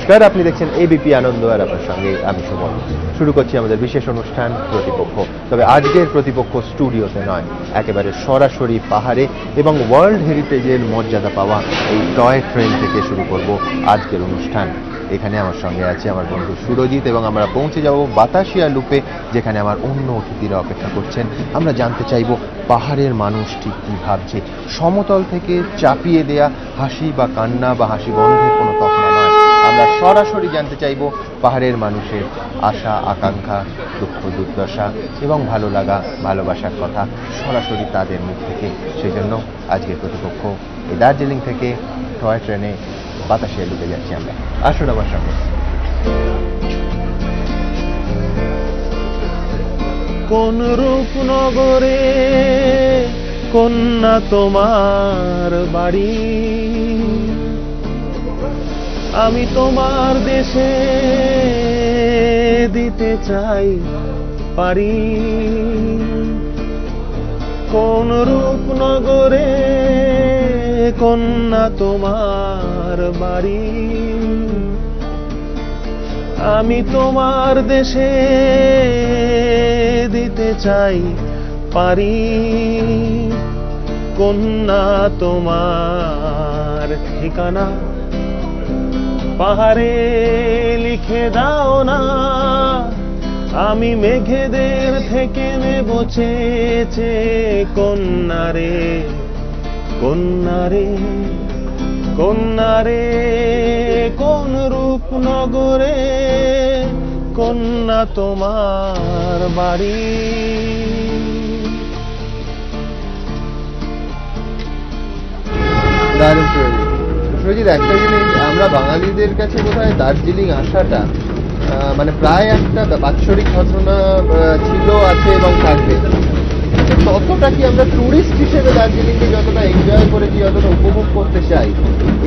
নমস্কার, আপনি দেখছেন এবিপি আনন্দ আর আপনার সঙ্গে আমি সুমন। শুরু করছি আমাদের বিশেষ অনুষ্ঠান প্রতিপক্ষ। তবে আজকের প্রতিপক্ষ স্টুডিওতে নয়, একেবারে সরাসরি পাহাড়ে এবং ওয়ার্ল্ড হেরিটেজের মর্যাদা পাওয়া এই টয় ট্রেন থেকে শুরু করব আজকের অনুষ্ঠান। এখানে আমার সঙ্গে আছে আমার বন্ধু সুরজিৎ এবং আমরা পৌঁছে যাব বাতাসিয়া লুপে, যেখানে আমার অন্য অতিথিরা অপেক্ষা করছেন। আমরা জানতে চাইব পাহাড়ের মানুষ ঠিক কী ভাবছে। সমতল থেকে চাপিয়ে দেয়া হাসি বা কান্না বা হাসি বন্ধের কোনো তকমা নয়, আমরা সরাসরি জানতে চাইব পাহাড়ের মানুষের আশা আকাঙ্ক্ষা, দুঃখ দুর্দশা এবং ভালো লাগা ভালোবাসার কথা সরাসরি তাদের মুখ থেকে। সেই জন্য আজকের প্রতিপক্ষ এই দার্জিলিং থেকে টয় ট্রেনে বাতাসিয়া লুপে যাচ্ছি আমরা। আসুন আমার সঙ্গে। কোন রূপনগরে কন্যা তোমার বাড়ি, আমি তোমার দেশে দিতে চাই পারি। কোন রূপনগরে কন্যা তোমার বাড়ি, আমি তোমার দেশে দিতে চাই পারি। কন্যা তোমার ঠিকানা পাহাড়ে লিখে দাও না, আমি মেঘেদের থেকে নেব চেয়েছে। কন্যা রে কন্যা রে কন্যা রে, কোন রূপনগরে কন্যা তোমার বাড়ি। দারুণ সুরজিৎ, একটা জিনিস আমরা বাঙালিদের কাছে বোধহয় দার্জিলিং আসাটা মানে প্রায় একটা বাৎসরিক ঘটনা ছিল, আছে এবং থাকবে। ততটা কি আমরা টুরিস্ট হিসেবে দার্জিলিংকে যতটা এনজয় করেছি, যতটা উপভোগ করতে চাই,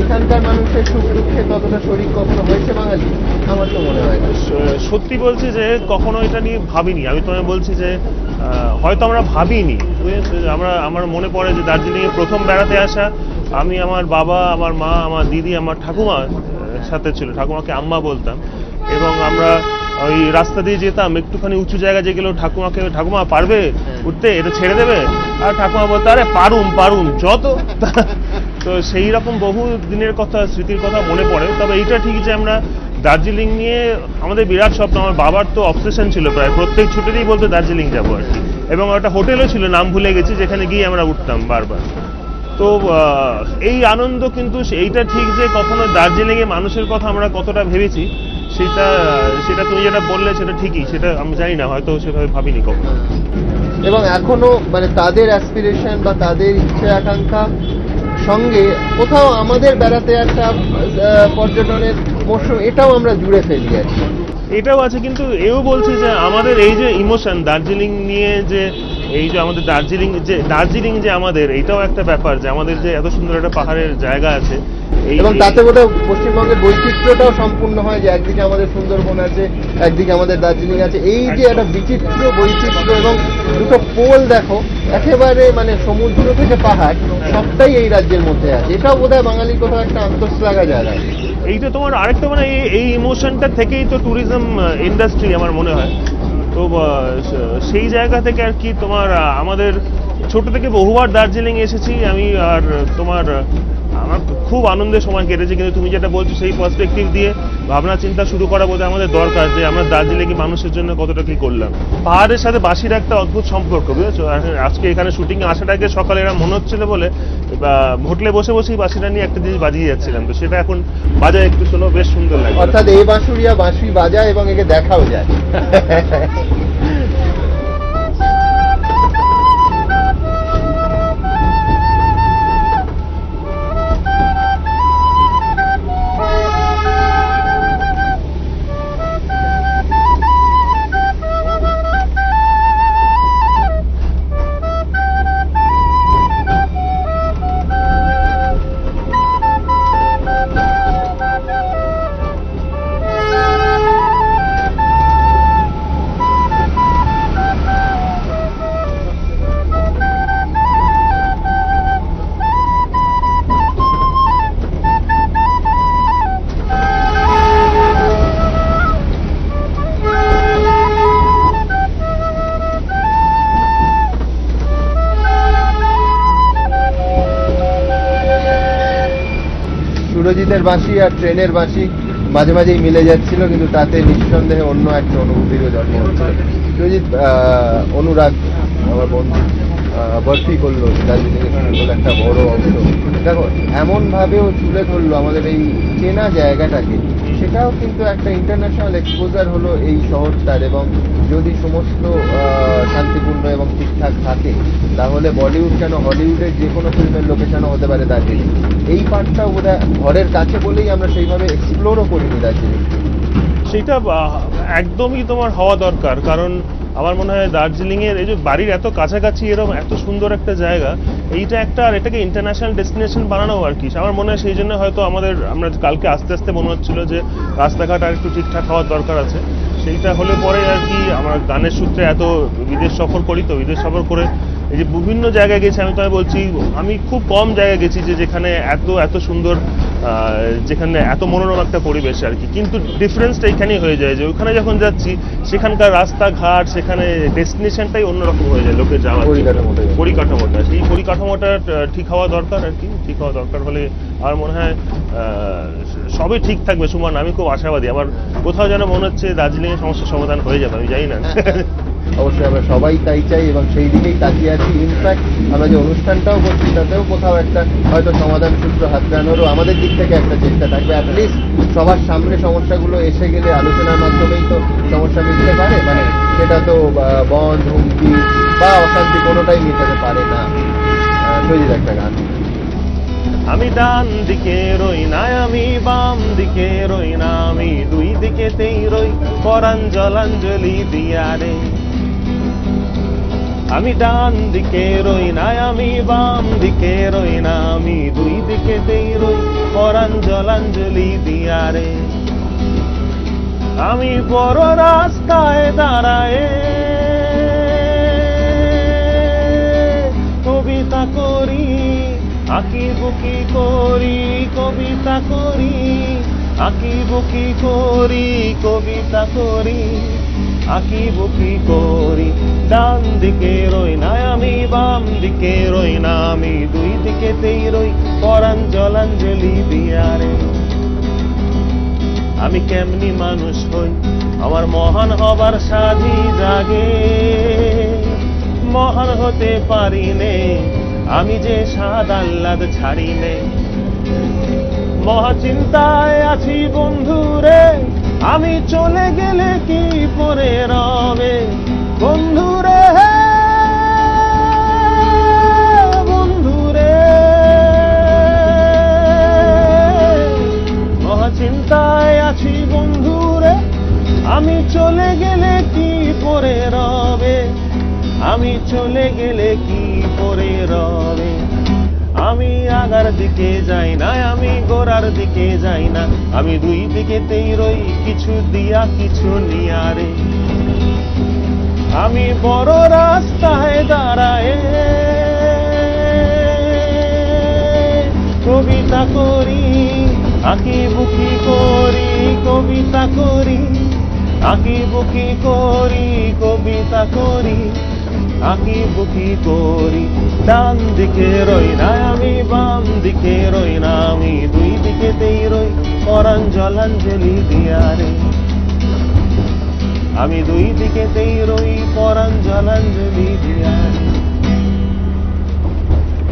এখানকার মানুষের সুখ দুঃখে ততটা শরীর কখনো হয়েছে বাঙালি? আমার তো মনে হয় না। সত্যি বলছি যে কখনো এটা নিয়ে ভাবিনি। আমি তোমায় বলছি যে হয়তো আমরা ভাবিনি। আমার মনে পড়ে যে দার্জিলিংয়ে প্রথম বেড়াতে আসা, আমি আমার বাবা, আমার মা, আমার দিদি, আমার ঠাকুমা সাথে ছিল, ঠাকুমাকে আম্মা বলতাম, এবং আমরা ওই রাস্তা দিয়ে যেতাম, একটুখানি উঁচু জায়গা যে গেলেও ঠাকুমা পারবে উঠতে, এটা ছেড়ে দেবে? আর ঠাকুমা বলতো আরে পারুম যত। তো সেই রকম বহু দিনের কথা, স্মৃতির কথা মনে পড়ে। তবে এইটা ঠিক যে আমরা দার্জিলিং নিয়ে আমাদের বিরাট স্বপ্ন। আমার বাবার তো অবসেশন ছিল, প্রায় প্রত্যেক ছুটিতেই বলতো দার্জিলিং যাবো আর কি, এবং একটা হোটেলও ছিল, নাম ভুলে গেছি, যেখানে গিয়ে আমরা উঠতাম বারবার। তো এই আনন্দ, কিন্তু এইটা ঠিক যে কখনো দার্জিলিংয়ে মানুষের কথা আমরা কতটা ভেবেছি, সেটা তুমি যেটা বললে সেটা ঠিকই, সেটা আমি জানি না, হয়তো সেভাবে ভাবিনি কখনো। এবং এখনো মানে তাদের অ্যাসপিরেশন বা তাদের ইচ্ছে আকাঙ্ক্ষা সঙ্গে কোথাও আমাদের বেড়াতে একটা পর্যটনের মরশুম, এটাও আমরা জুড়ে ফেলি আর কি। এটাও আছে, কিন্তু এও বলছি যে আমাদের এই যে ইমোশন দার্জিলিং নিয়ে, যে এই যে আমাদের দার্জিলিং যে আমাদের, এইটাও একটা ব্যাপার যে আমাদের যে এত সুন্দর একটা পাহাড়ের জায়গা আছে, এবং তাতে বোধহয় পশ্চিমবঙ্গের বৈচিত্র্যটাও সম্পূর্ণ হয়, যে একদিকে আমাদের সুন্দরবন আছে, একদিকে আমাদের দার্জিলিং আছে। এই যে একটা বিচিত্র বৈচিত্র্য এবং দুটো পোল দেখো, একেবারে মানে সমুদ্র থেকে পাহাড় সবটাই এই রাজ্যের মধ্যে আছে। এটাও বোধহয় বাঙালির কোথাও একটা আন্তঃশ্লাঘা জায়গা। এইটা তোমার আরেকটা মানে এই ইমোশনটা থেকেই তো ট্যুরিজম ইন্ডাস্ট্রি আমার মনে হয়। তো সেই জায়গা থেকে আর কি তোমার আমাদের ছোট থেকে বহুবার দার্জিলিং এসেছি আমি, আর তোমার আমার খুব আনন্দের সময় কেটেছে। কিন্তু তুমি যেটা বলছো সেই পার্সপেক্টিভ দিয়ে ভাবনা চিন্তা শুরু করা বোধহয় আমাদের দরকার, যে আমরা দার্জিলিংয়ে মানুষের জন্য কতটা কি করলাম। পাহাড়ের সাথে বাঁশির একটা অদ্ভুত সম্পর্ক, বুঝেছো? আজকে এখানে শুটিংয়ে আসার আগে সকালে এরা মনে হচ্ছিল বলে হোটেলে বসে বসেই বাঁশিটা নিয়ে একটা জিনিস বাজিয়ে যাচ্ছিলাম, তো সেটা এখন বাজায়, একটু শোনো, বেশ সুন্দর লাগে। অর্থাৎ এই বাঁশুড়িয়া বাঁশি বাজায় এবং একে দেখাও যায়। সুরজিতের বাঁশি আর ট্রেনের বাঁশি মাঝে মাঝেই মিলে যাচ্ছিল, কিন্তু তাতে নিঃসন্দেহে অন্য একটা অনুভূতিরও জন্ম হচ্ছিল। সুরজিৎ, অনুরাগ আমার বন্ধু বরফি করলো দার্জিলিং এর একটা বড় অংশ, দেখো এমন ভাবেও তুলে ধরলো আমাদের এই চেনা জায়গাটাকে, সেটাও কিন্তু একটা ইন্টারন্যাশনাল এক্সপোজার হলো এই শহরটার। এবং যদি সমস্ত শান্তিপূর্ণ এবং ঠিকঠাক থাকে, তাহলে বলিউড কেন হলিউডের যে কোনো ফিল্মের লোকেশনও হতে পারে দার্জিলিং। এই পার্টটাও বোধহয় ঘরের কাছে বলেই আমরা সেইভাবে এক্সপ্লোরও করিনি দার্জিলিং। সেটা একদমই তোমার হওয়া দরকার, কারণ আমার মনে হয় দার্জিলিং এর এই যে বাড়ির এত কাছাকাছি এরকম এত সুন্দর একটা জায়গা, এইটা একটা আর এটাকে ইন্টারন্যাশনাল ডেস্টিনেশন বানানো আর কি। আমার মনে হয় সেই জন্য হয়তো আমরা কালকে আস্তে আস্তে মনে হচ্ছিল যে রাস্তাঘাট আর একটু ঠিকঠাক হওয়ার দরকার আছে। সেইটা হলে পরে আর কি, আমার গানের সূত্রে এত বিদেশ সফর করি, তো বিদেশ সফর করে এই যে বিভিন্ন জায়গায় গেছি, আমি তোমায় বলছি আমি খুব কম জায়গায় গেছি যে যেখানে এত সুন্দর, যেখানে এত মনোরম একটা পরিবেশ আর কি। কিন্তু ডিফারেন্সটা এখানেই হয়ে যায় যে ওখানে যখন যাচ্ছি সেখানকার রাস্তাঘাট, সেখানে ডেস্টিনেশনটাই অন্যরকম হয়ে যায় লোকের যাওয়ার পরিকাঠামোটা, সেই পরিকাঠামোটা ঠিক হওয়া দরকার আর কি। ঠিক হওয়া দরকার হলে আমার মনে হয় সবই ঠিক থাকবে সুমন। আমি খুব আশাবাদী, আমার কোথাও যেন মনে হচ্ছে দার্জিলিং এর সমস্যার সমাধান হয়ে যাবে, আমি জানি না। অবশ্যই আমরা সবাই তাই চাই এবং সেই দিকেই তাকিয়ে আছি। ইনফ্যাক্ট আমরা যে অনুষ্ঠানটাও করছি তাতেও কোথাও একটা হয়তো সমাধান সূত্র হাতড়ানোরও আমাদের দিক থেকে একটা চেষ্টা থাকবে। অ্যাটলিস্ট সবার সামনে সমস্যাগুলো এসে গেলে আলোচনার মাধ্যমেই তো সমস্যা মিটতে পারে, মানে সেটা তো বন্ধ, হুমকি বা অশান্তি কোনোটাই মিটাতে পারে না। সজিত একটা গান। আমি ডান দিকে রই না, আমি বাম দিকে রই না, আমি দুই দিকেতেই রই পরাণ জলাঞ্জলি দিয়ারে। আমি ডান দিকে রই না, আমি বাম দিকে রই না, আমি দুই দিকেতেই রই পরাণ জলাঞ্জলি দিয়ারে। আমি বড় রাস্তায় দাঁড়ায় কবিতা করি, আঁকি বুকি করি, কবিতা করি, আঁকি বুকি করি, কবিতা করি, আঁকি বুকি করি। ডান দিকে রই না, আমি বাম দিকে রই না, আমি দুই দিকেতেই রই পরাণ জলাঞ্জলি দিয়ারে। আমি কেমনি মানুষ হই, আমার মহান হবার সাধি জাগে, মহান হতে পারি নে আমি যে স্বাদ আহ্লাদ ছাড়ি নে। মহাচিন্তায় আছি বন্ধুরে, আমি চলে গেলে কি পরে রবে বন্ধুরে, বন্ধুরে। মহাচিন্তায় আছি বন্ধুরে, আমি চলে গেলে কি পরে রবে, আমি চলে গেলে কি পরে রবে। আমি আগার দিকে যাই না, আমি গোড়ার দিকে যাই না, আমি দুই দিকেতেই রই কিছু দিয়া কিছু নিয়ারে। আমি বড় রাস্তায় দাঁড়ায় কবিতা করি, আঁকি বুকি করি, কবিতা করি, আঁকি বুকি করি, কবিতা করি, আঁকি বুকি করি। ডান দিকে রই না, আমি বাম দিকে রই না, আমি দুই দিকেতেই রই পরাণ জলাঞ্জলি দিয়ারে। আমি দুই দিকেতেই রই পরাণ জলাঞ্জলি দিয়ারে।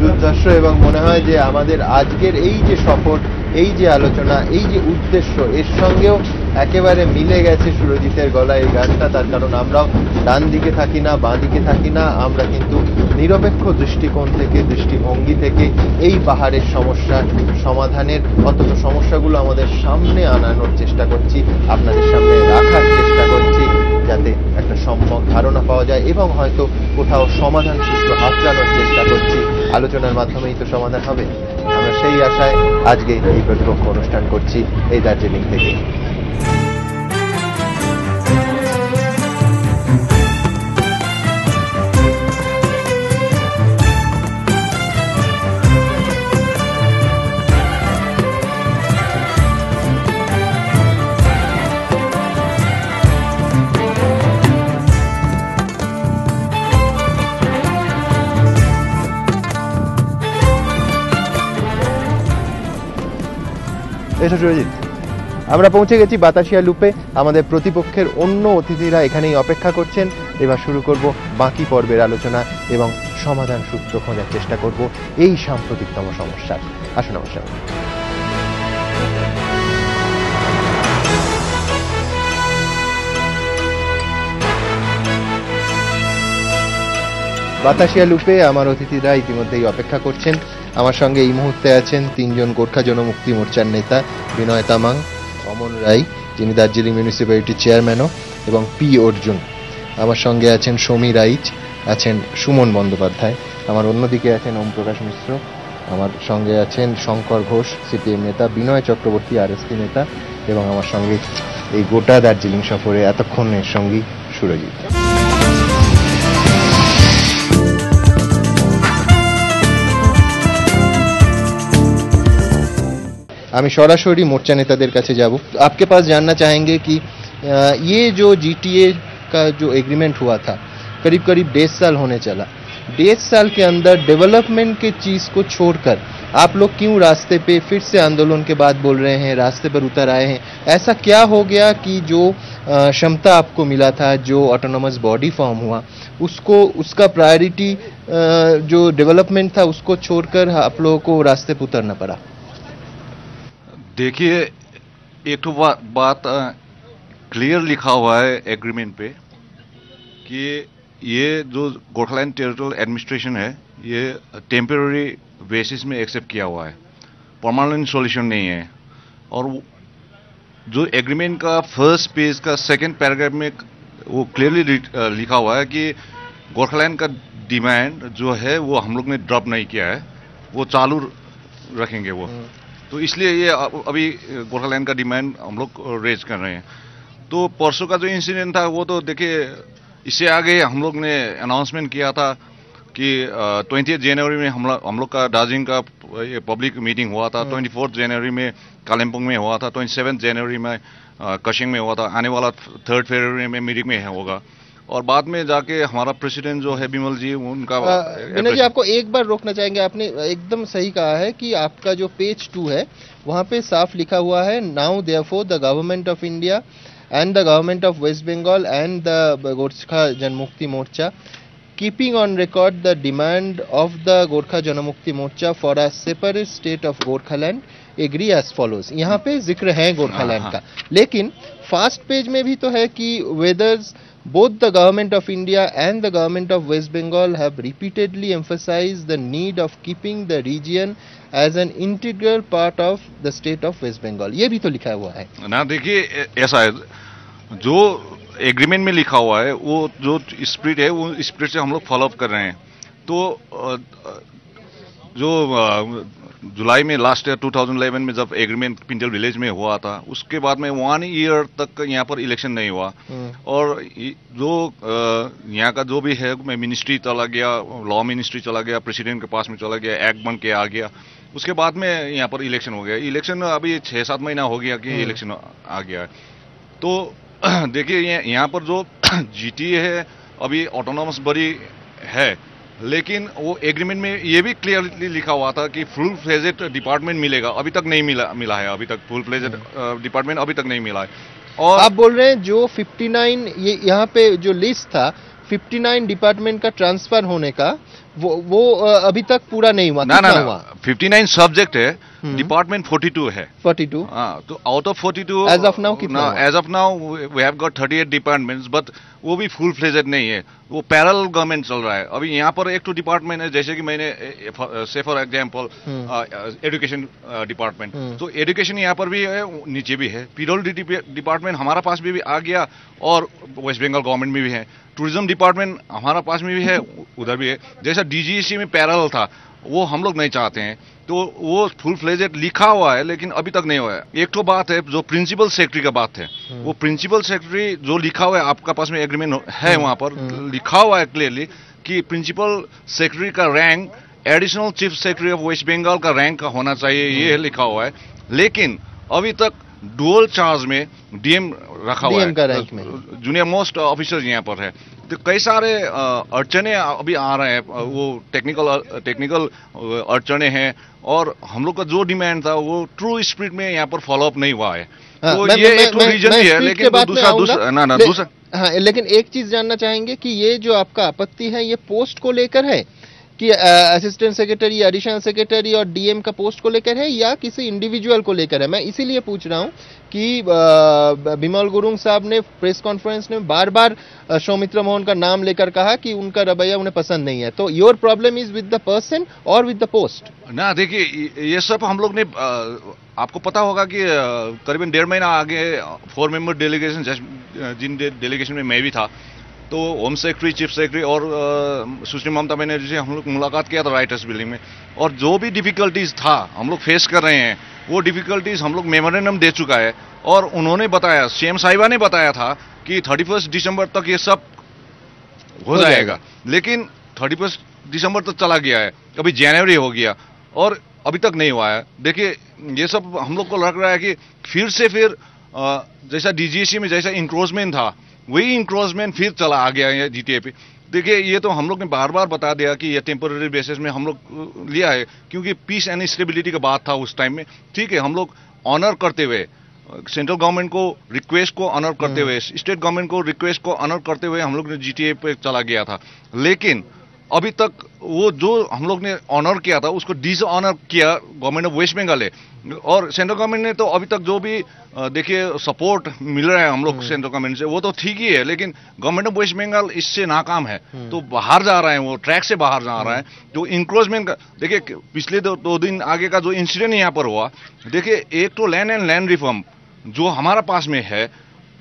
দুর্ধর্ষ, এবং মনে হয় যে আমাদের আজকের এই যে সফর, এই যে আলোচনা, এই যে উদ্দেশ্য, এর সঙ্গেও একেবারে মিলে গেছে সুরজিতের গলায় এই গানটা। তার কারণ আমরাও ডান দিকে থাকি না, বাঁ দিকে থাকি না, আমরা কিন্তু নিরপেক্ষ দৃষ্টিকোণ থেকে, দৃষ্টিভঙ্গি থেকে এই পাহাড়ের সমস্যা সমাধানের, অন্তত সমস্যাগুলো আমাদের সামনে আনানোর চেষ্টা করছি, আপনাদের সামনে রাখার চেষ্টা করছি, যাতে একটা সম্যক ধারণা পাওয়া যায় এবং হয়তো কোথাও সমাধান সূত্র হাতড়ানোর চেষ্টা করছি। আলোচনার মাধ্যমেই তো সমাধান হবে। আমরা সেই আশায় আজকে এই প্রতিপক্ষ অনুষ্ঠান করছি এই দার্জিলিং থেকে। এসো সুরজিৎ। আমরা পৌঁছে গেছি বাতাসিয়া লুপে। আমাদের প্রতিপক্ষের অন্য অতিথিরা এখানেই অপেক্ষা করছেন। এবার শুরু করব বাকি পর্বের আলোচনা এবং সমাধান সূত্র খোঁজার চেষ্টা করব এই সাম্প্রতিকতম সমস্যার। আসুন আমার সঙ্গে। বাতাসিয়া লুপে আমার অতিথিরা ইতিমধ্যেই অপেক্ষা করছেন। আমার সঙ্গে এই মুহূর্তে আছেন তিনজন গোর্খা জনমুক্তি মোর্চার নেতা, বিনয় তামাং, অমন রায় যিনি দার্জিলিং মিউনিসিপ্যালিটির চেয়ারম্যানও, এবং পি অর্জুন। আমার সঙ্গে আছেন সমী রাইচ, আছেন সুমন বন্দ্যোপাধ্যায়। আমার অন্যদিকে আছেন ওম প্রকাশ মিশ্র, আমার সঙ্গে আছেন শঙ্কর ঘোষ সিপিএম নেতা, বিনয় চক্রবর্তী আরএসপি নেতা, এবং আমার সঙ্গে এই গোটা দার্জিলিং সফরে এতক্ষণের সঙ্গী সুরজিৎ। আমি সরাসরি मोर्चा नेताদের কাছে যাব। आपके पास जानना चाहेंगे कि ये जो जीटीए का जो एग्रीमेंट हुआ था करीब करीब 1.5 साल होने चला, 1.5 साल के अंदर डेवलपमेंट के चीज को छोड़कर आप लोग क्यों रास्ते पे फिर से आंदोलन के बाद बोल रहे हैं, रास्ते पर उतर आए हैं? ऐसा क्या हो गया कि जो क्षमता आपको मिला था, जो ऑटोनोमस बॉडी फॉर्म हुआ, उसको उसका प्रायोरिटी जो डेवलपमेंट था उसको छोड़कर आप लोगों को रास्ते पर उतरना पड़ा? देखिए, एक तो बात क्लियर लिखा हुआ है एग्रीमेंट पे कि ये जो गोरखालैंड टेरिटोरियल एडमिनिस्ट्रेशन है ये टेम्पररी बेसिस में एक्सेप्ट किया हुआ है, परमानेंट सॉल्यूशन नहीं है। और जो एग्रीमेंट का फर्स्ट पेज का सेकंड पैराग्राफ में वो क्लियरली लिखा हुआ है कि गोरखालैंड का डिमांड जो है वो हम लोग ने ड्रॉप नहीं किया है, वो चालू रखेंगे वो। तो इसलिए ये अभी गोरखालैंड का डिमांड हम लोग रेज कर रहे हैं। तो परसों का जो इंसिडेंट था वो तो देखिए, इससे आगे हम लोग ने अनाउंसमेंट किया था कि 20 जनवरी में हम लोग का दार्जिलिंग का ये पब्लिक मीटिंग हुआ था, 24 जनवरी में कालिम्पोंग में हुआ था, 27 जनवरी में कशिंग में हुआ था, आने वाला 3 फरवरी में मिरिक में होगा। और बाद में जाके हमारा प्रेसिडेंट जो है बिमल जी, उनका विनय जी आपको एक बार रोकना चाहेंगे। आपने एकदम सही कहा है कि आपका जो पेज 2 है वहां पे साफ लिखा हुआ है, now therefore the government of India and the government of West Bengal and the Gorkha Janmukti Morcha keeping on record the demand of the Gorkha Janmukti Morcha for a separate state of Gorkhaland agree as follows। यहाँ पे जिक्र है गोरखालैंड का, लेकिन fast page में भी तो है कि whether both the government of India and the government of West Bengal have repeatedly emphasized the need of keeping the region as an integral part of the state of West Bengal। ये भी तो लिखा हुआ है ना। देखिए, ऐसा है, जो एग्रीमेंट में लिखा हुआ है वो जो स्पिरिट है वो स्पिरिट से हम लोग फॉलो अप कर रहे हैं। तो जो जुलाई में लास्ट ईयर 2011 में जब एग्रीमेंट पिंटल विलेज में हुआ था, उसके बाद में 1 ईयर तक यहाँ पर इलेक्शन नहीं हुआ। और जो यहाँ का जो भी है, मैं मिनिस्ट्री चला गया, लॉ मिनिस्ट्री चला गया, प्रेसिडेंट के पास में चला गया, एक्ट बन के आ गया, उसके बाद में यहाँ पर इलेक्शन हो गया। इलेक्शन अभी 6-7 महीना हो गया कि इलेक्शन आ गया है। तो देखिए, यहाँ पर जो जीटीए है अभी ऑटोनॉमस बॉडी है, लेकिन वो एग्रीमेंट में ये भी क्लियरली लिखा हुआ था कि फुल फ्लेजेड डिपार्टमेंट मिलेगा, अभी तक नहीं मिला है। अभी तक फुल फ्लेजेड डिपार्टमेंट अभी तक नहीं मिला है। और आप बोल रहे हैं जो 59 ये यहाँ पे जो लिस्ट था 59 डिपार्टमेंट का ट्रांसफर होने का, वो अभी तक पूरा नहीं हुआ। ना 59 सब्जेक्ट है, डिपार्टमेंट 42 है। 42 हाँ, तो out of 42 as of now कितना? As of now we have got 38 departments, but वो भी फुल फ्लेजेड नहीं है, वो पैरेलल गवर्नमेंट चल रहा है। अभी यहाँ पर एक तो डिपार्टमेंट है, जैसे कि मैंने से फॉर एग्जांपल एजुकेशन डिपार्टमेंट, तो एजुकेशन यहाँ पर भी है, नीचे भी है। पीडब्ल्यूडी डिपार्टमेंट हमारा पास भी आ गया और वेस्ट बंगाल गवर्नमेंट में भी है। टूरिज्म डिपार्टमेंट हमारा पास में भी है, उधर भी है। जैसा डीजीएससी में पैरेलल था, वो हम लोग नहीं चाहते हैं। तो वो फुल फ्लेजेड लिखा हुआ है, लेकिन अभी तक नहीं हुआ है। एक तो बात है जो प्रिंसिपल सेक्रेटरी का बात है, वो प्रिंसिपल सेक्रेटरी जो लिखा हुआ है, आपका पास में एग्रीमेंट है, वहां पर लिखा हुआ है क्लियरली कि प्रिंसिपल सेक्रेटरी का rank additional chief secretary of West Bengal का रैंक का होना चाहिए, ये लिखा हुआ है। लेकिन अभी तक डुअल चार्ज में डीएम रखा हुआ है, का रैंक में जूनियर मोस्ट ऑफिसर यहाँ पर है। तो कई सारे अड़चने अभी आ रहे हैं, वो टेक्निकल अड़चने हैं, और हम लोग का जो डिमांड था वो ट्रू स्पिरिट में यहाँ पर फॉलो अप नहीं हुआ है। हाँ, तो ये एक तो रीजन भी है, लेकिन दूसरा हाँ, लेकिन एक चीज जानना चाहेंगे कि ये जो आपका आपत्ति है ये पोस्ट को लेकर है कि असिस्टेंट सेक्रेटरी, एडिशनल सेक्रेटरी और डीएम का पोस्ट को लेकर है या किसी इंडिविजुअल को लेकर है? मैं इसीलिए पूछ रहा हूं कि बिमल गुरुंग साहब ने प्रेस कॉन्फ्रेंस में बार बार सौमित्र मोहन का नाम लेकर कहा कि उनका रवैया उन्हें पसंद नहीं है। तो your problem is with the person और विद द पोस्ट? ना, देखिए ये सब हम लोग ने आपको पता होगा कि करीबन 1.5 महीना आगे 4 मेंबर डेलीगेशन, जिन डेलीगेशन में मैं भी था, तो होम सेक्रेटरी, चीफ सेक्रेटरी और सुश्री ममता बनर्जी से हम लोग मुलाकात किया था राइटर्स बिल्डिंग में, और जो भी डिफिकल्टीज था हम लोग फेस कर रहे हैं वो डिफिकल्टीज हम लोग मेमोरेंडम दे चुका है, और उन्होंने बताया, सीएम साहिबा ने बताया था कि 31 दिसंबर तक ये सब हो जाएगा। लेकिन 31 दिसंबर तक चला गया है, अभी जनवरी हो गया और अभी तक नहीं हुआ है। देखिए ये सब हम लोग को लग रहा है कि फिर जैसा डीजीएससी में जैसा इंक्रोचमेंट था वही इंक्रोचमेंट फिर चला आ गया है जीटीए पे। देखिए ये तो हम लोग ने बार बार बता दिया कि ये टेम्पररी बेसिस में हम लोग लिया है, क्योंकि पीस एंड स्टेबिलिटी का बात था उस टाइम में। ठीक है, हम लोग ऑनर करते हुए, सेंट्रल गवर्नमेंट को रिक्वेस्ट को ऑनर करते हुए, स्टेट गवर्नमेंट को रिक्वेस्ट को ऑनर करते हुए हम लोग ने जीटीए पे चला गया था। लेकिन अभी तक वो जो हम लोग ने ऑनर किया था उसको डिसऑनर किया गवर्नमेंट ऑफ वेस्ट बंगाल है, और सेंट्रल गवर्नमेंट ने तो अभी तक जो भी देखिए सपोर्ट मिल रहा है हम लोग सेंट्रल गवर्नमेंट से वो तो ठीक ही है, लेकिन गवर्नमेंट ऑफ वेस्ट बंगाल इससे नाकाम है, तो बाहर जा रहा है, वो ट्रैक से बाहर जा रहा है। जो इंक्रोचमेंट का देखिए पिछले 2 दिन आगे का जो इंसिडेंट यहाँ पर हुआ, देखिए एक तो लैंड एंड लैंड रिफॉर्म जो हमारा पास में है,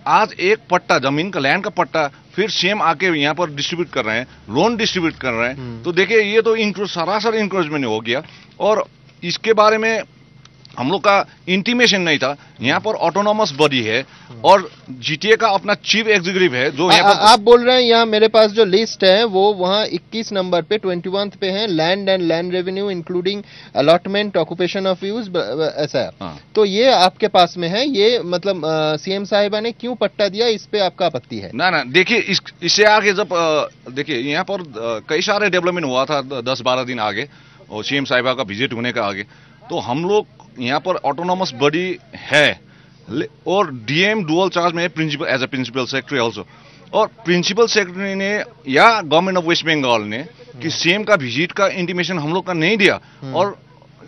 आज एक पट्टा जमीन का, लैंड का पट्टा फिर सीएम आके यहाँ पर डिस्ट्रीब्यूट कर रहे हैं, लोन डिस्ट्रीब्यूट कर रहे हैं। तो देखिए ये तो सरासर इंक्रोचमेंट हो गया, और इसके बारे में हम लोग का इंटीमेशन नहीं था। यहाँ पर ऑटोनॉमस बॉडी है और जीटीए का अपना चीफ एग्जीक्यूटिव है जो यहाँ पर आप बोल रहे हैं, यहाँ मेरे पास जो लिस्ट है वो वहाँ 21 नंबर पे 21 पे है, land and land revenue including allotment, occupation of use, ऐसा। तो ये आपके पास में है, ये मतलब सीएम साहिबा ने क्यों पट्टा दिया, इस पे आपका आपत्ति है? ना देखिए इससे आगे जब देखिए यहाँ पर कई सारे डेवलपमेंट हुआ था 10-12 दिन आगे, और सीएम साहिबा का विजिट होने का आगे, तो हम लोग यहाँ पर ऑटोनॉमस बॉडी है, और डीएम डुअल चार्ज में principal, as a principal secretary also, और प्रिंसिपल सेक्रेटरी ने या गवर्नमेंट ऑफ वेस्ट बंगाल ने कि सीएम का विजिट का इंटीमेशन हम लोग का नहीं दिया, और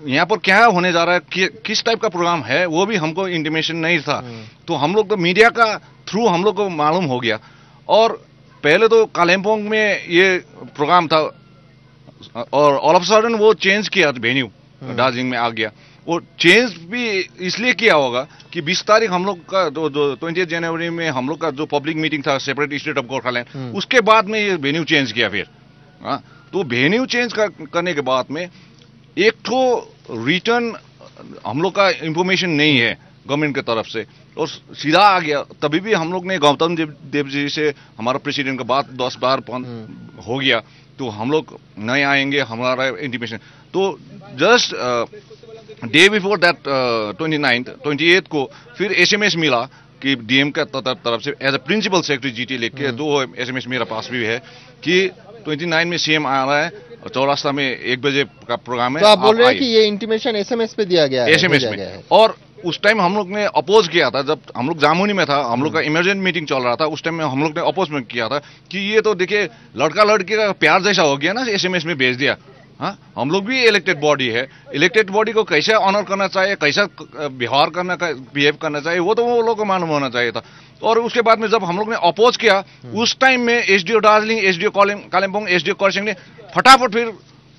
यहाँ पर क्या होने जा रहा है, किस टाइप का प्रोग्राम है वो भी हमको इंटीमेशन नहीं था। तो हम लोग तो मीडिया का थ्रू हम लोग को मालूम हो गया, और पहले तो कालिम्पोंग में ये प्रोग्राम था, और ऑल ऑफ सडन वो चेंज किया वेन्यू, दार्जिलिंग में आ गया। वो चेंज भी इसलिए किया होगा कि 20 तारीख हम लोग का जो 20 जनवरी में हम लोग का जो पब्लिक मीटिंग था सेपरेट स्टेट ऑफ गोरखालैंड, उसके बाद में ये वेन्यू चेंज किया फिर। तो वेन्यू चेंज करने के बाद में एक तो रिटर्न हम लोग का इंफॉर्मेशन नहीं है गवर्नमेंट की तरफ से, और सीधा आ गया। तभी भी हम लोग ने गौतम देव जी से हमारा प्रेसिडेंट का बात 10 बार हो गया, तो हम लोग नहीं आएंगे, हमारा इंटीमेशन। तो जस्ट डे बिफोर दैट 28 को फिर एसएमएस मिला कि डीएम का तरफ से एज ए प्रिंसिपल सेक्रेटरी जीटी लिख के, तो एसएमएस मेरा पास भी है कि 29 में सीएम आ रहा है, चौरास्ता में 1 बजे का प्रोग्राम है। तो आप बोल रहे हैं कि ये इंटीमेशन एसएमएस पे दिया गया है? एसएमएस में, और उस टाइम हम लोग ने अपोज किया था, जब हम लोग जामुनी में था, हम लोग का इमरजेंट मीटिंग चल रहा था, उस टाइम में हम लोग ने अपोज में किया था कि ये तो देखिए लड़का लड़की का प्यार जैसा हो गया ना, एसएमएस में भेज दिया। हाँ, हम लोग भी इलेक्टेड बॉडी है, इलेक्टेड बॉडी को कैसे ऑनर करना चाहिए, कैसा व्यवहार करना, बिहेव करना चाहिए, वो तो वो लोग को मालूम होना चाहिए था। और उसके बाद में जब हम लोग ने अपोज किया, उस टाइम में SDO Darjeeling, SDO Kalimpong, SDO Kurseong ने फटाफट फिर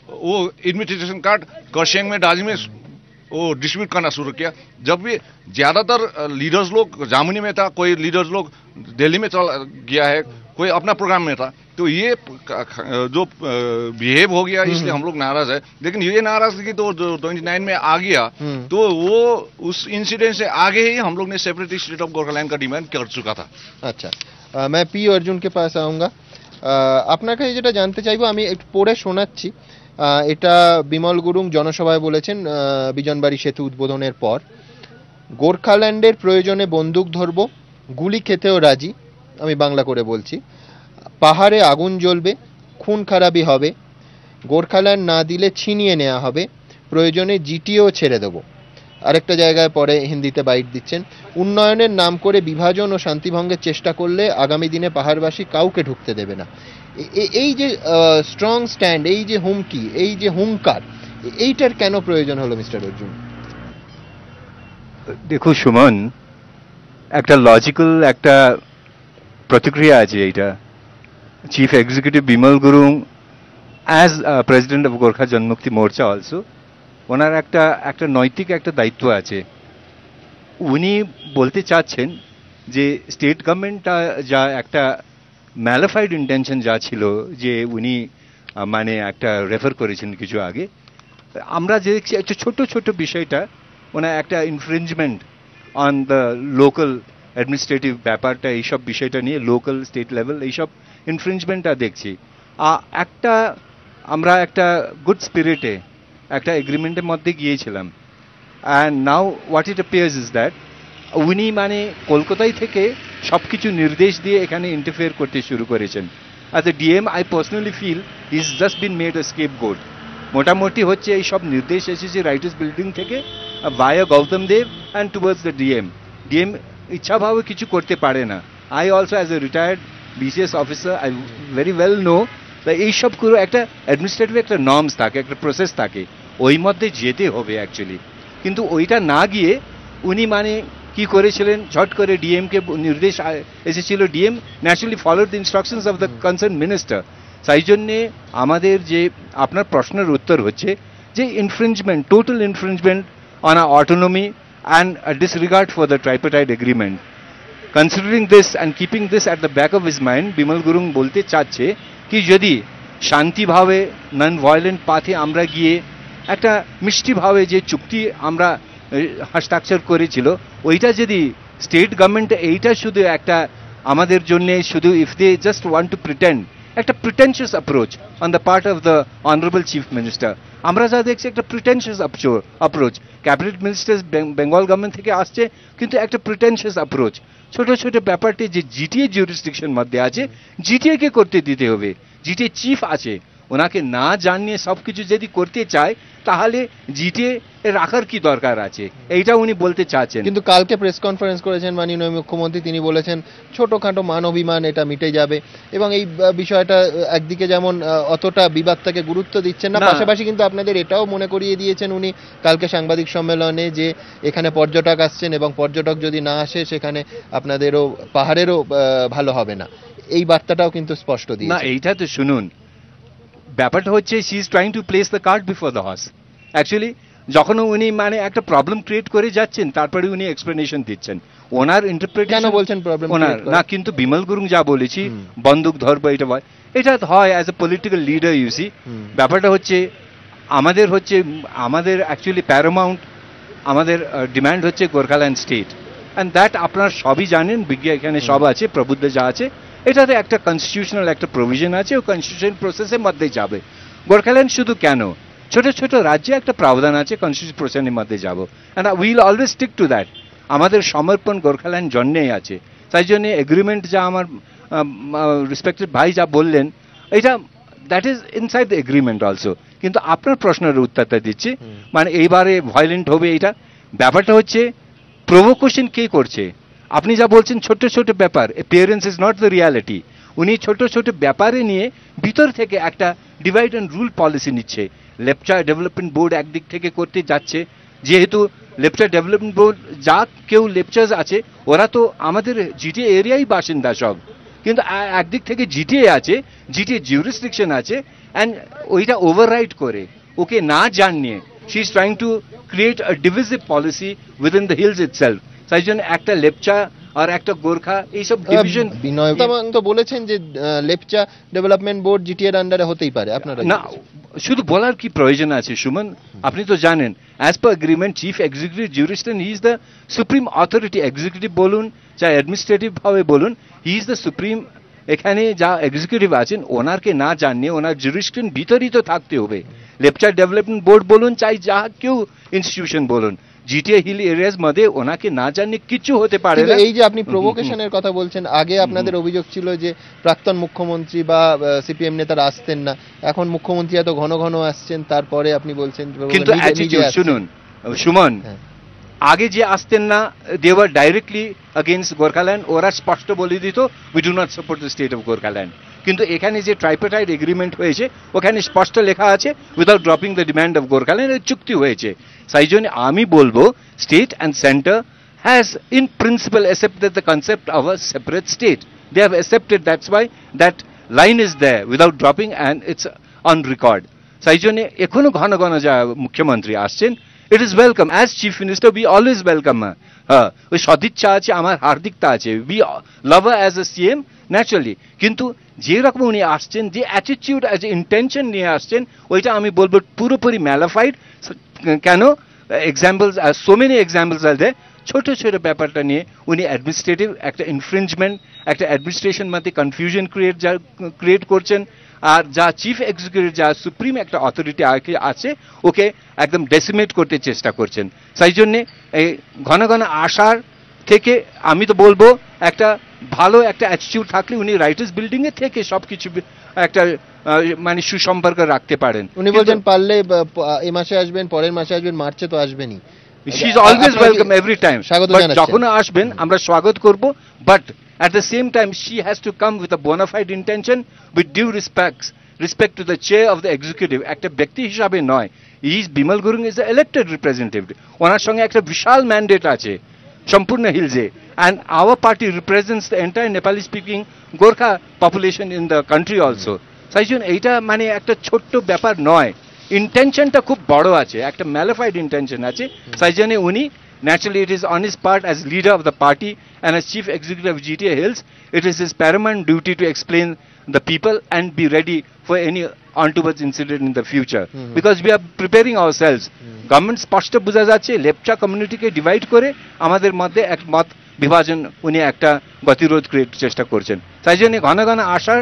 वो इन्विटेशन कार्ड करसिंग में, दार्जिलिंग में वो डिस्ट्रीब्यूट करना शुरू किया। जब भी ज्यादातर लीडर्स लोग जामुनी में था, कोई लीडर्स लोग दिल्ली में चला गया है, कोई अपना प्रोग्राम में था, तो ये जो बिहेव हो गया इसलिए हम लोग नाराज है। लेकिन ये नाराजगी तो जो 29 में आ गया, तो वो उस इंसिडेंट से आगे ही हम लोग ने सेपरेट स्टेट ऑफ गोरखालैंड का डिमांड कर चुका था। अच्छा, मैं पी अर्जुन के पास आऊंगा। আপনাকে যেটা জানতে চাইবো, আমি একটু পড়ে শোনাচ্ছি। এটা বিমল গুরুং জনসভায় বলেছেন বিজনবাড়ি সেতু উদ্বোধনের পর, গোর্খাল্যান্ডের প্রয়োজনে বন্দুক ধরব, গুলি খেতেও রাজি, আমি বাংলা করে বলছি। পাহাড়ে আগুন জ্বলবে, খুন খারাপি হবে, গোর্খাল্যান্ড না দিলে ছিনিয়ে নেওয়া হবে, প্রয়োজনে জিটিও ছেড়ে দেবো। আরেকটা জায়গায় পরে হিন্দিতে বাইট দিচ্ছেন, উন্নয়নের নাম করে বিভাজন ও শান্তিভঙ্গের চেষ্টা করলে আগামী দিনে পাহাড়বাসী কাউকে ঢুকতে দেবে না। এই যে স্ট্রং স্ট্যান্ড, এই যে হুমকি, এই যে হুঙ্কার, এইটার কেন প্রয়োজন হলো মিস্টার অর্জুন? দেখো সুমন, একটা লজিক্যাল একটা প্রতিক্রিয়া আছে এইটা। Chief executive Bimal Gurung as president of Gorkha Janmukti Morcha also, ওনার একটা নৈতিক একটা দায়িত্ব আছে। উনি বলতে চাচ্ছেন যে স্টেট গভর্নমেন্টটা যা একটা ম্যালিফাইড ইন্টেনশন যা ছিল, যে উনি মানে একটা রেফার করেছেন কিছু আগে, আমরা যে দেখছি একটা ছোট ছোট বিষয়টা, ওনার একটা infringement on the local administrative ব্যাপারটা, এইসব বিষয়টা নিয়ে লোকাল স্টেট লেভেল এইসব ইনফ্রিঞ্জমেন্টটা দেখছি। আমরা একটা গুড স্পিরিটে একটা এগ্রিমেন্টের মধ্যে গিয়েছিলাম। And now what it appears is that উনি মানে কলকাতায় থেকে সব কিছু নির্দেশ দিয়ে এখানে ইন্টারফেয়ার করতে শুরু করেছেন। As a DM I personally feel is just been made a scapegoat. মোটামুটি হচ্ছে এই সব নির্দেশ এসেছে রাইটার্স বিল্ডিং থেকে via Gautam Deb and towards the DM. DM ইচ্ছাভাবে কিছু করতে পারে না। I also as a retired BCS officer I very well know এইসব পুরো একটা অ্যাডমিনিস্ট্রেটিভ একটা নর্মস থাকে, একটা প্রসেস থাকে, ওই মধ্যে যেতে হবে অ্যাকচুয়ালি। কিন্তু ওইটা না গিয়ে উনি মানে কি করেছিলেন, ঝট করে ডিএমকে নির্দেশ এসেছিল, DM naturally followed the instructions of the concern minister. তাই জন্যে আমাদের যে আপনার প্রশ্নের উত্তর হচ্ছে যে infringement, total infringement on a autonomy and disregard for the tripartite agreement. Considering this and keeping this at the back of his mind, Bimal Gurung বলতে চাচ্ছে কি যদি শান্তিভাবে নন ভায়োলেন্ট পাথে আমরা গিয়ে একটা মিষ্টিভাবে যে চুক্তি আমরা হস্তাক্ষর করেছিল, ওইটা যদি স্টেট গভর্নমেন্ট এইটা শুধু একটা আমাদের জন্য শুধু if they just want to pretend, একটা pretentious approach on the part of the honourable chief minister, আমরা যা দেখছি একটা pretentious approach. Cabinet minister Bengal government থেকে আসছে, কিন্তু একটা প্রিটেনশিয়াস অ্যাপ্রোচ। ছোট ছোট ব্যাপারটি যে জিটিএ জুরিসডিকশন মধ্যে আছে, জিটিএ কে করতে দিতে হবে। জিটিএ চিফ আছে, ওনাকে না জানিয়ে সবকিছু যদি করতে চায় তাহলে জিটিএ রাখার কি দরকার আছে, এইটা উনি বলতে চাচ্ছেন। কিন্তু কালকে প্রেস কনফারেন্স করেছেন মাননীয় মুখ্যমন্ত্রী, তিনি বলেছেন ছোটখাটো মান অভিমান এটা মিটে যাবে, এবং এই বিষয়টা একদিকে যেমন অতটা বিবাদটাকে গুরুত্ব দিচ্ছেন না, পাশাপাশি কিন্তু আপনাদের এটাও মনে করিয়ে দিয়েছেন উনি কালকে সাংবাদিক সম্মেলনে যে এখানে পর্যটক আসছেন এবং পর্যটক যদি না আসে সেখানে আপনাদেরও পাহাড়েরও ভালো হবে না, এই বার্তাটাও কিন্তু স্পষ্ট দিয়েছেন। না এইটা তো শুনুন, ব্যাপারটা হচ্ছে she is trying to place the cart before the horse. Actually যখন উনি মানে একটা প্রবলেম ক্রিয়েট করে যাচ্ছেন, তারপরে উনি এক্সপ্লেনেশন দিচ্ছেন ওনার ইন্টারপ্রিটেশন। কেন বলছেন প্রবলেম ওনার না, কিন্তু বিমল গুরুং যা বলেছি বন্দুক ধরবো এটা হয়, এটা হয় অ্যাজ এ পলিটিক্যাল লিডার ইউসি। ব্যাপারটা হচ্ছে আমাদের অ্যাকচুয়ালি প্যারামাউন্ট আমাদের ডিমান্ড হচ্ছে গোর্খাল্যান্ড স্টেট, অ্যান্ড দ্যাট আপনার সবই জানেন, বিজ্ঞ এখানে সব আছে, প্রবুদ্ধ যা আছে, এটাতে একটা কনস্টিটিউশনাল একটা প্রভিশন আছে, ও কনস্টিটিউশন প্রসেসের মধ্যে যাবে। গোর্খাল্যান্ড শুধু কেন, ছোট ছোট রাজ্যে একটা প্রাবধান আছে কনস্টিটিউশন প্রসেসের মধ্যে যাবো, and will always stick to that. আমাদের সমর্পণ গোর্খাল্যান্ড জন্যেই আছে। তাই জন্য এগ্রিমেন্ট যা আমার রেসপেক্টেড ভাই যা বললেন, এটা that is inside the agreement also. কিন্তু আপনার প্রশ্নের উত্তরটা দিচ্ছি, মানে এইবারে ভায়োলেন্ট হবে, এটা ব্যাপারটা হচ্ছে প্রভোকেশন কে করছে। আপনি যা বলছেন ছোট ছোট ব্যাপার, appearance is not the reality. উনি ছোট ছোট ব্যাপারে নিয়ে ভিতর থেকে একটা ডিভাইড অ্যান্ড রুল পলিসি নিচ্ছে। লেপচা ডেভেলপমেন্ট বোর্ড একদিক থেকে করতে যাচ্ছে, যেহেতু লেপচা ডেভেলপমেন্ট বোর্ড যা কেউ লেপচার্স আছে ওরা তো আমাদের জিটিএ এরিয়াই বাসিন্দা সব, কিন্তু একদিক থেকে জিটিএ আছে, জিটিএ জিউরিসডিকশন আছে, অ্যান্ড ওইটা ওভাররাইড করে ওকে না জানিয়ে she is trying to create a divisive policy within the hills itself. তাই জন্য একটা লেপচা আর একটা গোর্খা এইসব ডিভিশন। বিনয় তো বলেছেন যে লেপচা ডেভেলপমেন্ট বোর্ড জিটিএর আন্ডারে হতেই পারে, আপনারা না শুধু বলার কি প্রয়োজন আছে সুমন, আপনি তো জানেন as per agreement chief executive jurisdiction he is the supreme authority. Executive বলুন চাই অ্যাডমিনিস্ট্রেটিভ ভাবে বলুন, হি ইজ দ্য সুপ্রিম। এখানে যা এক্সিকিউটিভ আছেন ওনারকে না জানিয়ে ওনার জুরিসডিকশন ভিতরই তো থাকতে হবে। লেপচা ডেভেলপমেন্ট বোর্ড বলুন চাই যা কেউ ইনস্টিটিউশন বলুন, জিটিএ হিল এরিয়াজ মধ্যে ওনাকে না জানি কিছু হতে পারে কিন্তু না। এই যে আপনি প্রভোকেশনের কথা বলছেন, আগে আপনাদের অভিযোগ ছিল যে প্রাক্তন মুখ্যমন্ত্রী বা সিপিএম নেতারা আসতেন না, এখন মুখ্যমন্ত্রী এত ঘন ঘন আসছেন, তারপরে আপনি বলছেন কিন্তু নিজে অ্যাটিটিউড আসছেন। শুনুন সুমন, হ্যাঁ। আগে যে আসতেন না they were directly against Gorkhaland, ওরা স্পষ্ট বলে দিত we do not support the state of Gorkhaland. কিন্তু এখানে যে ট্রাইপার্টাইট এগ্রিমেন্ট হয়েছে ওখানে স্পষ্ট লেখা আছে without dropping the demand of Gorkhaland, এর চুক্তি হয়েছে। তাই জন্য আমি বলবো state and centre has in principle accepted the concept of a separate state. They have accepted, that's why that line is there without dropping and it's on record. তাই জন্য এখনো ঘন ঘন যা মুখ্যমন্ত্রী আসছেন, it is welcome. As chief minister we always welcome her. ওই সদিচ্ছা আছে, আমার হার্দিকতা আছে, we love her as a CM naturally. কিন্তু যেরকম উনি আসছেন, যে অ্যাটিটিউড অ্যাজ ইন্টেনশন নিয়ে আসছেন, ওইটা আমি বলবো পুরোপুরি ম্যালাফাইড। কেন? এক্সাম্পলস, সো মেনি এক্সাম্পলস আর দেয়ার। ছোট ছোট ব্যাপারটা নিয়ে উনি অ্যাডমিনিস্ট্রেটিভ একটা ইনফ্রিঞ্জমেন্ট, একটা অ্যাডমিনিস্ট্রেশন মধ্যে কনফিউশন ক্রিয়েট করছেন, আর যা চিফ এক্সিকিউটিভ, যা সুপ্রিম একটা অথরিটি আছে, ওকে একদম ডেসিমেট করতে চেষ্টা করছেন। সেই জন্যে এই ঘন ঘন আসার থেকে আমি তো বলবো একটা ভালো একটা অ্যাটিটিউড থাকলে উনি রাইটার্স বিল্ডিং এ থেকে সবকিছু একটা মানে সুসম্পর্ক রাখতে পারেন। উনি বলছেন পারলে এই মাসে আসবেন, পরের মাসে আসবেন, মার্চে তো আসবেনই। She is always welcome every time. But যখন আসবেন আমরা স্বাগত করব, but at the same time she has to come with a bona fide intention with due respect to the chair of the executive. একটা ব্যক্তি হিসাবে নয়, Bimal Gurung is the elected representative. ওনার সঙ্গে একটা বিশাল ম্যান্ডেট আছে সম্পূর্ণ হিলসে, and our party represents the entire Nepali speaking Gorkha population in the country also. সেই জন্য এইটা মানে একটা ছোট্ট ব্যাপার নয়, ইন্টেনশনটা খুব বড় আছে, একটা ম্যালিফাইড ইন্টেনশন আছে। সেই জন্য উনি naturally, it is on his part as leader of the party and as chief executive of GTA hills, it is his paramount duty to explain the people and be ready for any untoward incident in the future, because we are preparing ourselves. Government স্পষ্ট বোঝা যাচ্ছে Lepcha কমিউনিটিকে divide করে আমাদের মধ্যে এক মত বিভাজন উনি একটা গতিরোধ ক্রিয়েট চেষ্টা করছেন। তাই জন্য ঘন ঘন আসার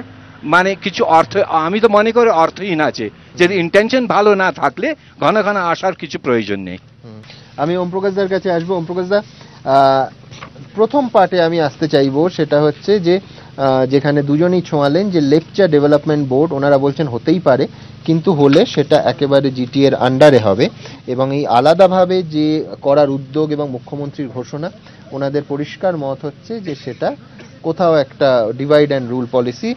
মানে কিছু অর্থ, আমি তো মনে করি অর্থহীন আছে, যদি ইন্টেনশন ভালো না থাকলে ঘন ঘন আসার কিছু প্রয়োজন নেই। আমি ওমপ্রকাশদার কাছে আসবো। ওমপ্রকাশদা, প্রথম পার্টে আমি আসতে চাইবো, সেটা হচ্ছে যে যেখানে দুজনেই ছোঁয়ালেন যে লেপচা ডেভেলপমেন্ট বোর্ড ওনারা বলছেন হতেই পারে, কিন্তু হলে সেটা একেবারে জিটিএর আন্ডারে হবে, এবং এই আলাদাভাবে যে করার উদ্যোগ এবং মুখ্যমন্ত্রীর ঘোষণা, ওনাদের পরিষ্কার মত হচ্ছে যে সেটা কোথাও একটা ডিভাইড অ্যান্ড রুল পলিসি,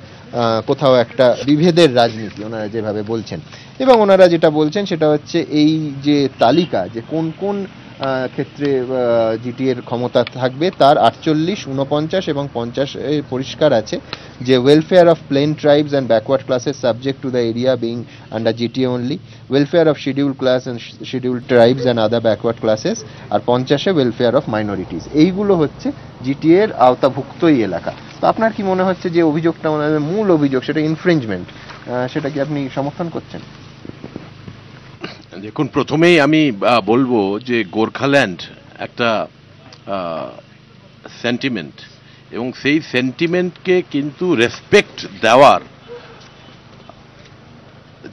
কোথাও একটা বিভেদের রাজনীতি, ওনারা যেভাবে বলছেন। এবং ওনারা যেটা বলছেন সেটা হচ্ছে এই যে তালিকা, যে কোন কোন ক্ষেত্রে জিটিএর ক্ষমতা থাকবে, তার 48, 49 এবং 50 পরিষ্কার আছে যে welfare of plain tribes and backward classes subject to the area being under GTA only, welfare of scheduled class and scheduled tribes and other backward classes, আর 50 ওয়েলফেয়ার অফ মাইনরিটিস। এইগুলো হচ্ছে জিটিএর আওতাভুক্তই এলাকা। তো আপনার কি মনে হচ্ছে যে অভিযোগটা, ওনাদের মূল অভিযোগ, সেটা ইনফ্রিঞ্জমেন্ট, সেটা কি আপনি সমর্থন করছেন? দেখুন, প্রথমেই আমি বলবো যে গোর্খাল্যান্ড একটা সেন্টিমেন্ট, এবং সেই সেন্টিমেন্টকে কিন্তু রেসপেক্ট দেওয়ার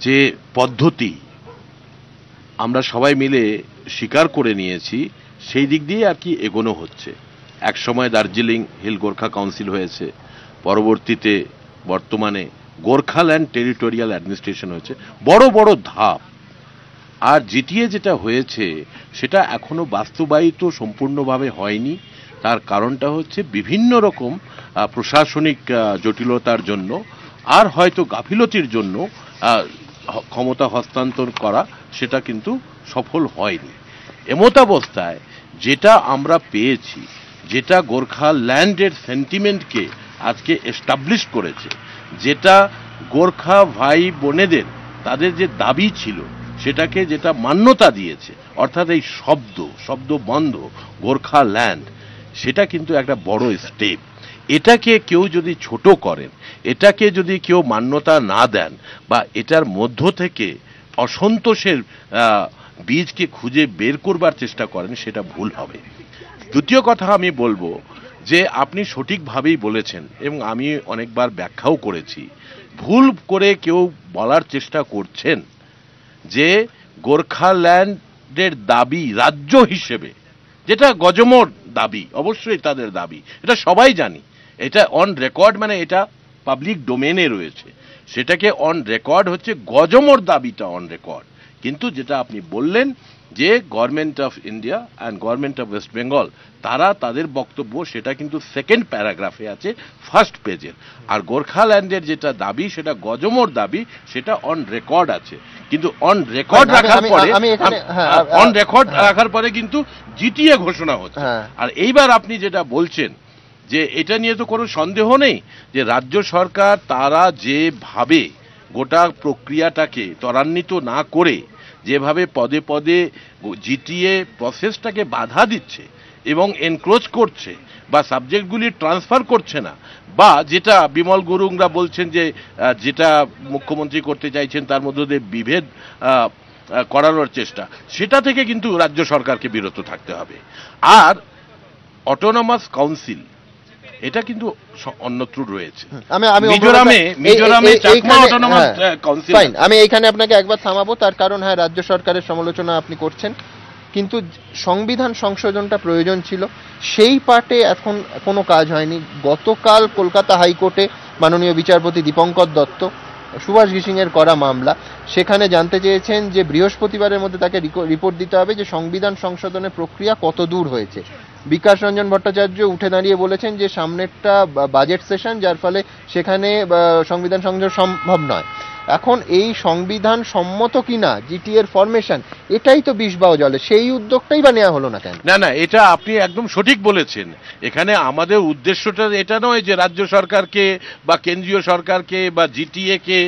যে পদ্ধতি আমরা সবাই মিলে স্বীকার করে নিয়েছি, সেই দিক দিয়ে আর কি এগোনো হচ্ছে। এক সময় দার্জিলিং হিল গোর্খা কাউন্সিল হয়েছে, পরবর্তীতে বর্তমানে গোর্খাল্যান্ড টেরিটোরিয়াল অ্যাডমিনিস্ট্রেশন হয়েছে, বড় বড় ধাপ। আর জিটিএ যেটা হয়েছে সেটা এখনো বাস্তবায়িত সম্পূর্ণভাবে হয়নি। তার কারণটা হচ্ছে বিভিন্ন রকম প্রশাসনিক জটিলতার জন্য, আর হয়তো গাফিলতির জন্য ক্ষমতা হস্তান্তর করা সেটা কিন্তু সফল হয়নি। এমতাবস্থায় যেটা আমরা পেয়েছি, যেটা গোর্খাল্যান্ডের সেন্টিমেন্টকে আজকে এস্টাবলিশ করেছে, যেটা গোর্খা ভাই বোনেদের তাদের যে দাবি ছিল সেটাকে যেটা মান্যতা দিয়েছে, অর্থাৎ এই শব্দ বন্ধ গোর্খাল্যান্ড, সেটা কিন্তু একটা বড় স্টেপ। এটাকে কেউ যদি ছোট করেন, এটাকে যদি কেউ মান্যতা না দেন, বা এটার মধ্য থেকে অসন্তোষের বীজকে খুঁজে বের করবার চেষ্টা করেন, সেটা ভুল হবে। দ্বিতীয় কথা আমি বলবো যে আপনি সঠিকভাবেই বলেছেন, এবং আমি অনেকবার ব্যাখ্যাও করেছি, ভুল করে কেউ বলার চেষ্টা করছেন যে গোর্খাল্যান্ড গোর্খাল্যান্ডের দাবি রাজ্য হিসেবে, যেটা গজমোর দাবি, অবশ্যই তাদের দাবি, এটা সবাই জানি, এটা অন রেকর্ড, মানে এটা পাবলিক ডোমেনে রয়েছে, সেটাকে অন রেকর্ড হচ্ছে গজমোর দাবিটা অন রেকর্ড। কিন্তু যেটা আপনি বললেন যে government of India and government of West Bengal, তারা তাদের বক্তব্য সেটা কিন্তু সেকেন্ড প্যারাগ্রাফে আছে, ফার্স্ট পেজের। আর গোর্খাল্যান্ডের যেটা দাবি, সেটা গজমোর দাবি, সেটা অন রেকর্ড আছে। কিন্তু অন রেকর্ড রাখার পরে কিন্তু জিটিএ ঘোষণা হচ্ছে। আর এইবার আপনি যেটা বলছেন যে এটা নিয়ে তো কোনো সন্দেহ নেই যে রাজ্য সরকার তারা যেভাবে গোটা প্রক্রিয়াটাকে ত্বরান্বিত না করে, যেভাবে পদে পদে জিটিএ প্রসেসটাকে বাধা দিচ্ছে এবং এনক্রোচ করছে বা সাবজেক্টগুলি ট্রান্সফার করছে না, বা যেটা বিমল গুরুংরা বলছেন যে যেটা মুখ্যমন্ত্রী করতে চাইছেন তার মধ্যে দিয়ে বিভেদ করানোর চেষ্টা, সেটা থেকে কিন্তু রাজ্য সরকারকে বিরত থাকতে হবে। আর অটোনমাস কাউন্সিল এটা কিন্তু অন্যত্র রয়েছে, মিজোরামে চাকমা অটোনমাস কাউন্সিল। আমি এইখানে আপনাকে একবার থামাবো, তার কারণ হ্যাঁ, রাজ্য সরকারের সমালোচনা আপনি করছেন, কিন্তু সংবিধান সংশোধনটা প্রয়োজন ছিল, সেই পার্টে এখন কোনো কাজ হয়নি। গতকাল কলকাতা হাইকোর্টে মাননীয় বিচারপতি দীপঙ্কর দত্ত সুভাষ ঘিসিংয়ের করা মামলা, সেখানে জানতে চেয়েছেন যে বৃহস্পতিবারের মধ্যে তাকে রিপোর্ট দিতে হবে যে সংবিধান সংশোধনের প্রক্রিয়া কত দূর হয়েছে। বিকাশ রঞ্জন ভট্টাচার্য উঠে দাঁড়িয়ে বলেছেন যে সামনেরটা বাজেট সেশন, যার ফলে সেখানে সংবিধান সংশোধন সম্ভব নয়। এখন এই সংবিধান সম্মত কিনা জিটিএর ফরমেশন, এটাই তো বিষ বাও জলে, সেই উদ্যোগটাই বা নেওয়া হলো না কেন? না, এটা আপনি একদম সঠিক বলেছেন। এখানে আমাদের উদ্দেশ্যটা এটা নয় যে রাজ্য সরকারকে বা কেন্দ্রীয় সরকারকে বা জিটিএ কে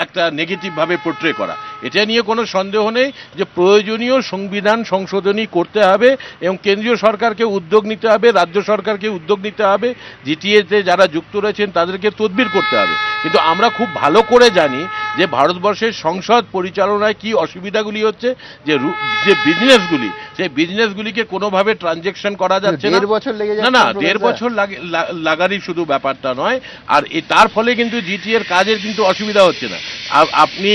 একটা নেগেটিভ ভাবে পোর্ট্রে করা, এটা নিয়ে কোনো সন্দেহ নেই যে প্রয়োজনীয় সংবিধান সংশোধনী করতে হবে এবং কেন্দ্রীয় সরকারকে উদ্যোগ নিতে হবে, রাজ্য সরকারকে উদ্যোগ নিতে হবে, জিটিএতে যারা যুক্ত রয়েছেন তাদেরকে তদবির করতে হবে। কিন্তু আমরা খুব ভালো করে জানি যে ভারতবর্ষের সংসদ পরিচালনায় কি অসুবিধাগুলি হচ্ছে, যে বিজনেসগুলি, সেই বিজনেসগুলিকে কোনোভাবে ট্রানজেকশন করা যাচ্ছে না। 1.5 বছর লেগে যাচ্ছে। না, 1.5 বছর লাগারই শুধু ব্যাপারটা নয়, আর তার ফলে কিন্তু জিটিএর কাজের কিন্তু অসুবিধা হচ্ছে না। আপনি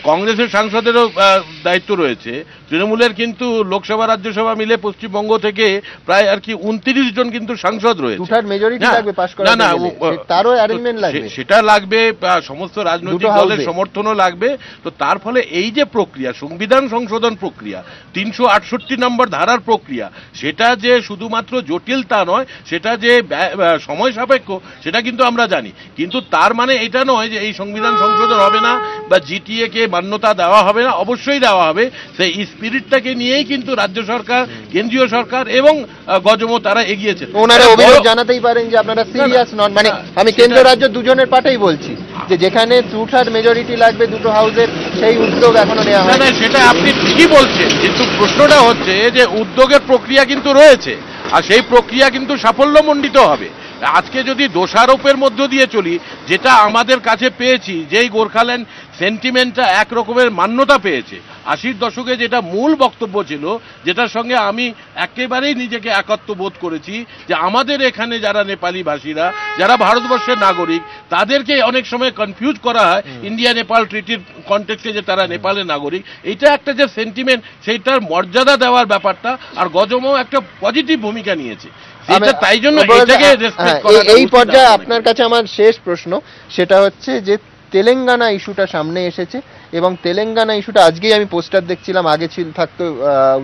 কংগ্রেসের সাংসদেরও দায়িত্ব রয়েছে, তৃণমূলের কিন্তু লোকসভা রাজ্যসভা মিলে পশ্চিমবঙ্গ থেকে প্রায় আর কি 29 জন কিন্তু সাংসদ রয়েছে। সেটা লাগবে, সমস্ত রাজনৈতিক দলের সমর্থনও লাগবে। তো তার ফলে এই যে প্রক্রিয়া, সংবিধান সংশোধন প্রক্রিয়া, 368 নম্বর ধারার প্রক্রিয়া, সেটা যে শুধুমাত্র জটিল তা নয়, সেটা যে সময় সাপেক্ষ সেটা কিন্তু আমরা জানি। কিন্তু তার মানে এটা নয় যে এই সংবিধান সংশোধন হবে না বা জিটিএ কে মান্যতা দেওয়া হবে না, অবশ্যই দেওয়া হবে। সেই স্পিরিটটাকে নিয়েই কিন্তু রাজ্য সরকার, কেন্দ্রীয় সরকার এবং গজমো তারা এগিয়েছে। ওনারা অভিযোগ জানাতেই পারেন যে আপনারা সিরিয়াস নন, মানে আমি কেন্দ্র রাজ্য দুজনের পাটেই বলছি যে যেখানে 2/3 মেজরিটি লাগবে দুটো হাউসের, সেই উদ্যোগ এখনো নেওয়া হয় না। সেটা আপনি ঠিকই বলছেন, কিন্তু প্রশ্নটা হচ্ছে যে উদ্যোগের প্রক্রিয়া কিন্তু রয়েছে, আর সেই প্রক্রিয়া কিন্তু সাফল্যমণ্ডিত হবে। আজকে যদি দোষারোপের মধ্য দিয়ে চলি, যেটা আমাদের কাছে পেয়েছি, যেই গোর্খাল্যান্ড সেন্টিমেন্টটা এক রকমের মান্যতা পেয়েছে, 80-র দশকে যেটা মূল বক্তব্য ছিল, যেটার সঙ্গে আমি একেবারেই নিজেকে একাত্ম বোধ করেছি, যে আমাদের এখানে যারা নেপালি ভাষীরা, যারা ভারতবর্ষের নাগরিক, তাদেরকে অনেক সময় কনফিউজ করা হয় ইন্ডিয়া নেপাল ট্রিটির কনটেক্সটে যে তারা নেপালের নাগরিক। এইটা একটা যে সেন্টিমেন্ট, সেইটার মর্যাদা দেওয়ার ব্যাপারটা, আর গজমও একটা পজিটিভ ভূমিকা নিয়েছে। তাই জন্য এই পর্যায়ে আপনার কাছে আমার শেষ প্রশ্ন, সেটা হচ্ছে যে তেলেঙ্গানা ইস্যুটা সামনে এসেছে, এবং তেলেঙ্গানা ইস্যুটা আজকেই আমি পোস্টার দেখছিলাম, আগে ছিল থাকতো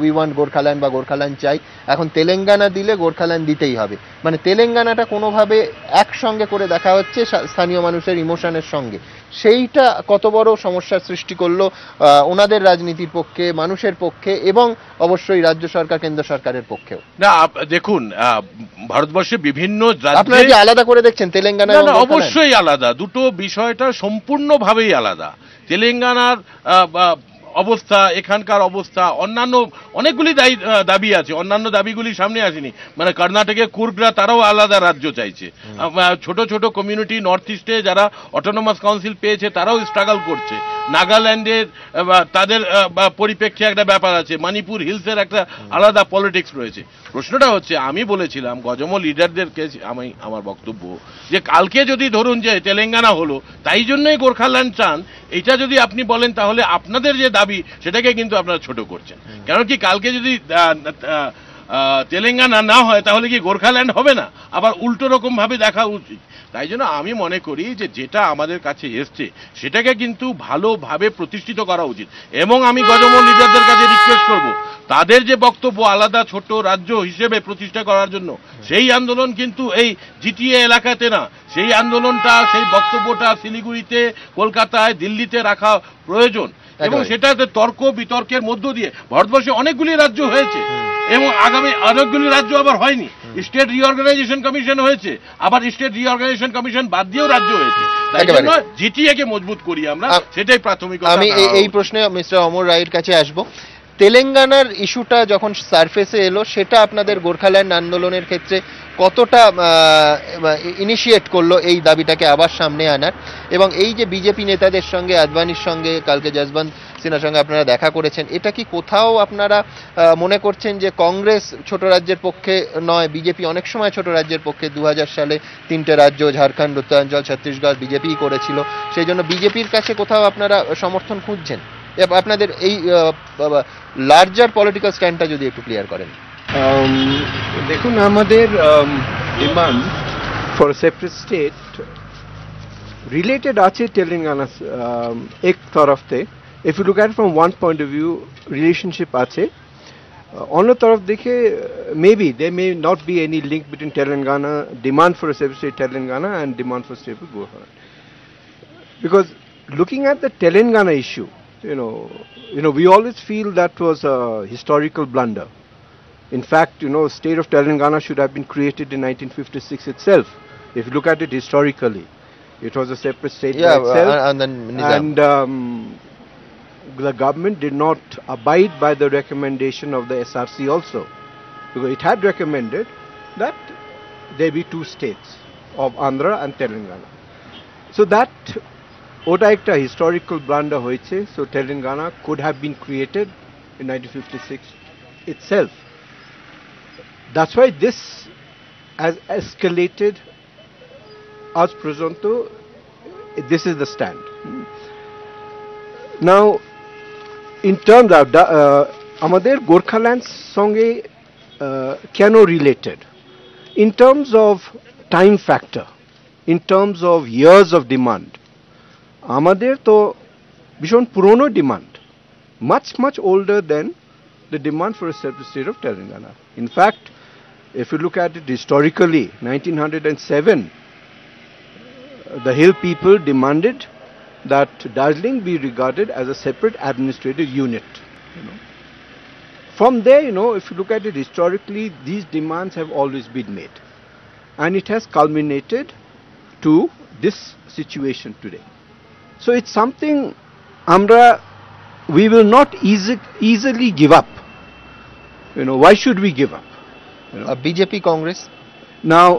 উই ওয়ান্ট গোর্খাল্যান্ড বা গোর্খাল্যান্ড চাই, এখন তেলেঙ্গানা দিলে গোর্খাল্যান্ড দিতেই হবে। মানে তেলেঙ্গানাটা কোনোভাবে একসঙ্গে করে দেখা হচ্ছে স্থানীয় মানুষের ইমোশনের সঙ্গে, সেইটা কত বড় সমস্যার সৃষ্টি করলো ওনাদের রাজনীতির পক্ষে, মানুষের পক্ষে, এবং অবশ্যই রাজ্য সরকার কেন্দ্র সরকারের পক্ষেও। না দেখুন, ভারতবর্ষে বিভিন্ন আপনারা কি আলাদা করে দেখছেন তেলেঙ্গানা? অবশ্যই আলাদা, দুটো বিষয়টা সম্পূর্ণভাবেই আলাদা। তেলেঙ্গানার অবস্থা, এখানকার অবস্থা, অন্যান্য অনেকগুলি দাবি আছে, অন্যান্য দাবিগুলি সামনে আসেনি। মানে কর্ণাটকে কুর্গরা, তারাও আলাদা রাজ্য চাইছে। ছোট ছোট কমিউনিটি নর্থ ইস্টে যারা অটোনমাস কাউন্সিল পেয়েছে, তারাও স্ট্রাগল করছে। নাগাল্যান্ডের তাদের পরিপ্রেক্ষে একটা ব্যাপার আছে, মণিপুর হিলসের একটা আলাদা পলিটিক্স রয়েছে। প্রশ্নটা হচ্ছে, আমি বলেছিলাম গজম লিডারদেরকে, আমার বক্তব্য যে কালকে যদি ধরুন যে তেলেঙ্গানা হলো, তাই জন্যই গোর্খাল্যান্ড চান, এটা যদি আপনি বলেন তাহলে আপনাদের যে দাবি সেটাকে কিন্তু আপনারা ছোট করছেন। কারণ কি, কালকে যদি তেলেঙ্গানা না হয় তাহলে কি গোর্খাল্যান্ড হবে না? আবার উল্টো রকম ভাবে দেখা উচিত। তাই জন্য আমি মনে করি যে যেটা আমাদের কাছে এসছে সেটাকে কিন্তু ভালোভাবে প্রতিষ্ঠিত করা উচিত। এবং আমি গজম লিডারদের কাছে রিকোয়েস্ট করব, তাদের যে বক্তব্য আলাদা ছোট রাজ্য হিসেবে প্রতিষ্ঠা করার জন্য, সেই আন্দোলন কিন্তু এই জিটিএ এলাকাতে না, সেই আন্দোলনটা, সেই বক্তব্যটা শিলিগুড়িতে, কলকাতায়, দিল্লিতে রাখা প্রয়োজন। এবং সেটাতে তর্ক বিতর্কের মধ্য দিয়ে, ভারতবর্ষে অনেকগুলি রাজ্য হয়েছে এবং আগামী অনেকগুলি রাজ্য আবার হয়নি। স্টেট রিঅর্গানাইজেশন কমিশন হয়েছে, আবার স্টেট রিঅর্গানাইজেশন কমিশন বাদ দিয়েও রাজ্য হয়েছে। তাই জন্য জিটিএ কে মজবুত করি আমরা, সেটাই প্রাথমিকতা। আমি এই প্রশ্নে মিস্টার অমর রায়ের কাছে আসব। তেলেঙ্গানার ইস্যুটা যখন সারফেসে এলো, সেটা আপনাদের গোর্খাল্যান্ড আন্দোলনের ক্ষেত্রে কতটা ইনিশিয়েট করলো এই দাবিটাকে আবার সামনে আনার? এবং এই যে বিজেপি নেতাদের সঙ্গে, আদবানির সঙ্গে, কালকে যশবন্ত সিনহার সঙ্গে আপনারা দেখা করেছেন, এটা কি কোথাও আপনারা মনে করছেন যে কংগ্রেস ছোট রাজ্যের পক্ষে নয়, বিজেপি অনেক সময় ছোট রাজ্যের পক্ষে? 2000 সালে 3টে রাজ্য, ঝাড়খণ্ড, উত্তরাঞ্চল, ছত্তিশগড়, বিজেপিই করেছিল। সেই জন্য বিজেপির কাছে কোথাও আপনারা সমর্থন খুঁজছেন? আপনাদের এই লার্জার পলিটিক্যাল স্ট্যান্ডটা যদি একটু ক্লিয়ার করেন। দেখুন, আমাদের demand for separate state related আছে তেলেঙ্গানা এক তরফতে। If you look at from one point of view, relationship আছে। অন্য তরফ দেখে maybe there may not be any link between Telangana demand for a separate state Telangana and demand for separate Gorakhland. Because looking at the Telangana issue, we always feel that was a historical blunder. In fact, state of Telangana should have been created in 1956 itself. If you look at it historically, it was a separate state by itself. And the government did not abide by the recommendation of the SRC also, because it had recommended that there be two states of Andhra and Telangana. So that ওটা একটা historical blunder হয়েছে. So Telangana could have been created in 1956 itself. That's why this has escalated as pronto. This is the stand. Now, in terms of আমাদের গোর্খাল্যান্ড সঙ্গে কেন related? In terms of time factor, in terms of years of demand, আমাদের তো ভীষণ পুরনো demand, much older than the demand for a separate state of Telangana. In fact, if you look at it historically, 1907, the Hill people demanded that Darjeeling be regarded as a separate administrative unit. From there, if you look at it historically, these demands have always been made, and it has culminated to this situation today. So it's something we will not easily give up. Why should we give up? BJP, Congress? Now,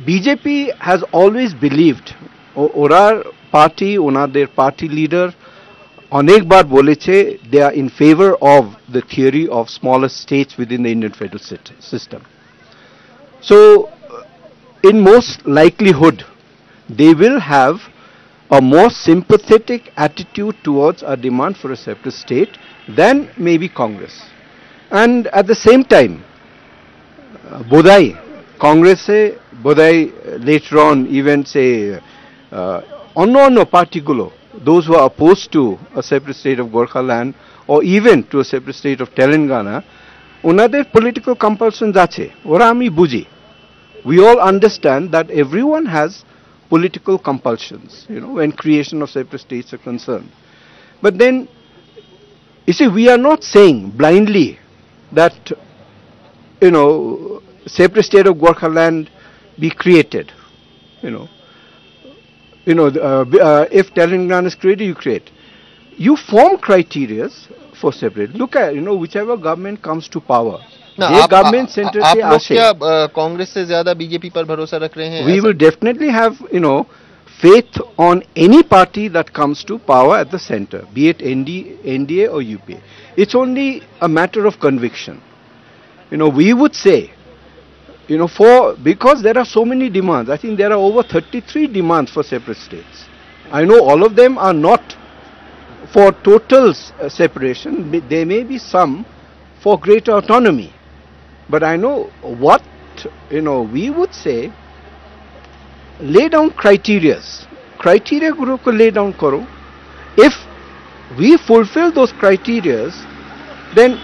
BJP has always believed, owner party, ওনাদের party leader অনেকবার বলেছে, they are in favor of the theory of smaller states within the Indian federal system. So, in most likelihood, they will have a more sympathetic attitude towards a demand for a separate state than maybe Congress. And at the same time, bodai Congress bodai later on even say onno party gulo, those who are opposed to a separate state of Gorkhaland or even to a separate state of Telangana, onader political compulsions ache, ora ami buji. We all understand that everyone has political compulsions, when creation of separate states are concerned. But then, you see, we are not saying blindly that, separate state of Gorkhaland be created. If Telangana is created, you create. You form criteria for separate. Look at, whichever government comes to power. Government centre से आप क्या कांग्रेस से ज्यादा BJP पर भरोसा रख रहे हैं? We will definitely have, faith on any party that comes to power at the center, be it NDA or UPA. It's only a matter of conviction. We would say, because there are so many demands. I think there are over 33 demands for separate states. I know all of them are not for total separation. There may be some for greater autonomy. But I know what, we would say, lay down criterias. Criteria guru ko lay down karo. If we fulfill those criterias, then,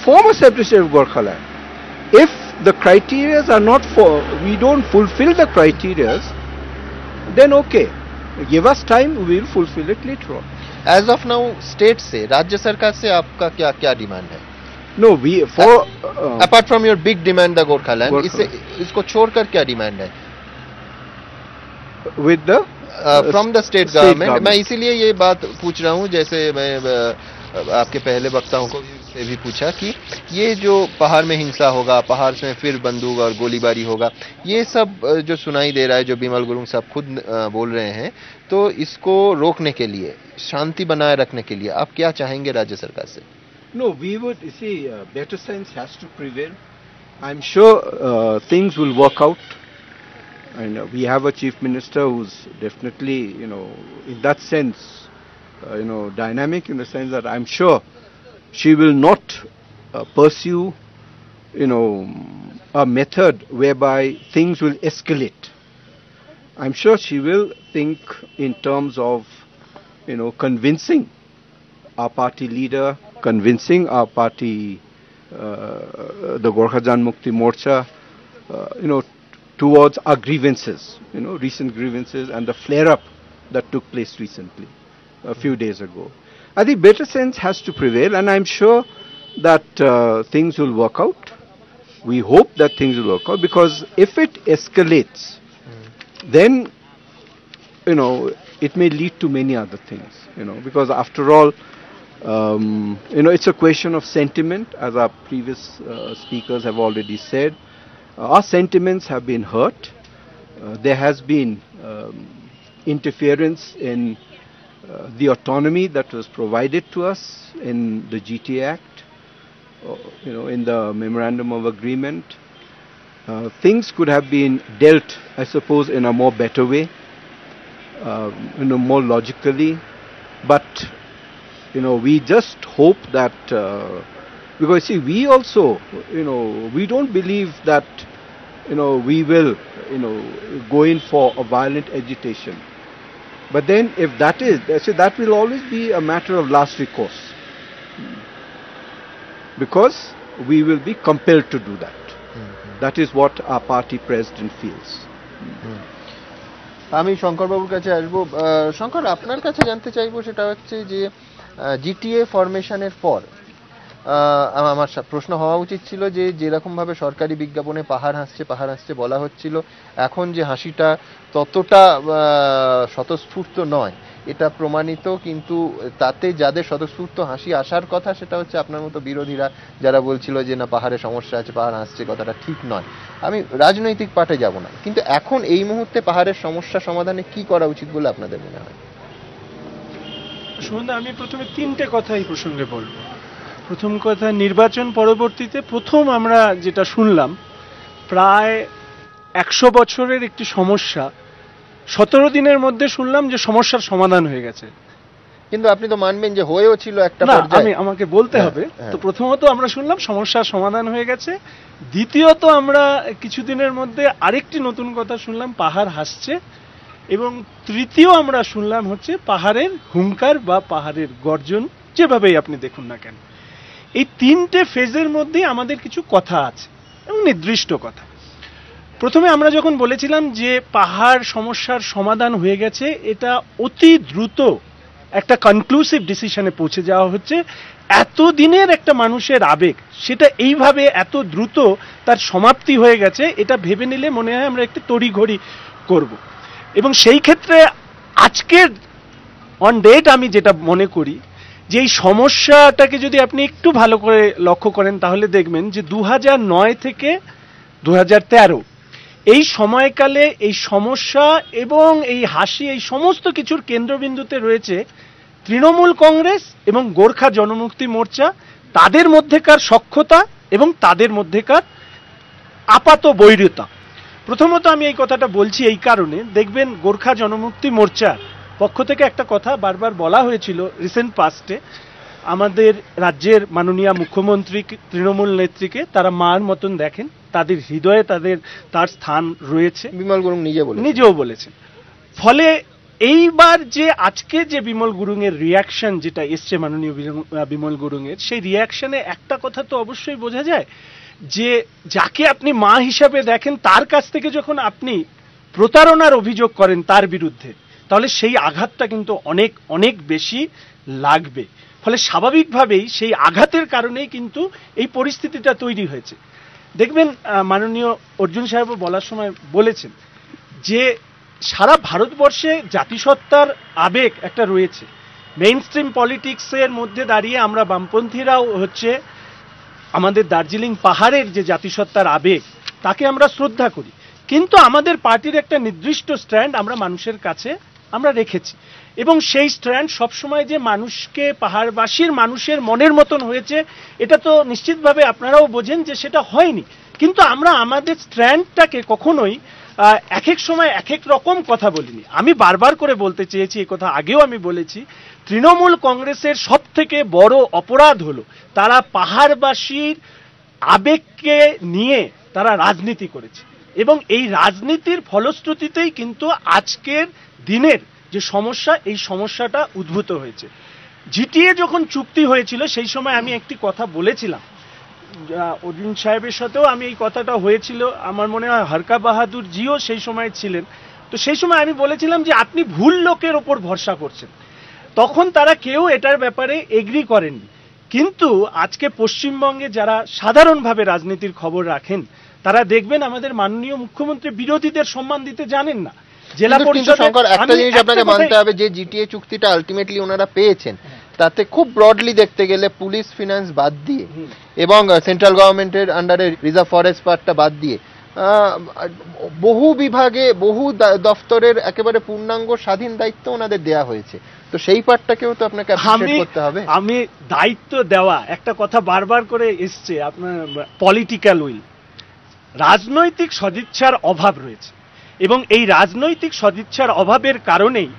form a separate state of Gorkhaland. If the criterias are not we don't fulfill the criterias, then okay, give us time, we will fulfill it later on. As of now, state से, राज्य सरकार से आपका क्या demand है? No, apart from your big demand, the Gorkhaland, इसको छोड़कर क्या डिमांड है? With the from the state government. मैं इसीलिए ये बात पूछ रहा हूँ, जैसे मैं आपके पहले वक्ताओं को से भी पूछा कि ये जो पहाड़ में हिंसा होगा, पहाड़ में फिर बंदूक और गोलीबारी होगा, ये सब जो सुनाई दे रहा है, जो बिमल गुरुंग साहब खुद बोल रहे हैं, तो इसको रोकने के लिए, शांति बनाए रखने के लिए आप क्या चाहेंगे राज्य सरकार से? No, we would see better sense has to prevail. I'm sure things will work out, and we have a chief minister who's definitely, in that sense, dynamic in the sense that I'm sure she will not pursue, a method whereby things will escalate. I'm sure she will think in terms of, convincing our party leader, convincing our party, the Gorkha Janmukti Morcha, towards our grievances, recent grievances and the flare-up that took place recently, a few days ago. I think better sense has to prevail, and I'm sure that things will work out. We hope that things will work out, because if it escalates, then, it may lead to many other things, because after all, it's a question of sentiment, as our previous speakers have already said. Our sentiments have been hurt. There has been interference in the autonomy that was provided to us in the GTA Act, in the Memorandum of Agreement. Things could have been dealt, I suppose, in a more better way, more logically. But, we just hope that, because see, we also, we don't believe that, we will, go in for a violent agitation. But then if that is, that will always be a matter of last recourse. Because we will be compelled to do that. That is what our party president feels. আমি শঙ্কর বাবুর কাছে আসবো। শঙ্কর, আপনার কাছে জানতে চাইবো সেটা হচ্ছে যে জিটিএ ফরমেশনের পর আমার প্রশ্ন হওয়া উচিত ছিল যে যেরকম ভাবে সরকারি বিজ্ঞাপনে পাহাড় হাসছে বলা হচ্ছিল, এখন যে হাসিটা ততটা স্বতঃস্ফূর্ত নয়, এটা প্রমাণিত। কিন্তু তাতে যাদের স্বতঃস্ফূর্ত হাসি আসার কথা, সেটা হচ্ছে আপনার মতো বিরোধীরা, যারা বলছিল যে না পাহাড়ে সমস্যা আছে, পাহাড় হাসছে, কথাটা ঠিক নয়। আমি রাজনৈতিক পাটে যাব না, কিন্তু এখন এই মুহূর্তে পাহাড়ের সমস্যা সমাধানে কি করা উচিত বলে আপনাদের মনে হয়? সুমন, আমি প্রথমে তিনটে কথা এই প্রসঙ্গে বলবো। প্রথম কথা, নির্বাচন পরবর্তীতে প্রথম আমরা যেটা শুনলাম, প্রায় 100 বছরের একটি সমস্যা 17 দিনের মধ্যে শুনলাম যে সমস্যার সমাধান হয়ে গেছে। কিন্তু আপনি তো মানবেন যে হয়েও ছিল একটা পর্যায়ে। আমাকে বলতে হবে। তো প্রথমত আমরা শুনলাম সমস্যার সমাধান হয়ে গেছে। দ্বিতীয়ত আমরা কিছুদিনের মধ্যে আরেকটি নতুন কথা শুনলাম, পাহাড় হাসছে। এবং তৃতীয় আমরা শুনলাম হচ্ছে পাহাড়ের হুঙ্কার বা পাহাড়ের গর্জন, যেভাবেই আপনি দেখুন না কেন। এই তিনটে ফেজের মধ্যে আমাদের কিছু কথা আছে এবং নির্দিষ্ট কথা। প্রথমে আমরা যখন বলেছিলাম যে পাহাড় সমস্যার সমাধান হয়ে গেছে, এটা অতি দ্রুত একটা কনক্লুসিভ ডিসিশনে পৌঁছে যাওয়া হচ্ছে। এতদিনের একটা মানুষের আবেগ, সেটা এইভাবে এত দ্রুত তার সমাপ্তি হয়ে গেছে, এটা ভেবে নিলে মনে হয় আমরা একটু তড়িঘড়ি করব। এবং সেই ক্ষেত্রে আজকের অন ডেট আমি যেটা মনে করি যে এই সমস্যাটাকে যদি আপনি একটু ভালো করে লক্ষ্য করেন, তাহলে দেখবেন যে 2009 থেকে 2013 এই সময়কালে এই সমস্যা এবং এই হাসি এই সমস্ত কিছুর কেন্দ্রবিন্দুতে রয়েছে তৃণমূল কংগ্রেস এবং গোর্খা জনমুক্তি মোর্চা, তাদের মধ্যেকার সখ্যতা এবং তাদের মধ্যেকার আপাত বৈরতা। প্রথমত আমি এই কথাটা বলছি এই কারণে, দেখবেন গোর্খা জনমুক্তি মোর্চার পক্ষ থেকে একটা কথা বারবার বলা হয়েছিল রিসেন্ট পাস্টে, আমাদের রাজ্যের মাননীয় মুখ্যমন্ত্রী তৃণমূল নেত্রীকে তারা মার মতন দেখেন, তাদের হৃদয়ে তার স্থান রয়েছে, বিমল গুরুং নিজেও বলেছেন। ফলে এইবার যে আজকে যে বিমল গুরুং এর রিয়াকশন যেটা এসছে মাননীয় বিমল গুরুং এর, সেই রিয়াকশনে একটা কথা তো অবশ্যই বোঝা যায় যে যাকে আপনি মা হিসাবে দেখেন তার কাছ থেকে যখন আপনি প্রতারণার অভিযোগ করেন তার বিরুদ্ধে, তাহলে সেই আঘাতটা কিন্তু অনেক অনেক বেশি লাগবে। ফলে স্বাভাবিকভাবেই সেই আঘাতের কারণেই কিন্তু এই পরিস্থিতিটা তৈরি হয়েছে। দেখবেন মাননীয় অর্জুন সাহেবও বলার সময় বলেছেন যে সারা ভারতবর্ষে জাতিসত্তার আবেগ একটা রয়েছে। মেইন স্ট্রিম পলিটিক্সের মধ্যে দাঁড়িয়ে আমরা বামপন্থীরাও হচ্ছে আমাদের দার্জিলিং পাহাড়ের যে জাতিসত্তার আবেগ তাকে আমরা শ্রদ্ধা করি, কিন্তু আমাদের পার্টির একটা নির্দিষ্ট স্ট্যান্ড আমরা মানুষের কাছে আমরা রেখেছি, এবং সেই স্ট্যান্ড সবসময় যে মানুষকে পাহাড়বাসীর মানুষের মনের মতন হয়েছে এটা তো নিশ্চিতভাবে আপনারাও বোঝেন যে সেটা হয়নি। কিন্তু আমরা আমাদের স্ট্যান্ডটাকে কখনোই এক এক সময় এক এক রকম কথা বলিনি। আমি বারবার করে বলতে চেয়েছি, এই কথা আগেও আমি বলেছি, তৃণমূল কংগ্রেসের সব থেকে বড় অপরাধ হলো তারা পাহাড়বাসীর আবেগকে নিয়ে তারা রাজনীতি করেছে, এবং এই রাজনীতির ফলশ্রুতিতেই কিন্তু আজকের দিনের যে সমস্যা, এই সমস্যাটা উদ্ভূত হয়েছে। জিটিএ যখন চুক্তি হয়েছিল সেই সময় আমি একটি কথা বলেছিলাম, অর্জুন সাহেবের সাথেও আমি এই কথাটা হয়েছিল, আমার মনে হয় হরকা বাহাদুর জিও সেই সময় ছিলেন। তো সেই সময় আমি বলেছিলাম যে আপনি ভুল লোকের ওপর ভরসা করছেন। তখন তারা কেউ এটার ব্যাপারে এগ্রি করেননি, কিন্তু আজকে পশ্চিমবঙ্গে যারা সাধারণভাবে রাজনীতির খবর রাখেন তারা দেখবেন আমাদের মাননীয় মুখ্যমন্ত্রী বিরোধীদের সম্মান দিতে জানেন না। জেলা পরিষদ একটা জিনিস আপনাকে মানতে হবে যে জিটিএ চুক্তিটা আলটিমেটলি ওনারা পেয়েছেন, তাতে খুব ব্রডলি দেখতে গেলে পুলিশ ফিনান্স বাদ দিয়ে এবং সেন্ট্রাল গভর্নমেন্টের আন্ডারে রিজার্ভ ফরেস্ট পার্টটা বাদ দিয়ে বহু বিভাগে বহু দফতরের একেবারে পূর্ণাঙ্গ স্বাধীন দায়িত্ব ওনাদের দেয়া হয়েছে। তো সেই পার্টটাকেও তো আপনাকে অ্যাপ্রিশিয়েট করতে হবে। আমি দায়িত্ব দেওয়া একটা কথা বারবার করে এসছে, আপনার পলিটিক্যাল উইল, রাজনৈতিক সদিচ্ছার অভাব রয়েছে, এবং এই রাজনৈতিক সদিচ্ছার অভাবের কারণেই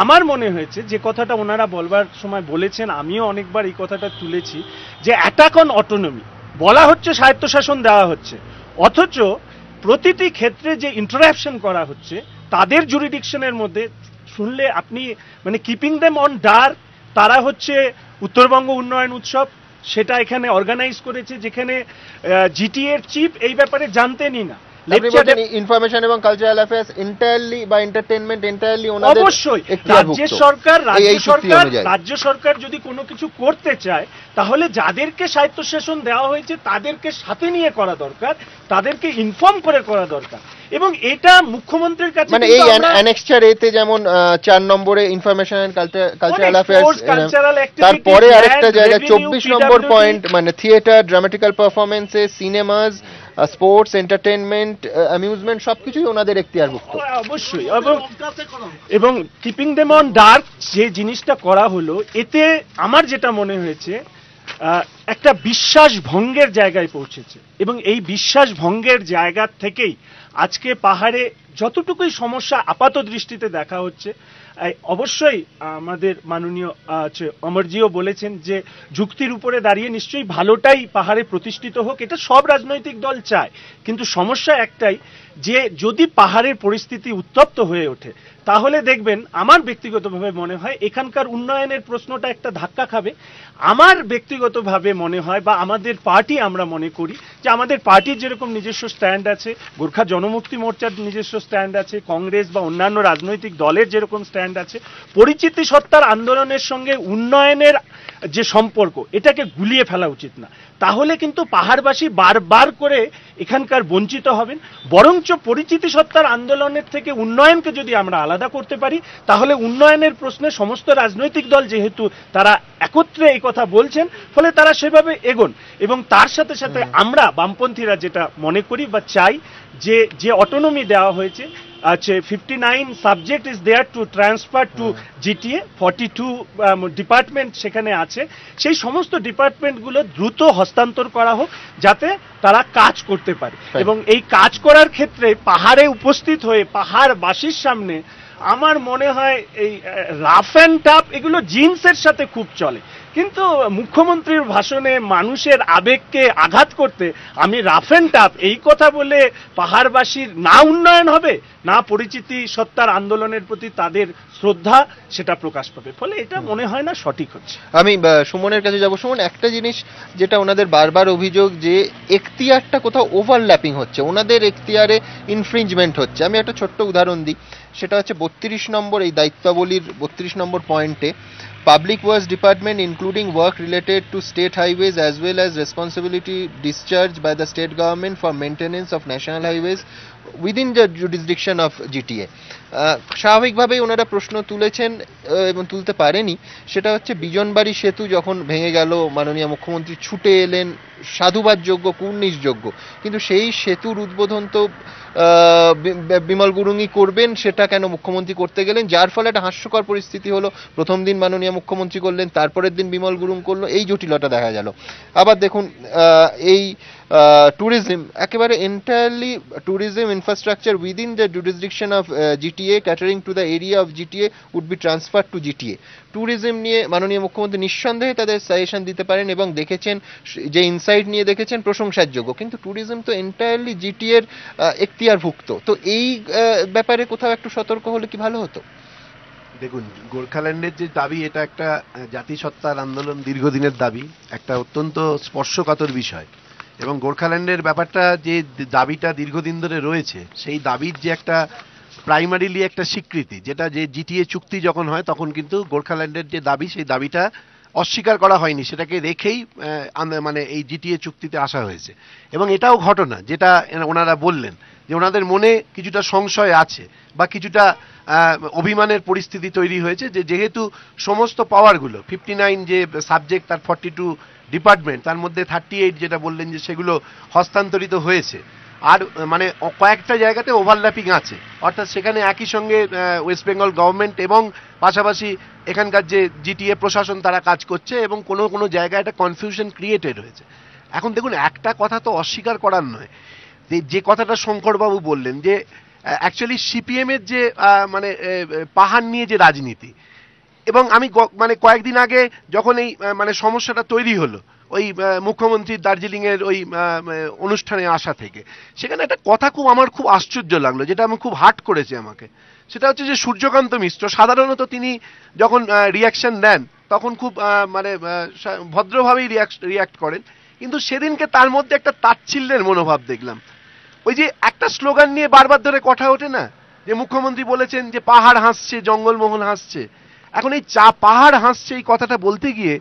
আমার মনে হয়েছে যে কথাটা ওনারা বলবার সময় বলেছেন, আমিও অনেকবার এই কথাটা তুলেছি, যে অ্যাটাক অন অটোনমি বলা হচ্ছে, স্বায়ত্তশাসন দেওয়া হচ্ছে, অথচ প্রতিটি ক্ষেত্রে যে ইন্টারাপশন করা হচ্ছে তাদের জুরিডিকশনের মধ্যে শুনলে আপনি মানে কিপিং দেম অন ডার্ক। তারা হচ্ছে উত্তরবঙ্গ উন্নয়ন উৎসব, সেটা এখানে অর্গানাইজ করেছে যেখানে জিটিএ এর চিফ এই ব্যাপারে জানতেনই না। ইনফরমেশন এবং কালচারাল অ্যাফেয়ার্স এন্টায়ারলি বা এন্টারটেইনমেন্ট এন্টায়ারলি ওনাদের অবশ্যই রাজ্য সরকার যদি কোনো কিছু করতে চায় তাহলে যাদেরকে স্বায়ত্তশাসন দেওয়া হয়েছে তাদেরকে সাথে নিয়ে করা দরকার, তাদেরকে ইনফর্ম করে করা দরকার, এবং এটা মুখ্যমন্ত্রীর কাছে মানে এই অ্যানেক্সচার এতে যেমন 4 নম্বরে ইনফরমেশন এন্ড কালচারাল অ্যাফেয়ার্স, তারপরে আরেকটা জায়গা 24 নম্বর পয়েন্ট মানে theatre, dramatical performances, cinemas, sports, entertainment, amusement সবকিছুই ওনাদের এখতিয়ারভুক্ত। অবশ্যই, এবং কিপিং দেম অন ডার্ক যে জিনিসটা করা হলো, এতে আমার যেটা মনে হয়েছে একটা বিশ্বাস ভঙ্গের জায়গায় পৌঁছেছে, এবং এই বিশ্বাস ভঙ্গের জায়গা থেকেই আজকে পাহাড়ে যতটুকুই সমস্যা আপাত দৃষ্টিতে দেখা হচ্ছে, অবশ্যই আমাদের মাননীয় অমরজিও বলেছেন যে যুক্তির উপরে দাঁড়িয়ে নিশ্চয়ই ভালোটাই পাহাড়ে প্রতিষ্ঠিত হোক, এটা সব রাজনৈতিক দল চায়, কিন্তু সমস্যা একটাই যে যদি পাহাড়ের পরিস্থিতি উত্তপ্ত হয়ে ওঠে তাহলে দেখবেন আমার ব্যক্তিগতভাবে মনে হয় এখানকার উন্নয়নের প্রশ্নটা একটা ধাক্কা খাবে। আমার ব্যক্তিগতভাবে মনে হয় বা আমাদের পার্টি আমরা মনে করি যে আমাদের পার্টির যেরকম নিজস্ব স্ট্যান্ড আছে, গোর্খা জনমুক্তি মোর্চার নিজস্ব স্ট্যান্ড আছে, কংগ্রেস বা অন্যান্য রাজনৈতিক দলের যেরকম স্ট্যান্ড আছে, পরিচিতি সত্তার আন্দোলনের সঙ্গে উন্নয়নের যে সম্পর্ক, এটাকে গুলিয়ে ফেলা উচিত না। তাহলে কিন্তু পাহাড়বাসী বারবার করে এখানকার বঞ্চিত হবেন। বরঞ্চ পরিচিতি সত্তার আন্দোলনের থেকে উন্নয়নকে যদি আমরা আলাদা করতে পারি, তাহলে উন্নয়নের প্রশ্নে সমস্ত রাজনৈতিক দল যেহেতু তারা একত্রে এই কথা বলছেন, ফলে তারা সেভাবে এগোন। এবং তার সাথে সাথে আমরা বামপন্থীরা যেটা মনে করি বা চাই, যে অটোনমি দেওয়া হয়েছে, আচ্ছা 59 subject is there to transfer to GTA, 42 department সেখানে আছে, সেই সমস্ত ডিপার্টমেন্টগুলো দ্রুত হস্তান্তর করা হোক যাতে তারা কাজ করতে পারে। এবং এই কাজ করার ক্ষেত্রে পাহাড়ে উপস্থিত হয়ে পাহাড়বাসীর সামনে আমার মনে হয় এই রাফ অ্যান্ড টাফ এগুলো জিন্সের সাথে খুব চলে, কিন্তু মুখ্যমন্ত্রীর ভাষণে মানুষের আবেগকে আঘাত করতে আমি রাফ অ্যান্ড টাফ এই কথা বলে পাহাড়বাসীর না উন্নয়ন হবে, না পরিচিতি সত্তার আন্দোলনের প্রতি তাদের শ্রদ্ধা সেটা প্রকাশ পাবে। ফলে এটা মনে হয় না সঠিক হচ্ছে। আমি সুমনের কাছে যাব। সুমন, একটা জিনিস যেটা ওনাদের বারবার অভিযোগ যে এখতিয়ারটা কোথাও ওভারল্যাপিং হচ্ছে, ওনাদের এখতিয়ারে ইনফ্রিঞ্জমেন্ট হচ্ছে। আমি একটা ছোট্ট উদাহরণ দিই, সেটা হচ্ছে 32 নম্বর এই দায়িত্বাবলীর 32 নম্বর পয়েন্টে Public Works Department including work related to state highways as well as responsibility discharged by the state government for maintenance of national highways within the jurisdiction of GTA. স্বাভাবিকভাবেই ওনারা প্রশ্ন তুলেছেন এবং তুলতে পারেনি, সেটা হচ্ছে বিজনবাড়ি সেতু যখন ভেঙে গেল, মাননীয় মুখ্যমন্ত্রী ছুটে এলেন, সাধুবাদযোগ্য, কুর্নিশযোগ্য, কিন্তু সেই সেতুর উদ্বোধন তো বিমল গুরুংই করবেন, সেটা কেন মুখ্যমন্ত্রী করতে গেলেন? যার ফলে একটা হাস্যকর পরিস্থিতি হলো, প্রথম দিন মাননীয় মুখ্যমন্ত্রী করলেন, তারপরের দিন বিমল গুরুং করলো, এই জটিলতা দেখা গেল। আবার দেখুন এই tourism, একেবারে entirely tourism infrastructure within the jurisdiction of GTA catering to the area of GTA would be transferred to GTA. Tourism নিয়ে মাননীয় মুখ্যমন্ত্রী নিঃসন্দেহে তাদের সাজেশন দিতে পারেন এবং দেখেছেন যে ইনসাইট নিয়ে দেখেছেন প্রশংসার যোগ্য, কিন্তু ট্যুরিজম তো এন্টায়ারলি জিটিএ এর এখতিয়ারভুক্ত। তো এই ব্যাপারে কোথাও একটু সতর্ক হলে কি ভালো হতো? দেখুন, গোর্খাল্যান্ডের যে দাবি, এটা একটা জাতিসত্তার আন্দোলন, দীর্ঘদিনের দাবি, একটা অত্যন্ত স্পর্শকাতর বিষয়। এবং গোর্খাল্যান্ডের ব্যাপারটা যে দাবিটা দীর্ঘদিন ধরে রয়েছে, সেই দাবির যে একটা প্রাইমারিলি একটা স্বীকৃতি, যেটা যে জিটিএ চুক্তি যখন হয় তখন কিন্তু গোর্খাল্যান্ডের যে দাবি, সেই দাবিটা অস্বীকার করা হয়নি, সেটাকে রেখেই মানে এই জিটিএ চুক্তিতে আসা হয়েছে। এবং এটাও ঘটনা যেটা ওনারা বললেন, যে ওনাদের মনে কিছুটা সংশয় আছে বা কিছুটা অভিমানের পরিস্থিতি তৈরি হয়েছে, যে যেহেতু সমস্ত পাওয়ারগুলো 59 যে সাবজেক্ট, তার 42 ডিপার্টমেন্ট, তার মধ্যে 38 যেটা বললেন যে সেগুলো হস্তান্তরিত হয়েছে, আর মানে কয়েকটা জায়গাতে ওভারল্যাপিং আছে, অর্থাৎ সেখানে একই সঙ্গে ওয়েস্ট বেঙ্গল গভর্নমেন্ট এবং পাশাপাশি এখানকার যে জিটিএ প্রশাসন তারা কাজ করছে, এবং কোনো কোনো জায়গায় একটা কনফিউশন ক্রিয়েটেড হয়েছে। এখন দেখুন, একটা কথা তো অস্বীকার করার নয়, যে কথাটা শঙ্করবাবু বললেন, যে অ্যাকচুয়ালি সিপিএম এর যে মানে পাহাড় নিয়ে যে রাজনীতি, এবং আমি মানে কয়েকদিন আগে যখন এই মানে সমস্যাটা তৈরি হলো ওই মুখ্যমন্ত্রীর দার্জিলিংয়ের ওই অনুষ্ঠানে আসা থেকে, সেখানে একটা কথা আমার খুব আশ্চর্য লাগলো, যেটা আমি খুব হার্ট করেছে আমাকে। সেটা হচ্ছে যে সূর্যকান্ত মিশ্র সাধারণত তিনি যখন রিয়াকশন দেন তখন খুব মানে ভদ্রভাবেই রিয়াক্ট করেন, কিন্তু সেদিনকে তার মধ্যে একটা তাচ্ছিল্যের মনোভাব দেখলাম। ওই যে একটা স্লোগান নিয়ে বারবার ধরে কথা ওঠে না, যে মুখ্যমন্ত্রী বলেছেন যে পাহাড় হাসছে, জঙ্গলমহল হাসছে। এখন এই পাহাড় হাসছে এই কথাটা বলতে গিয়ে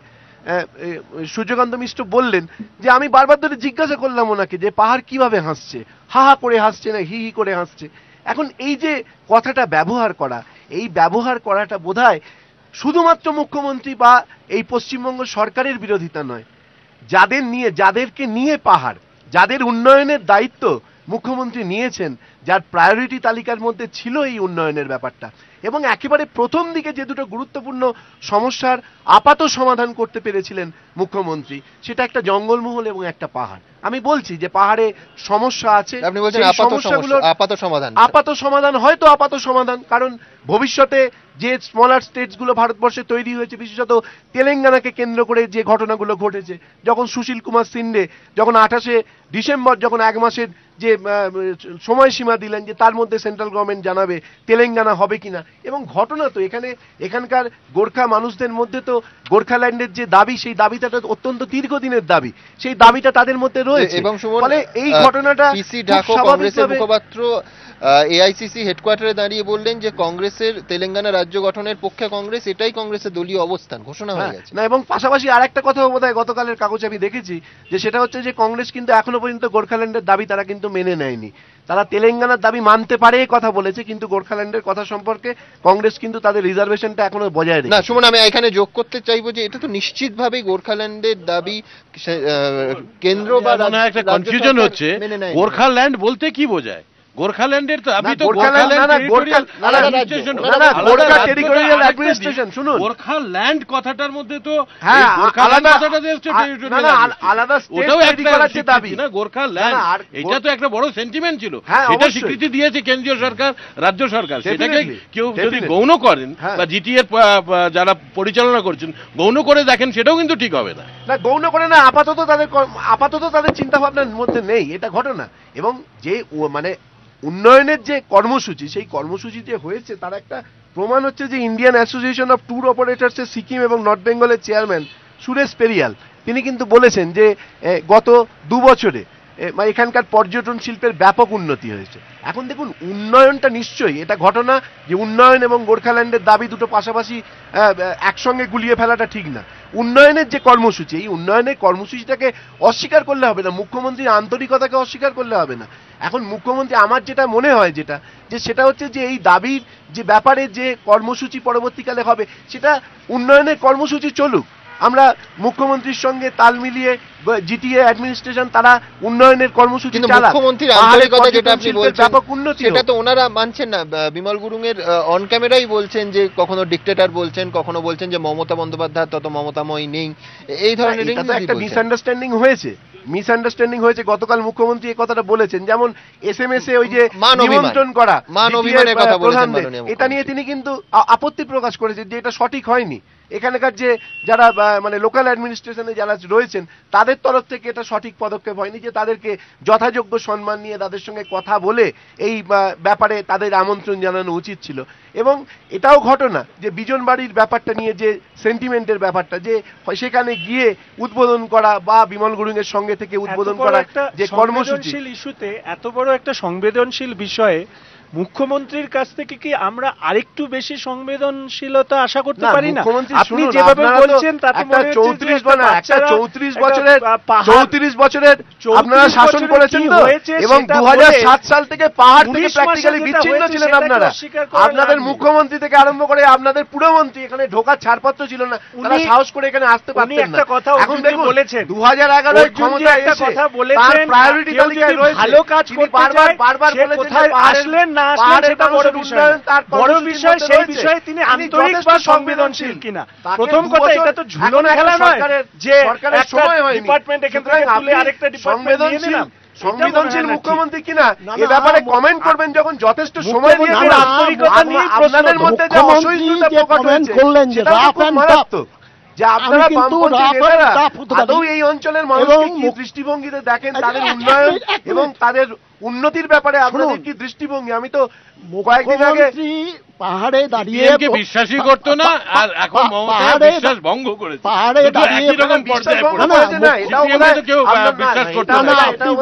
সূর্যকান্ত মিশ্র বললেন যে আমি বারবার ধরে জিজ্ঞাসা করলাম ওনাকে যে পাহাড় কিভাবে হাসছে, হা হা করে হাসছে না হি হি করে হাসছে। এখন এই যে কথাটা ব্যবহার করা, এই ব্যবহার করাটা বোধহয় শুধুমাত্র মুখ্যমন্ত্রী বা এই পশ্চিমবঙ্গ সরকারের বিরোধিতা নয়, যাদেরকে নিয়ে পাহাড়, যাদের উন্নয়নের দায়িত্ব মুখ্যমন্ত্রী নিয়েছেন, যার প্রায়োরিটি তালিকার মধ্যে ছিল এই উন্নয়নের ব্যাপারটা, এবং একেবারে প্রথম দিকে যে দুটো গুরুত্বপূর্ণ সমস্যার আপাত সমাধান করতে পেরেছিলেন মুখ্যমন্ত্রী, সেটা একটা জঙ্গলমহল এবং একটা পাহাড়। আমি বলছি যে পাহাড়ে সমস্যা আছে, আপনি বলছেন আপাত সমাধান, হয়তো আপাত সমাধান, কারণ ভবিষ্যতে যে স্মলার স্টেটস গুলো ভারতবর্ষে তৈরি হয়েছে, বিশেষত তেলেঙ্গানাকে কেন্দ্র করে যে ঘটনাগুলো ঘটেছে, যখন সুশীল কুমার সিন্ডে যখন 28শে ডিসেম্বর যখন 1 মাসের যে সময়সীমা সময়সীমা দিলেন যে তার মধ্যে সেন্ট্রাল গভর্নমেন্ট জানাবে তেলেঙ্গানা হবে কিনা। এবং ঘটনা তো এখানকার গোর্খা মানুষদের মধ্যে তো গোর্খাল্যান্ডের যে দাবি, সেই দাবিটা অত্যন্ত দীর্ঘদিনের দাবি, সেই দাবিটা তাদের মধ্যে রয়েছে। এবং ফলে এই ঘটনাটা পিসি ঢাকা কংগ্রেসের মুখপাত্র এআইসিসি হেডকোয়ার্টারে দাঁড়িয়ে বললেন যে কংগ্রেসের তেলেঙ্গানা রাজ্য গঠনের পক্ষে কংগ্রেস, এটাই কংগ্রেসের দলীয় অবস্থান ঘোষণা হয়ে গেছে। না, এবং পাশাপাশি আরেকটা কথা বোধহয় গতকালের কাগজে আমি দেখেছি, যে সেটা হচ্ছে যে কংগ্রেস কিন্তু এখনো পর্যন্ত গোর্খাল্যান্ডের দাবি তারা কিন্তু মেনে নেয়নি। তারা তেলেঙ্গানার দাবি মানতে পারে কথা বলেছে, কিন্তু গোর্খাল্যান্ডের কথা সম্পর্কে কংগ্রেস কিন্তু তাদের রিজার্ভেশনটা এখনো বজায় রেখেছে। না সুমন, আমি এখানে যোগ করতে চাইবো যে এটা তো নিশ্চিতভাবেই গোর্খাল্যান্ডের দাবি কেন্দ্র বা একটা কনফিউশন হচ্ছে, গোর্খাল্যান্ড বলতে কি বোঝায়? গোর্খাল্যান্ডের তো আপনি তো গোর্খাল্যান্ড কথাটার মধ্যে তো গোর্খাল্যান্ড এটা তো একটা বড় সেন্টিমেন্ট ছিল, সেটা স্বীকৃতি দিয়েছে কেন্দ্রীয় সরকার, রাজ্য সরকার। সেটাকে কেউ যদি গৌণ করেন বা জিটিএ যারা পরিচালনা করছেন গৌণ করে দেখেন, সেটাও কিন্তু ঠিক হবে না। না, গৌণ করে না, আপাতত তাদের চিন্তা ভাবনার মধ্যে নেই, এটা ঘটনা। এবং যে মানে উন্নয়নের যে কর্মসূচি, সেই কর্মসূচি যে হয়েছে তার একটা প্রমাণ হচ্ছে যে ইন্ডিয়ান অ্যাসোসিয়েশন অফ ট্যুর অপারেটরসের সিকিম এবং নর্থ বেঙ্গলের চেয়ারম্যান সুরেশ পেরিয়াল, তিনি কিন্তু বলেছেন যে গত 2 বছরে এখানকার পর্যটন শিল্পের ব্যাপক উন্নতি হয়েছে। এখন দেখুন, উন্নয়নটা নিশ্চয়ই এটা ঘটনা যে উন্নয়ন এবং গোর্খাল্যান্ডের দাবি দুটো পাশাপাশি একসঙ্গে গুলিয়ে ফেলাটা ঠিক না। উন্নয়নের যে কর্মসূচি, এই উন্নয়নের কর্মসূচিটাকে অস্বীকার করলে হবে না, মুখ্যমন্ত্রীর আন্তরিকতাকে অস্বীকার করলে হবে না। এখন মুখ্যমন্ত্রী, আমার যেটা মনে হয় সেটা হচ্ছে যে এই দাবির যে ব্যাপারে যে কর্মসূচি পরবর্তীকালে হবে, সেটা উন্নয়নের কর্মসূচি চলুক। আমরা মুখ্যমন্ত্রীর সঙ্গে তাল মিলিয়ে জিটিএ অ্যাডমিনিস্ট্রেশন তারা উন্নয়নের কর্মসূচি চালাক। মুখ্যমন্ত্রীর আন্তরিকতা যেটা আপনি বলছেন ব্যাপক উন্নতি, সেটা তো ওনারা মানছেন না। বিমল গুরুং এর অন ক্যামেরাই বলছেন যে কখনো ডিক্টেটর বলছেন, কখনো বলছেন যে মমতা বন্দ্যোপাধ্যায় তত মমতাময় নেই। এই ধরনের একটা মিসআন্ডারস্ট্যান্ডিং হয়েছে। গতকাল মুখ্যমন্ত্রী এই কথাটা বলেছেন, যেমন এসএমএস এ ওই যে নিমন্ত্রণ করা অভিমানের কথা বলেছেন, এটা নিয়ে তিনি কিন্তু আপত্তি প্রকাশ করেছেন যে এটা সঠিক হয়নি। এখানকার যে যারা মানে লোকাল অ্যাডমিনিস্ট্রেশনে যারা রয়েছেন তাদের তরফ থেকে এটা সঠিক পদক্ষেপ হয়নি, যে তাদেরকে যথাযোগ্য সম্মান নিয়ে তাদের সঙ্গে কথা বলে এই ব্যাপারে তাদের আমন্ত্রণ জানানো উচিত ছিল। এবং এটাও ঘটনা যে বিজনবাড়ির ব্যাপারটা নিয়ে যে সেন্টিমেন্টের ব্যাপারটা, যে সেখানে গিয়ে উদ্বোধন করা বা বিমল গুরুং এর সঙ্গে থেকে উদ্বোধন করা যে কর্মসূচি, ইস্যুতে এত বড় একটা সংবেদনশীল বিষয়ে মুখ্যমন্ত্রীর কাছ থেকে কি আমরা আরেকটু বেশি সংবেদনশীলতা আশা করতে পারি না? আপনি যেভাবে বলছেন তাতে মনে হচ্ছে 34 বছরের আপনারা শাসন করেছেন তো, এবং 2007 সাল থেকে পাহাড় থেকে প্র্যাকটিক্যালি বিচ্ছিন্ন ছিলেন আপনারা। আপনাদের মুখ্যমন্ত্রী থেকে আরম্ভ করে আপনাদের পুরমন্ত্রী এখানে ঢোকার ছাড়পত্র ছিল না, তারা সাহস করে এখানে আসতে পারতেন না। এখন দেখুন, 2011 ক্ষমতায় এসে তার প্রায়োরিটি তালিকায় রয়েছে, ভালো কাজ করতে চায়, বারবার কোথায় আসলেন না আসলেন সেটা বড় বিষয়, বড় বিষয় সেই বিষয়ে তিনি আন্তরিক বা সংবেদনশীল কিনা। প্রথম কথা, এটা তো ঝুলন খেলা নয় যে একটা ডিপার্টমেন্ট এখান থেকে তুলে আরেকটা ডিপার্টমেন্ট নিয়ে নিলাম। সংবেদনশীল মুখ্যমন্ত্রী কিনা এ ব্যাপারে কমেন্ট করবেন যখন যথেষ্ট সময় দিয়ে আন্তরিকতা নিয়ে আপনাদের মধ্যে যে অসহিষ্ণুতা প্রকট হয়েছে সেটা খুব মারাত্মক। যে আপনারা বামপন্থী নেতারা আদৌ এই অঞ্চলের মানুষকে কি দৃষ্টিভঙ্গিতে দেখেন, তাদের উন্নয়ন এবং তাদের উন্নতির ব্যাপারে আপনাদের কি দৃষ্টিভঙ্গি? আমি তো কয়েকদিন আগে পাহাড়ে দাঁড়িয়ে বিশ্বাসই করতো না, আর এখন মমতা বিশ্বাস ভঙ্গ করেছে। পাহাড়ে দাঁড়িয়ে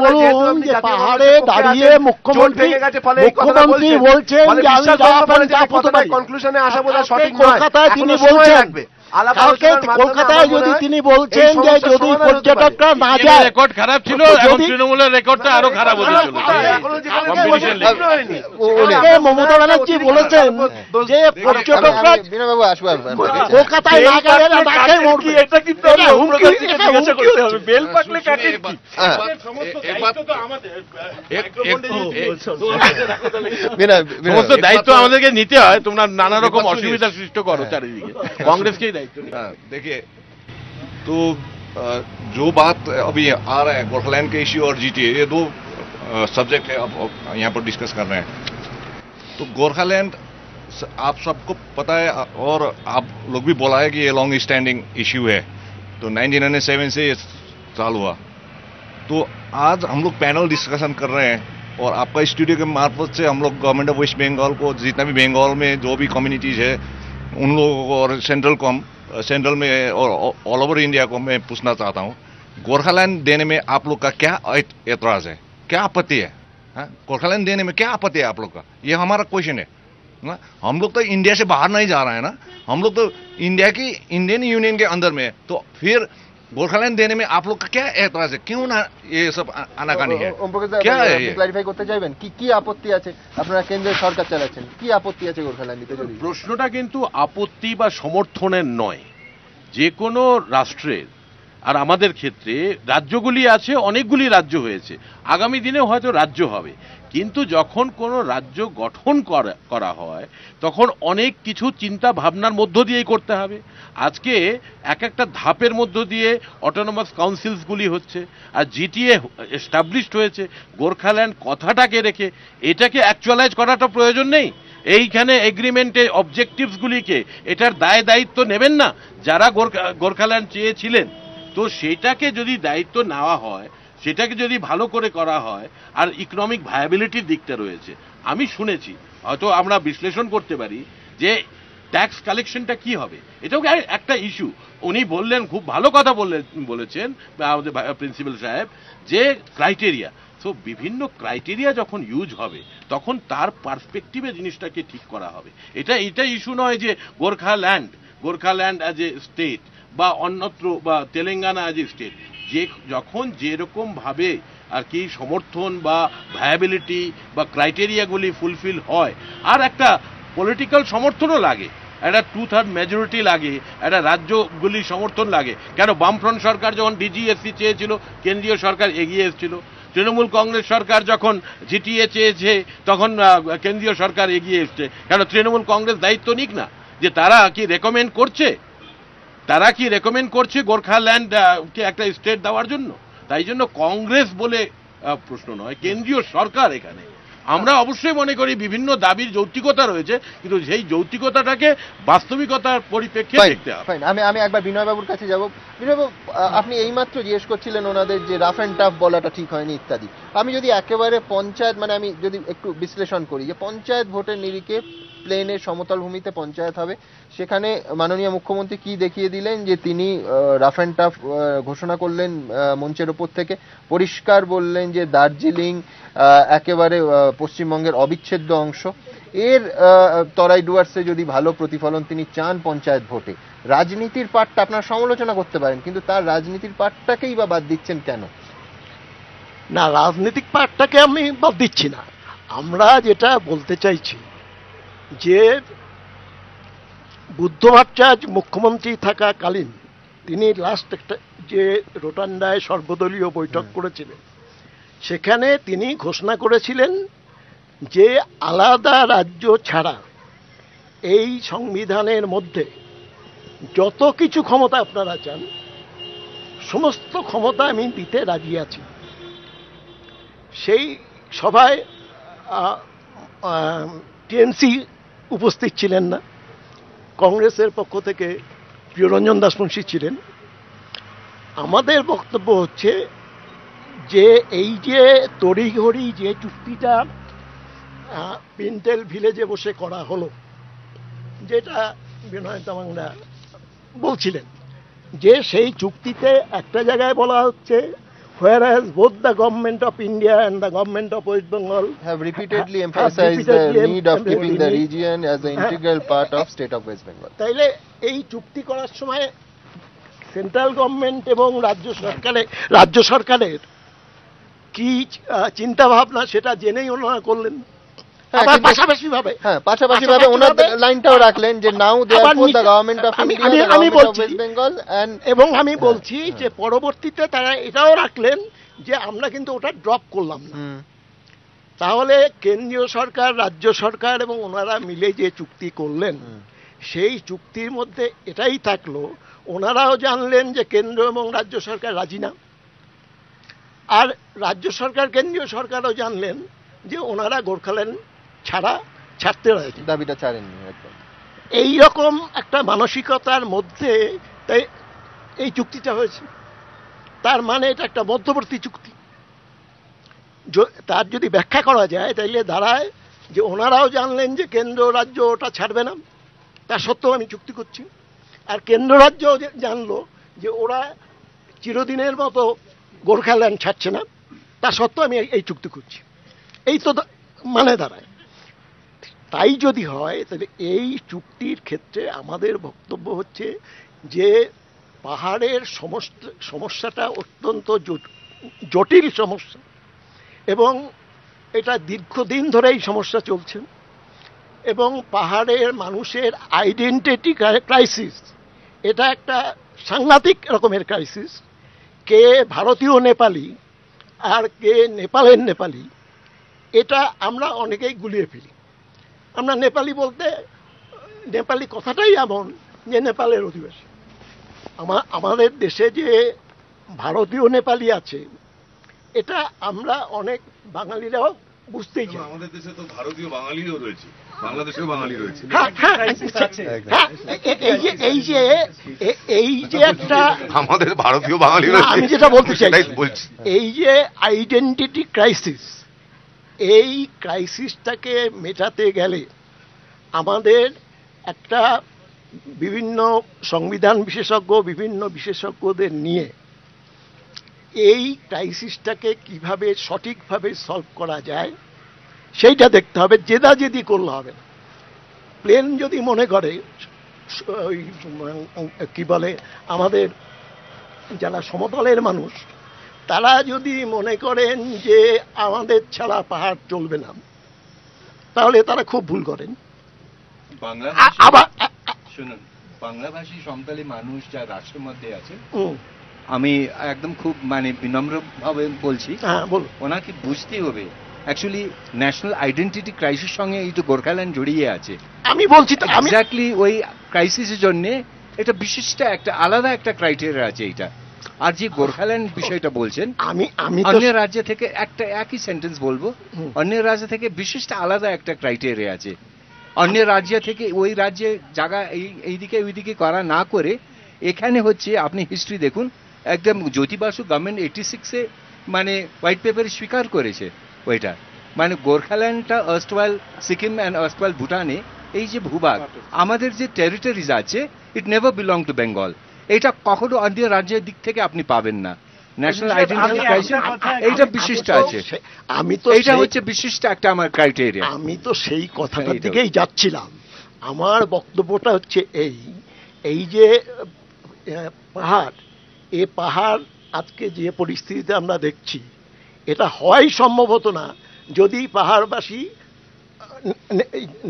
বলুন যে পাহাড়ে দাঁড়িয়ে মুখ্যমন্ত্রী বলছেন যে আমি কনক্লুশনে আসা বোধহয় সঠিক নয়। কলকাতায় তিনি বলছেন, কলকাতায় যদি তিনি বলছেন যে যদি পর্যটকরা না যায়, রেকর্ড খারাপ ছিল, এখন তৃণমূলের রেকর্ডটা আরো খারাপ হতে চলেছে। মমতা ব্যানার্জি বলেছেন যে পর্যটকরা কলকাতায় না গেলে তাকে মরবে। এটা কিন্তু জিজ্ঞাসা করতে হবে, বেল পাকলে কাকে কি? সমস্ত দায়িত্ব আমাদেরকে নিতে হয়, তোমরা নানা রকম অসুবিধা সৃষ্টি করো চারিদিকে, কংগ্রেসকেই দায়িত্ব। देखिए, तो जो बात अभी आ रहा है गोरखालैंड के इश्यू और जीटीए, ये दो सब्जेक्ट है अब यहाँ पर डिस्कस कर रहे हैं। तो गोरखालैंड आप सबको पता है और आप लोग भी बोला है कि ये लॉन्ग स्टैंडिंग इश्यू है, तो 1997 से ये चालू हुआ। तो आज हम लोग पैनल डिस्कशन कर रहे हैं और आपका स्टूडियो के मार्फत से हम लोग गवर्नमेंट ऑफ वेस्ट बंगाल को जितना भी बंगाल में जो भी कम्युनिटीज है उन लोगों को और सेंट्रल में और ऑल ओवर इंडिया को मैं पूछना चाहता हूँ, गोरखालैंड देने में आप लोग का क्या एतराज है, क्या आपत्ति है? गोरखालैंड देने में क्या आपत्ति है आप लोग का? ये हमारा क्वेश्चन है ना। हम लोग तो इंडिया से बाहर नहीं जा रहे हैं ना, हम लोग तो इंडियन यूनियन के अंदर में है, तो फिर गोरखालैंड देने में आप लोग का क्या एतराज है? क्यों ना ये सब आनाकानी है? क्या है ये? ক্লারিফাই করতে চাইবেন কি কি আপত্তি আছে? আপনারা কেন্দ্রের সরকার চালাচ্ছেন, কি আপত্তি আছে গোর্খাল্যান্ড দিতে? যদি প্রশ্নটা কিন্তু আপত্তি বা সমর্থনের নয়, যে কোনো রাষ্ট্রের, আর আমাদের ক্ষেত্রে রাজ্যগুলি আছে, অনেকগুলি রাজ্য হয়েছে, আগামী দিনে হয়তো রাজ্য হবে, কিন্তু যখন কোনো রাজ্য গঠন করা হয় তখন অনেক কিছু চিন্তা ভাবনার মধ্য দিয়েই করতে হবে। আজকে একটা ধাপের মধ্য দিয়ে অটোনমাস কাউন্সিলসগুলি হচ্ছে, আর জিটিএ এস্টাবলিশড হয়েছে, গোর্খাল্যান্ড কথাটাকে রেখে এটাকে অ্যাকচুয়ালাইজ করাটা প্রয়োজন নেই? এইখানে এগ্রিমেন্টে অবজেক্টিভসগুলিকে এটার দায় দায়িত্ব নেবেন না যারা গোর্খাল্যান্ড চেয়েছিলেন? তো সেটাকে যদি দায়িত্ব নেওয়া হয়, সেটাকে যদি ভালো করে করা হয়, আর ইকোনমিক ভায়াবিলিটির দিকটা রয়েছে, আমি শুনেছি, হয়তো আমরা বিশ্লেষণ করতে পারি যে ট্যাক্স কালেকশনটা কি হবে, এটাও একটা ইস্যু। উনি বললেন, খুব ভালো কথা বলেছেন আমাদের প্রিন্সিপাল সাহেব, যে ক্রাইটেরিয়া, সো বিভিন্ন ক্রাইটেরিয়া যখন ইউজ হবে তখন তার পার্সপেক্টিভে জিনিসটাকে ঠিক করা হবে। এটা ইস্যু নয় যে গোর্খাল্যান্ড অ্যাজ এ স্টেট বা অন্যত্র বা তেলেঙ্গানা অ্যাজ এ স্টেট, যখন যেরকম ভাবে আর কি সমর্থন বা ভায়াবিলিটি বা ক্রাইটেরিয়াগুলি ফুলফিল হয়, আর একটা পলিটিক্যাল সমর্থনও লাগে, একটা 2/3 মেজরিটি লাগে, একটা রাজ্যগুলি সমর্থন লাগে। কেন বামফ্রন্ট সরকার যখন ডিজিএসসি চেয়েছিল কেন্দ্রীয় সরকার এগিয়ে এসেছিল, তৃণমূল কংগ্রেস সরকার যখন জিটিএ চেয়েছে তখন কেন্দ্রীয় সরকার এগিয়ে এসছে। কেন তৃণমূল কংগ্রেস দায়িত্ব নিক না, যে তারা কি রেকমেন্ড করছে গোর্খাল্যান্ডকে একটা স্টেট দেওয়ার জন্য? তাই জন্য কংগ্রেস বলে প্রশ্ন নয়, কেন্দ্রীয় সরকার এখানে। আমরা অবশ্যই মনে করি বিভিন্ন দাবির যৌক্তিকতা রয়েছে, কিন্তু সেই যৌক্তিকতাটাকে বাস্তবিকতার পরিপ্রেক্ষিতে দেখতে হবে। আমি একবার বিনয়বাবুর কাছে যাব। বিনয়বাবু, আপনি এইমাত্র জিজ্ঞেস করছিলেন ওনাদের যে রাফ অ্যান্ড টাফ বলাটা ঠিক হয়নি ইত্যাদি। আমি যদি একেবারে পঞ্চায়েত, মানে আমি যদি একটু বিশ্লেষণ করি যে পঞ্চায়েত ভোটের নিরিখে প্লেনের সমতল ভূমিতে পঞ্চায়েত হবে, সেখানে মাননীয় মুখ্যমন্ত্রী কি দেখিয়ে দিলেন যে তিনি রাফ অ্যান্ড টাফ ঘোষণা করলেন মঞ্চের ওপর থেকে, পরিষ্কার বললেন যে দার্জিলিং একেবারে পশ্চিমবঙ্গের অবিচ্ছেদ্য অংশ। এর তরাই ডুয়ার্সে যদি ভালো প্রতিফলন তিনি চান পঞ্চায়েত ভোটে, রাজনীতির পার্টটা আপনারা সমালোচনা করতে পারেন, কিন্তু তার রাজনীতির পার্টটাকেই বা বাদ দিচ্ছেন কেন? না, রাজনৈতিক পার্টটাকে আমি বাদ দিচ্ছি না। আমরা যেটা বলতে চাইছি যে বুদ্ধ ভট্টাচার্য মুখ্যমন্ত্রী থাকাকালীন তিনি লাস্ট একটা যে রোটান্ডায় সর্বদলীয় বৈঠক করেছিলেন, সেখানে তিনি ঘোষণা করেছিলেন যে আলাদা রাজ্য ছাড়া এই সংবিধানের মধ্যে যত কিছু ক্ষমতা আপনারা চান সমস্ত ক্ষমতা আমি দিতে রাজি আছি। সেই সভায় টিএমসি উপস্থিত ছিলেন না, কংগ্রেসের পক্ষ থেকে প্রিয়রঞ্জন দাসমুন্সী ছিলেন। আমাদের বক্তব্য হচ্ছে যে এই যে তড়িঘড়ি যে চুক্তিটা পিন্টেল ভিলেজে বসে করা হলো, যেটা বিনয় তামাংরা বলছিলেন, যে সেই চুক্তিতে একটা জায়গায় বলা হচ্ছে whereas both the government of India and the government of West Bengal have repeatedly emphasized the need of keeping the region as an integral part of state of West Bengal. তাইলে এই চুক্তি করার সময় সেন্ট্রাল গভর্নমেন্ট এবং রাজ্য সরকারের কি চিন্তা ভাবনা সেটা জেনেই ওনারা করলেন। পাশাপাশি ভাবে ওনার লাইনটাও রাখলেন যে নাও therefore the government of India, the government of West Bengal, এবং আমি বলছি যে পরবর্তীতে তারা এটাও রাখলেন যে আমরা কিন্তু ওটা ড্রপ করলাম না। তাহলে কেন্দ্রীয় সরকার, রাজ্য সরকার এবং ওনারা মিলে যে চুক্তি করলেন, সেই চুক্তির মধ্যে এটাই থাকলো, ওনারাও জানলেন যে কেন্দ্র এবং রাজ্য সরকার রাজি না, আর রাজ্য সরকার কেন্দ্রীয় সরকারও জানলেন যে ওনারা গোর্খাল্যান্ড ছাড়তে রয়েছে, দাবিটা ছাড়েননি। এইরকম একটা মানসিকতার মধ্যে তাই এই চুক্তিটা হয়েছে। তার মানে এটা একটা মধ্যবর্তী চুক্তি। তার যদি ব্যাখ্যা করা যায় তাইলে দাঁড়ায় যে ওনারাও জানলেন যে কেন্দ্র রাজ্য ওটা ছাড়বে না, তা সত্ত্বেও আমি চুক্তি করছি। আর কেন্দ্র রাজ্য জানলো যে ওরা চিরদিনের মতো গোর্খাল্যান্ড ছাড়ছে না, তা সত্ত্বেও আমি এই চুক্তি করছি। এই তো মানে দাঁড়ায়। তাই যদি হয় তাহলে এই চুক্তির ক্ষেত্রে আমাদের বক্তব্য হচ্ছে যে পাহাড়ের সমস্যাটা অত্যন্ত জটিল সমস্যা এবং এটা দীর্ঘদিন ধরে এই সমস্যা চলছে এবং পাহাড়ের মানুষের আইডেন্টিটি ক্রাইসিস, এটা একটা সাংঘাতিক রকমের ক্রাইসিস। কে ভারতীয় নেপালি আর কে নেপালের নেপালি, এটা আমরা অনেকেই গুলিয়ে ফেলি। আমরা নেপালি বলতে নেপালি কথাটাই এমন যে নেপালের অধিবাসী। আমাদের দেশে যে ভারতীয় নেপালি আছে এটা আমরা অনেক বাঙালিরাও বুঝতেই চাই। আমাদের দেশে তো ভারতীয় বাঙালিও রয়েছে, বাংলাদেশেও বাঙালি রয়েছে। এই যে একটা আমাদের ভারতীয় বাঙালি রয়েছে, আমি যেটা বলতে চাই এই যে আইডেন্টিটি ক্রাইসিস, এই ক্রাইসিসটাকে মেটাতে গেলে আমাদের একটা বিভিন্ন সংবিধান বিশেষজ্ঞ, বিভিন্ন বিশেষজ্ঞদের নিয়ে এই ক্রাইসিসটাকে কিভাবে সঠিকভাবে সলভ করা যায় সেইটা দেখতে হবে। জেদাজেদি করলে হবে না। প্লেন যদি মনে করে ওই কি বলে আমাদের যারা সমতলের মানুষ, তারা যদি মনে করেন যে আমাদের ছাড়া পাহাড় চলবে না, তাহলে তারা খুব ভুল করেন। আবার শুনুন, বাংলাভাষী সমতলী মানুষ যা রাষ্ট্রের মধ্যে আছে, আমি একদম খুব মানে বিনম্রভাবে বলছি, ওনাকে বুঝতে হবে অ্যাকচুয়ালি ন্যাশনাল আইডেন্টিটি ক্রাইসিস সঙ্গে এই যে গোর্খাল্যান্ড জড়িয়ে আছে। আমি বলছি তো এক্স্যাক্টলি ওই ক্রাইসিসের জন্য এটা বিশিষ্ট একটা আলাদা একটা ক্রাইটেরিয়া আছে এইটা। আর যে গোর্খাল্যান্ড বিষয়টা বলছেন, আমি অন্য রাজ্য থেকে একটা একই সেন্টেন্স বলবো, অন্য রাজ্য থেকে বিশিষ্ট আলাদা একটা ক্রাইটেরিয়া আছে। অন্য রাজ্য থেকে ওই রাজ্যে জায়গা এইদিকে ওইদিকে করা না করে এখানে হচ্ছে, আপনি হিস্ট্রি দেখুন, একদম জ্যোতি বাসু গভর্নমেন্ট 86-এ মানে হোয়াইট পেপারে স্বীকার করেছে ওইটা, মানে গোর্খাল্যান্ডটা আর্স্টওয়াইল সিকিম অ্যান্ড আর্স্টওয়াইল ভুটানে এই যে ভূভাগ আমাদের যে টেরিটরিজ আছে, it never belong to Bengal. এটা কখনো অন্য রাজ্যের দিক থেকে আপনি পাবেন না। ন্যাশনাল আইডেন্টিটি ক্রাইসিস এইটা বিশিষ্ট আছে, আমি তো এইটা হচ্ছে বিশিষ্ট একটা আমার ক্রাইটেরিয়া। আমি তো সেই কথাটার দিকেই যাচ্ছিলাম। আমার বক্তব্যটা হচ্ছে এই যে পাহাড়, এ পাহাড় আজকে যে পরিস্থিতিতে আমরা দেখছি, এটা হওয়াই সম্ভবত না যদি পাহাড়বাসী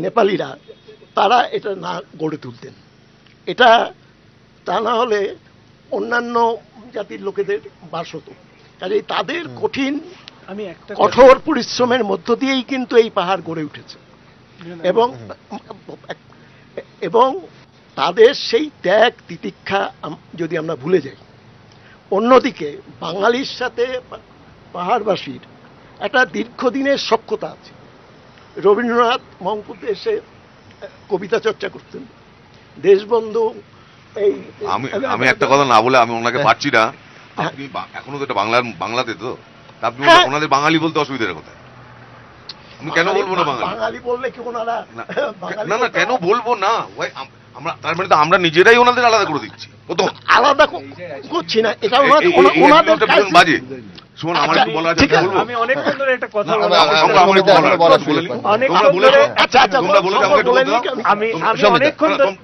নেপালিরা তারা এটা না গড়ে তুলতেন। এটা তা না হলে অন্যান্য জাতির লোকেদের বাস হতো। কাজেই তাদের কঠোর পরিশ্রমের মধ্য দিয়েই কিন্তু এই পাহাড় গড়ে উঠেছে এবং তাদের সেই ত্যাগ তিতিক্ষা যদি আমরা ভুলে যাই। অন্যদিকে বাঙালির সাথে পাহাড়বাসীর একটা দীর্ঘদিনের সখ্যতা আছে। রবীন্দ্রনাথ মঙ্গলপুরে এসে কবিতা চর্চা করতেন, দেশবন্ধু। আমি একটা কথা না বলে আমি ওনাকে পারছি না। আপনি এখনো তো এটা বাংলাতে তো আপনি ওনাদের বাঙালি বলতে অসুবিধার কথা। আমি কেন বলবো না বাঙালি বললে কি ওনারা না না কেন বলবো না? আমরা তার মানে তো আমরা নিজেরাই ওনাদের আলাদা করে দিচ্ছি। প্রথম আলাদা করছি না, এটা বাজে। শুনুন, আমার একটু বলা আছে, আমি অনেকক্ষণ ধরে একটা কথা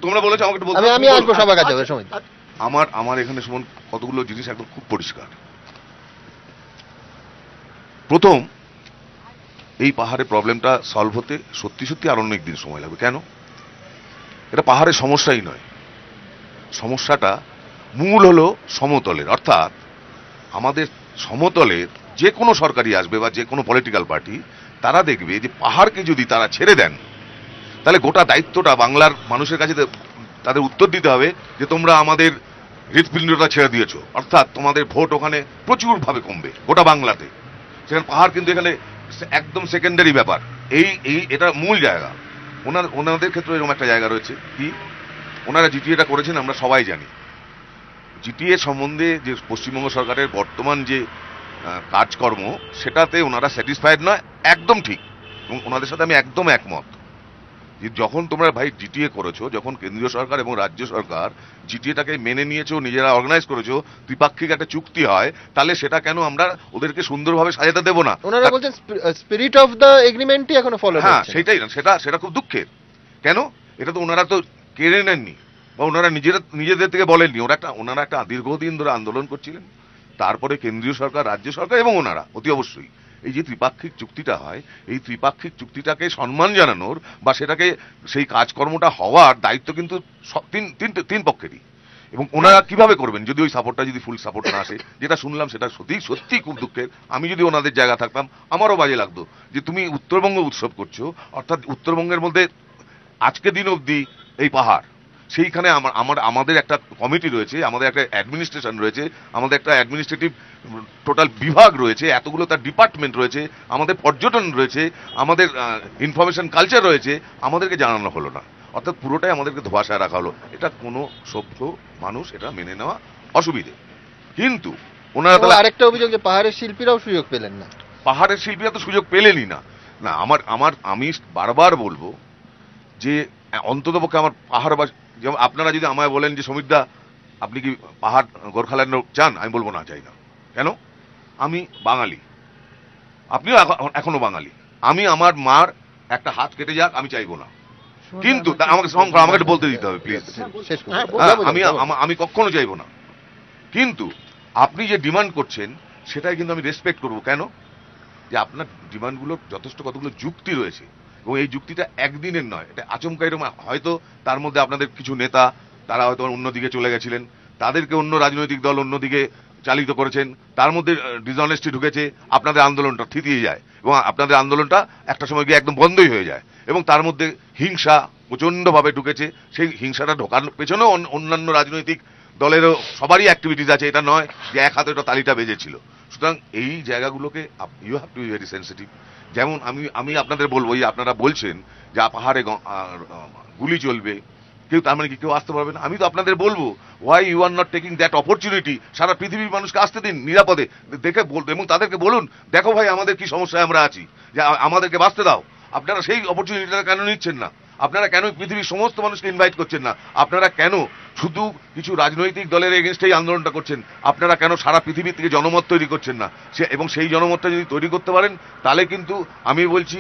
তোমরা বলেছো আমাকে একটু বলতে, আমি আসবো সবার কাছে। আমার এখানে সুমন কতগুলো জিনিস একদম খুব পরিষ্কার। প্রথম, এই পাহাড়ের প্রবলেমটা সলভ হতে সত্যি সত্যি আরো অনেক দিন সময় লাগবে। কেন? এটা পাহাড়ের সমস্যাই নয়, সমস্যাটা মূল হলো সমতলের। অর্থাৎ আমাদের সমতলের যে কোনো সরকারি আসবে বা যে কোনো পলিটিক্যাল পার্টি, তারা দেখবে যে পাহাড়কে যদি তারা ছেড়ে দেন, তাহলে গোটা দায়িত্বটা বাংলার মানুষের কাছে তাদের উত্তর দিতে হবে যে তোমরা আমাদের হৃৎপিণ্ডটা ছেড়ে দিয়েছো। অর্থাৎ তোমাদের ভোট ওখানে প্রচুরভাবে কমবে গোটা বাংলাতে। সেখানে পাহাড় কিন্তু এখানে একদম সেকেন্ডারি ব্যাপার। এটা মূল জায়গা। ওনাদের ক্ষেত্রে এরকম একটা জায়গা রয়েছে কি, ওনারা জিটিএটা করেছেন আমরা সবাই জানি। জিটিএ সম্বন্ধে যে পশ্চিমবঙ্গ সরকারের বর্তমান যে কাজকর্ম সেটাতে ওনারা স্যাটিসফাইড নয়, একদম ঠিক, এবং ওনাদের সাথে আমি একদম একমত যে যখন তোমরা ভাই জিটিএ করেছো, যখন কেন্দ্রীয় সরকার এবং রাজ্য সরকার জিটিএটাকে মেনে নিয়েছো, নিজেরা অর্গানাইজ করেছো, দ্বিপাক্ষিক একটা চুক্তি হয়, তাহলে সেটা কেন আমরা ওদেরকে সুন্দরভাবে সাজাতে দেবো না? ওনারা বলছেন স্পিরিট অফ দ্য এগ্রিমেন্টই এখনো ফলো হচ্ছে। হ্যাঁ সেটাই, সেটা খুব দুঃখের। কেন? এটা তো ওনারা তো কেড়ে নেননি, বা ওনারা নিজেদের থেকে বলেননি। ওনারা একটা দীর্ঘদিন ধরে আন্দোলন করছিলেন, তারপরে কেন্দ্রীয় সরকার, রাজ্য সরকার এবং ওনারা অতি অবশ্যই এই যে ত্রিপাক্ষিক চুক্তিটা হয়, এই ত্রিপাক্ষিক চুক্তিটাকে সম্মান জানানোর বা সেটাকে সেই কাজকর্মটা হওয়ার দায়িত্ব কিন্তু তিন পক্ষেরই। এবং ওনারা কিভাবে করবেন যদি ওই সাপোর্টটা, যদি ফুল সাপোর্ট না আসে? যেটা শুনলাম সেটা সত্যি খুব দুঃখের। আমি যদি ওনাদের জায়গা থাকতাম আমারও বাজে লাগতো যে তুমি উত্তরবঙ্গ উৎসব করছো, অর্থাৎ উত্তরবঙ্গের মধ্যে আজকে দিন অবধি এই পাহাড়, সেইখানে আমাদের একটা কমিটি রয়েছে, আমাদের একটা অ্যাডমিনিস্ট্রেশন রয়েছে, আমাদের একটা অ্যাডমিনিস্ট্রেটিভ টোটাল বিভাগ রয়েছে, এতগুলো তার ডিপার্টমেন্ট রয়েছে, আমাদের পর্যটন রয়েছে, আমাদের ইনফরমেশন কালচার রয়েছে, আমাদেরকে জানানো হলো না। অর্থাৎ পুরোটাই আমাদেরকে ধোঁয়াশায় রাখা হলো। এটা কোনো সভ্য মানুষ এটা মেনে নেওয়া অসুবিধে। কিন্তু ওনারা তাহলে আরেকটা অভিযোগ যে পাহাড়ের শিল্পীরাও সুযোগ পেলেন না। পাহাড়ের শিল্পীরা তো সুযোগ পেলেনই না। না আমি বারবার বলবো যে অন্ততপক্ষে আমার পাহাড়বাসী, যেমন আপনারা যদি আমায় বলেন যে সমীরদা আপনি কি পাহাড় গোর্খাল্যান্ড চান, আমি বলবো না, চাই না। কেন? আমি বাঙালি, আপনিও এখনো বাঙালি। আমি আমার মার একটা হাত কেটে যাক আমি চাইবো না, কিন্তু আমাকে একটু বলতে দিতে হবে প্লিজ। আমি কখনো চাইবো না, কিন্তু আপনি যে ডিমান্ড করছেন সেটাই কিন্তু আমি রেসপেক্ট করবো। কেন? যে আপনার ডিমান্ডগুলোর যথেষ্ট কতগুলো যুক্তি রয়েছে, এবং এই যুক্তিটা একদিনের নয়, এটা আচমকা এরকম। হয়তো তার মধ্যে আপনাদের কিছু নেতা তারা হয়তো অন্যদিকে চলে গেছিলেন, তাদেরকে অন্য রাজনৈতিক দল অন্যদিকে চালিত করেছেন, তার মধ্যে ডিসঅনেস্টি ঢুকেছে, আপনাদের আন্দোলনটা থিতিয়ে যায় এবং আপনাদের আন্দোলনটা একটা সময় গিয়ে একদম বন্ধই হয়ে যায়, এবং তার মধ্যে হিংসা প্রচণ্ডভাবে ঢুকেছে। সেই হিংসাটা ঢোকার পেছনেও অন্যান্য রাজনৈতিক দলেরও সবারই অ্যাক্টিভিটিস আছে, এটা নয় যে এক হাতে একটা তালিটা বেজেছিল। সুতরাং এই জায়গাগুলোকে you have to be very sensitive. যেমন আমি আপনাদের বলবো, এই আপনারা বলছেন যে পাহাড়ে গুলি চলবে, তার মানে কি কেউ আসতে পারবে না? আমি তো আপনাদের বলবো why you are not taking that opportunity. সারা পৃথিবীর মানুষকে আসতে দিন নিরাপদে, দেখে বলতে, এবং তাদেরকে বলুন দেখো ভাই আমাদের কি সমস্যায় আমরা আছি, যে আমাদেরকে বাঁচতে দাও। আপনারা সেই অপরচুনিটিটা কেন নিচ্ছেন না? আপনারা কেন পৃথিবীর সমস্ত মানুষকে ইনভাইট করছেন না? আপনারা কেন শুধু কিছু রাজনৈতিক দলের এগেনস্টে এই আন্দোলনটা করছেন? আপনারা কেন সারা পৃথিবী থেকে জনমত তৈরি করছেন না? এবং সেই জনমতটা যদি তৈরি করতে পারেন তাহলে কিন্তু আমি বলছি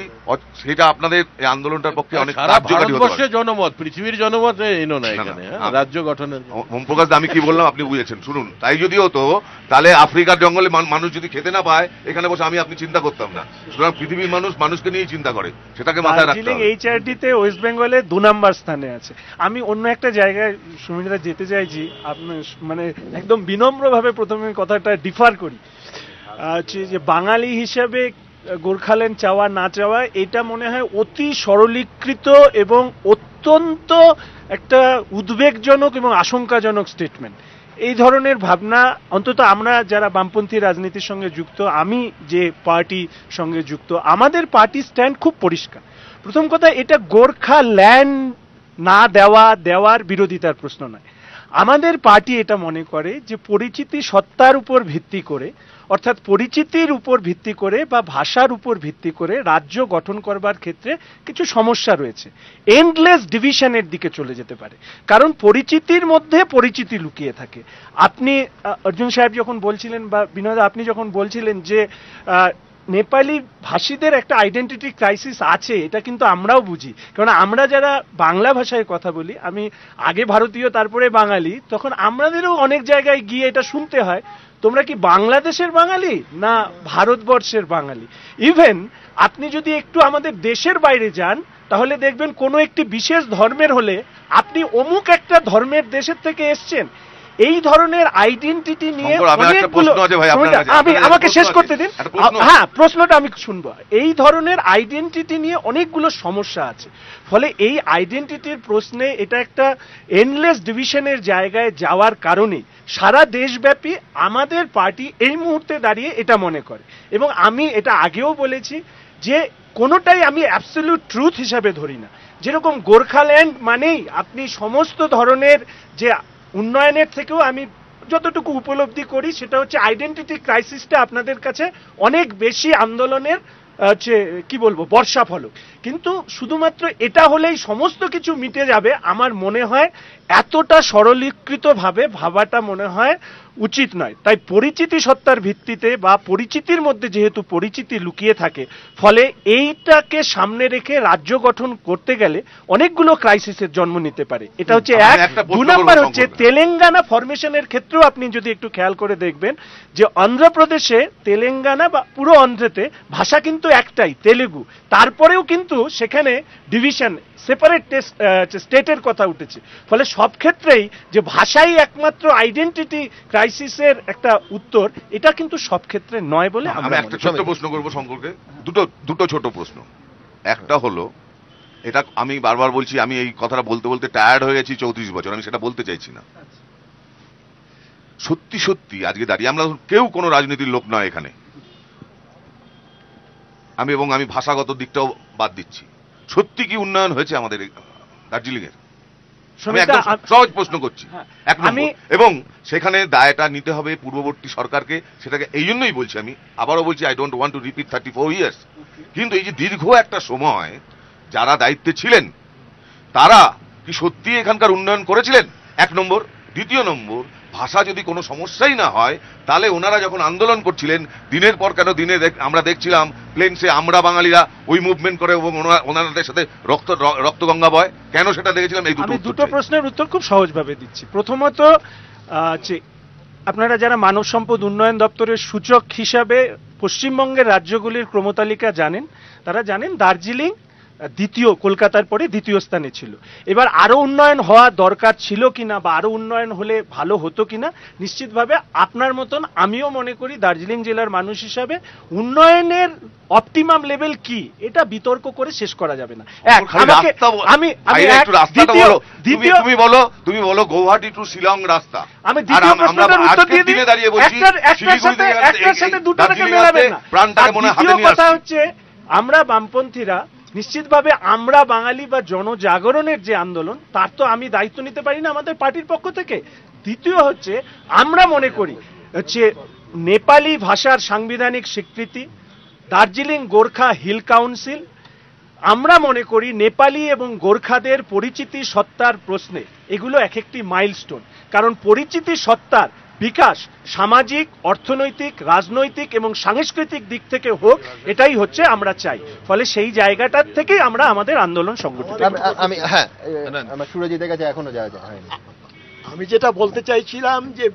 সেটা আপনাদের এই আন্দোলনটার পক্ষে অনেক কার্যকারী হতে পারে। জনমত, পৃথিবীর জনমত এনো না এখানে রাজ্য গঠনের। ওমপ্রকাশ দা আমি কি বললাম আপনি বুঝেছেন, শুনুন। তাই যদি হতো তাহলে আফ্রিকার জঙ্গলে মানুষ যদি খেতে না পায়, এখানে বসে আপনি চিন্তা করতাম না। সুতরাং পৃথিবীর মানুষকে নিয়েই চিন্তা করে, সেটাকে মাথায় রাখতে হবে। এইচআরডিতে ওয়েস্ট বেঙ্গলে 2 নম্বর স্থানে আছে। আমি অন্য একটা জায়গায় সুমিত্রা যেতে চাইছি, আপনার মানে একদম বিনম্রভাবে প্রথমে কথাটা ডিফার করি যে বাঙালি হিসেবে গোর্খাল্যান্ড চাওয়া না চাওয়া এটা মনে হয় অতি সরলীকৃত এবং অত্যন্ত একটা উদ্বেগজনক এবং আশঙ্কাজনক স্টেটমেন্ট। এই ধরনের ভাবনা অন্তত আমরা যারা বামপন্থী রাজনীতির সঙ্গে যুক্ত, আমি যে পার্টির সঙ্গে যুক্ত, আমাদের পার্টি স্ট্যান্ড খুব পরিষ্কার। প্রথম কথা, এটা গোর্খাল্যান্ড না দেওয়ার বিরোধিতার প্রশ্ন নয়। আমাদের পার্টি এটা মনে করে যে পরিচিতি সত্তার উপর ভিত্তি করে, অর্থাৎ পরিচিতির উপর ভিত্তি করে বা ভাষার উপর ভিত্তি করে রাজ্য গঠন করবার ক্ষেত্রে কিছু সমস্যা রয়েছে। এন্ডলেস ডিভিশনের দিকে চলে যেতে পারে, কারণ পরিচিতির মধ্যে পরিচিতি লুকিয়ে থাকে। আপনি অর্জুন সাহেব যখন বলছিলেন বা বিনোদ আপনি যখন বলছিলেন যে নেপালি ভাষীদের একটা আইডেন্টিটি ক্রাইসিস আছে, এটা কিন্তু আমরাও বুঝি, কারণ আমরা যারা বাংলা ভাষায় কথা বলি, আমি আগে ভারতীয় তারপরে বাঙালি, তখন আমাদেরও অনেক জায়গায় গিয়ে এটা শুনতে হয় তোমরা কি বাংলাদেশের বাঙালি না ভারতবর্ষের বাঙালি। ইভেন আপনি যদি একটু আমাদের দেশের বাইরে যান তাহলে দেখবেন কোনো একটি বিশেষ ধর্মের হলে আপনি অমুক একটা ধর্মের দেশের থেকে এসছেন। এই ধরনের আইডেন্টিটি নিয়ে আমাকে শেষ করতে দিন, হ্যাঁ প্রশ্নটা আমি শুনবো। এই ধরনের আইডেন্টিটি নিয়ে অনেকগুলো সমস্যা আছে, ফলে এই আইডেন্টিটির প্রশ্নে এটা একটা এন্ডলেস ডিভিশনের জায়গায় যাওয়ার কারণে সারা দেশব্যাপী আমাদের পার্টি এই মুহূর্তে দাঁড়িয়ে এটা মনে করে, এবং আমি এটা আগেও বলেছি যে কোনোটাই আমি অ্যাবসলিউট ট্রুথ হিসাবে ধরি না। যেরকম গোর্খাল্যান্ড মানেই আপনি সমস্ত ধরনের যে উন্নয়নের থেকেও আমি যতটুকু উপলব্ধি করি সেটা হচ্ছে আইডেন্টিটি ক্রাইসিসটা আপনাদের কাছে অনেক বেশি আন্দোলনের হচ্ছে কি বলবো বর্ষাফলক। কিন্তু শুধুমাত্র এটা হলেই সমস্ত কিছু মিটে যাবে আমার মনে হয় এতটা সরলীকৃতভাবে ভাবাটা মনে হয় উচিত নয়। তাই পরিচিতি সত্তার ভিত্তিতে বা পরিচিতির মধ্যে যেহেতু পরিচিতি লুকিয়ে থাকে, ফলে এইটাকে সামনে রেখে রাজ্য গঠন করতে গেলে অনেকগুলো ক্রাইসিসের জন্ম নিতে পারে। এটা হচ্ছে এক। 2 নম্বর হচ্ছে তেলেঙ্গানা ফরমেশনের ক্ষেত্রেও আপনি যদি একটু খেয়াল করে দেখবেন যে অন্ধ্রপ্রদেশে তেলেঙ্গানা বা পুরো অন্ধ্রেতে ভাষা কিন্তু একটাই, তেলেগু। তারপরেও কিন্তু সেখানে ডিভিশন, সেপারেট স্টেটের কথা উঠেছে। ফলে সব ক্ষেত্রেই যে ভাষাই একমাত্র আইডেন্টিটি ক্রাইসিসের একটা উত্তর, এটা কিন্তু সব ক্ষেত্রে নয় বলে আমি একটা ছোট্ট প্রশ্ন করবো শঙ্করকে, দুটো ছোট প্রশ্ন। একটা হলো, এটা আমি বারবার বলছি, আমি এই কথাটা বলতে বলতে টায়ার্ড হয়ে গেছি 34 বছর, আমি সেটা বলতে চাইছি না। সত্যি সত্যি আজকে দাঁড়িয়ে আমরা কেউ কোনো রাজনীতির লোক নয় এখানে, আমি ভাষাগত দিকটাও বাদ দিচ্ছি, সত্যি কি উন্নয়ন হয়েছে আমাদের দার্জিলিং এর? আমি একদম সহজ প্রশ্ন করছি। এক নম্বর, এবং সেখানে দায়টা নিতে হবে পূর্ববর্তী সরকারকে, সেটাকে এই জন্যই বলছি, আমি আবারও বলছি, I don't want to repeat 34 years. কিন্তু এই যে দীর্ঘ একটা সময় যারা দায়িত্বে ছিলেন তারা কি সত্যি এখানকার উন্নয়ন করেছিলেন? এক নম্বর। দ্বিতীয় নম্বর, ভাষা যদি কোনো সমস্যাই না হয় তাহলে ওনারা যখন আন্দোলন করছিলেন দিনের পর কেন দিনে আমরা দেখছিলাম প্লেনসে আমরা বাঙালিরা ওই মুভমেন্ট করে এবং ওনাদের সাথে রক্তগঙ্গা বয়, কেন সেটা দেখেছিলাম? এই দুটো প্রশ্নের উত্তর খুব সহজভাবে দিচ্ছি। প্রথমত, আপনারা যারা মানব সম্পদ উন্নয়ন দপ্তরের সূচক হিসাবে পশ্চিমবঙ্গের রাজ্যগুলির ক্রমতালিকা জানেন, তারা জানেন দার্জিলিং দ্বিতীয়, কলকাতার পরে দ্বিতীয় স্থানে ছিল। এবার আরো উন্নয়ন হওয়া দরকার ছিল কিনা বা আরো উন্নয়ন হলে ভালো হতো কিনা, নিশ্চিতভাবে আপনার মতন আমিও মনে করি দার্জিলিং জেলার মানুষ হিসাবে উন্নয়নের অপটিমাম লেভেল কি এটা বিতর্ক করে শেষ করা যাবে না। তুমি বলো গৌহাটি টু শিলং রাস্তা, আমি দ্বিতীয় প্রশ্নের উত্তর দিয়ে দিই, একটার সাথে দুটোটাকে মেলাবেন না। দ্বিতীয় কথা হচ্ছে, আমরা বামপন্থীরা নিশ্চিতভাবে আমরা বাঙালি বা জনজাগরণের যে আন্দোলন, তার তো আমি দায়িত্ব নিতে পারি না আমাদের পার্টির পক্ষ থেকে। দ্বিতীয় হচ্ছে, আমরা মনে করি হচ্ছে নেপালি ভাষার সাংবিধানিক স্বীকৃতি, দার্জিলিং গোর্খা হিল কাউন্সিল, আমরা মনে করি নেপালি এবং গোর্খাদের পরিচিতি সত্তার প্রশ্নে এগুলো এক একটি মাইলস্টোন। কারণ পরিচিতি সত্তার বিকাশ সামাজিক, অর্থনৈতিক, রাজনৈতিক এবং সাংস্কৃতিক দিক থেকে হোক, এটাই হচ্ছে আমরা চাই। ফলে সেই জায়গাটার থেকেই আমরা আমাদের আন্দোলন সংগঠিত। সুরজিতের কাছে এখনো যাওয়া যায়। আমি যেটা বলতে চাইছিলাম যে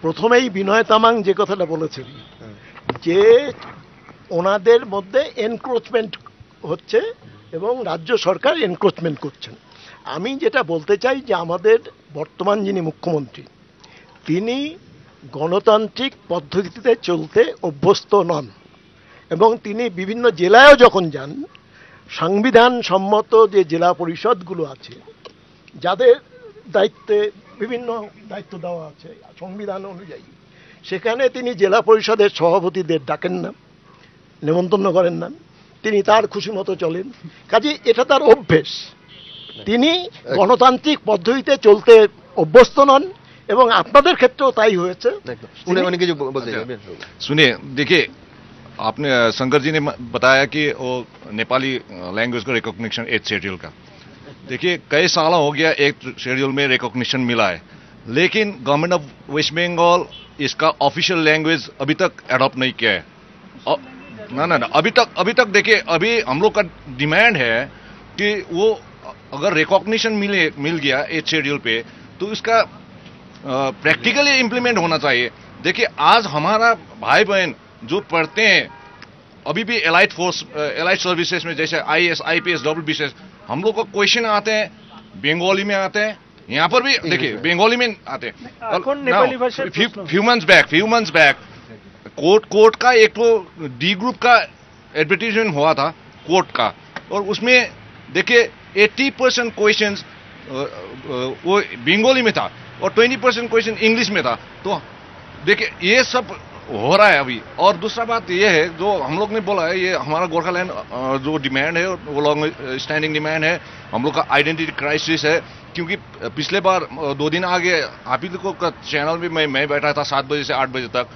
প্রথমেই বিনয় তামাং যে কথাটা বলেছেন যে ওনাদের মধ্যে এনক্রোচমেন্ট হচ্ছে এবং রাজ্য সরকার এনক্রোচমেন্ট করছেন। আমি যেটা বলতে চাই যে আমাদের বর্তমান যিনি মুখ্যমন্ত্রী, তিনি গণতান্ত্রিক পদ্ধতিতে চলতে অভ্যস্ত নন এবং তিনি বিভিন্ন জেলায়ও যখন যান, সংবিধান সম্মত যে জেলা পরিষদগুলো আছে যাদের দায়িত্বে বিভিন্ন দায়িত্ব দেওয়া আছে সংবিধান অনুযায়ী, সেখানে তিনি জেলা পরিষদের সভাপতিদের ডাকেন না, নেমন্তন্ন করেন না, তিনি তার খুশি মতো চলেন। কাজে এটা তার অভ্যেস, তিনি গণতান্ত্রিক পদ্ধতিতে চলতে অভ্যস্ত নন এবং আপনাদের ক্ষেত্রেও তাই হয়েছে। सुनिए, देखिए आपने शंकर जी ने बताया कि वो नेपाली लैंग्वेज का रिकॉग्निशन 8th शेड्यूल का, देखिए कई साल हो गया 8th शेड्यूल में रिकॉग्निशन मिला है, लेकिन गवर्नमेंट ऑफ वेस्ट बंगाल इसका ऑफिशियल लैंग्वेज अभी तक अडॉप्ट नहीं किया है। ना अभी तक देखिए, अभी हम लोग का डिमांड है कि वो अगर रिकॉग्निशन मिल गया 8th शेड्यूल पे तो इसका प्रैक्टिकली इम्प्लीमेंट होना चाहिए। देखिए आज हमारा भाई बहन जो पढ़ते हैं अभी भी एलाइट फोर्स, एलाइट सर्विसेज में, जैसे IAS, IPS, WBCS, हम लोग को क्वेश्चन आते हैं बंगाली में आते हैं, यहाँ पर भी देखिए बंगाली में आते हैं। फ्यू मंथ्स बैक कोर्ट का एक तो D ग्रुप का एडवर्टीजमेंट हुआ था कोर्ट का, और उसमें देखिए 80% क्वेश्चन वो बंगाली में था और 20% क्वेश्चन इंग्लिश में था। तो देखिए ये सब हो रहा है अभी। और दूसरा बात ये है जो हम लोग ने बोला है, ये हमारा गोरखालैंड जो डिमांड है वो लॉन्ग स्टैंडिंग डिमांड है, हम लोग का आइडेंटिटी क्राइसिस है। क्योंकि पिछले बार 2 दिन आगे आप ही को चैनल में मैं बैठा था 7 बजे से 8 बजे तक,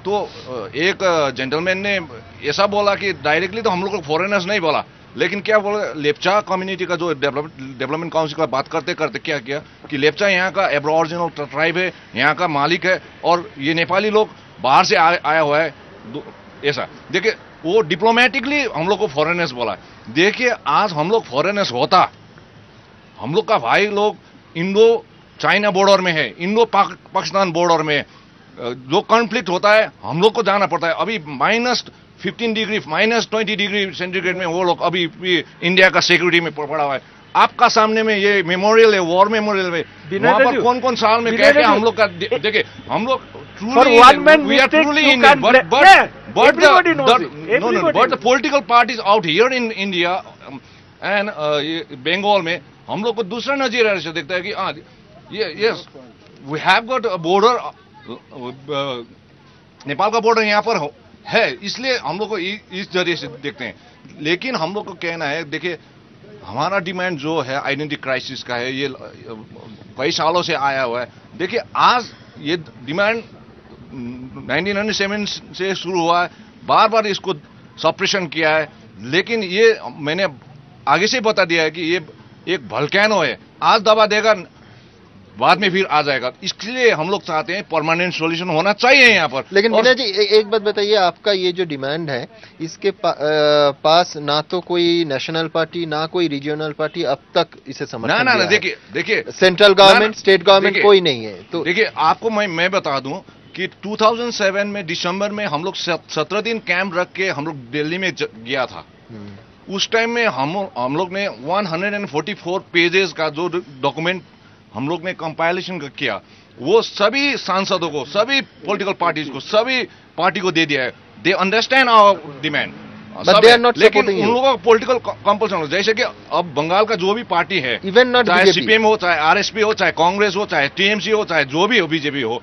तो एक जेंटलमैन ने ऐसा बोला कि डायरेक्टली तो हम लोग को फॉरेनर्स नहीं बोला, लेकिन क्या बोला, लेप्चा कम्युनिटी का जो डेवलपमेंट काउंसिल का बात करते करते क्या किया कि लेप्चा यहाँ का एब्रोरिजिनल ट्राइब है, यहाँ का मालिक है, और ये नेपाली लोग बाहर से आया हुआ है। ऐसा देखिए, वो डिप्लोमेटिकली हम लोग को फॉरेनर्स बोला। देखिए आज हम लोग फॉरेनर्स होता, हम लोग का भाई लोग इंडो चाइना बॉर्डर में है, इंडो पाकिस्तान बॉर्डर में जो कॉन्फ्लिक्ट होता है हम लोग को जाना पड़ता है। अभी -15 डिग्री -20 डिग्री सेंटीग्रेड में वो लोग अभी इंडिया का सिक्योरिटी में पड़ा हुआ है। आपका सामने में ये मेमोरियल है, वॉर मेमोरियल में, वहां पर कौन कौन साल में क्या क्या हम लोग का, देखिए हम लोग but the political parties out here in India and Bengal में हम लोग को दूसरा नजरिया से देखता है कि ये we have got a border, Nepal का बॉर्डर यहाँ पर है, इसलिए हम लोग को इस जरिए से देखते हैं। लेकिन हम लोग को कहना है, देखिए हमारा डिमांड जो है आइडेंटिटी क्राइसिस का है, ये कई सालों से आया हुआ है। देखिए आज ये डिमांड 1997 से शुरू हुआ है, बार बार इसको सप्रेशन किया है, लेकिन ये मैंने आगे से बता दिया है कि ये एक वोल्केनो है, आज दबा देगा बाद में फिर आ जाएगा। इसलिए हम लोग चाहते हैं परमानेंट सॉल्यूशन होना चाहिए यहाँ पर। लेकिन मीना जी एक बात बताइए, आपका ये जो डिमांड है इसके पास ना तो कोई नेशनल पार्टी ना कोई रीजनल पार्टी अब तक इसे समर्थन ना देखिए सेंट्रल गवर्नमेंट स्टेट गवर्नमेंट कोई नहीं है। तो देखिए आपको मैं बता दूं कि 2007 में दिसंबर में हम लोग 17 दिन कैंप रख के हम लोग दिल्ली में गया था। उस टाइम में हम लोग ने 144 पेजेस का जो डॉक्यूमेंट हम लोग ने कंपाइलेशन किया, वो सभी सांसदों को, सभी पॉलिटिकल पार्टीज को, सभी पार्टी को दे दिया है। दे अंडरस्टैंड आवर डिमांड, लेकिन उन लोगों का पॉलिटिकल कंपल्सन, जैसे कि अब बंगाल का जो भी पार्टी है, चाहे सीपीएम हो, चाहे आरएसपी हो, चाहे कांग्रेस हो, चाहे टीएमसी हो, चाहे जो भी हो, बीजेपी हो,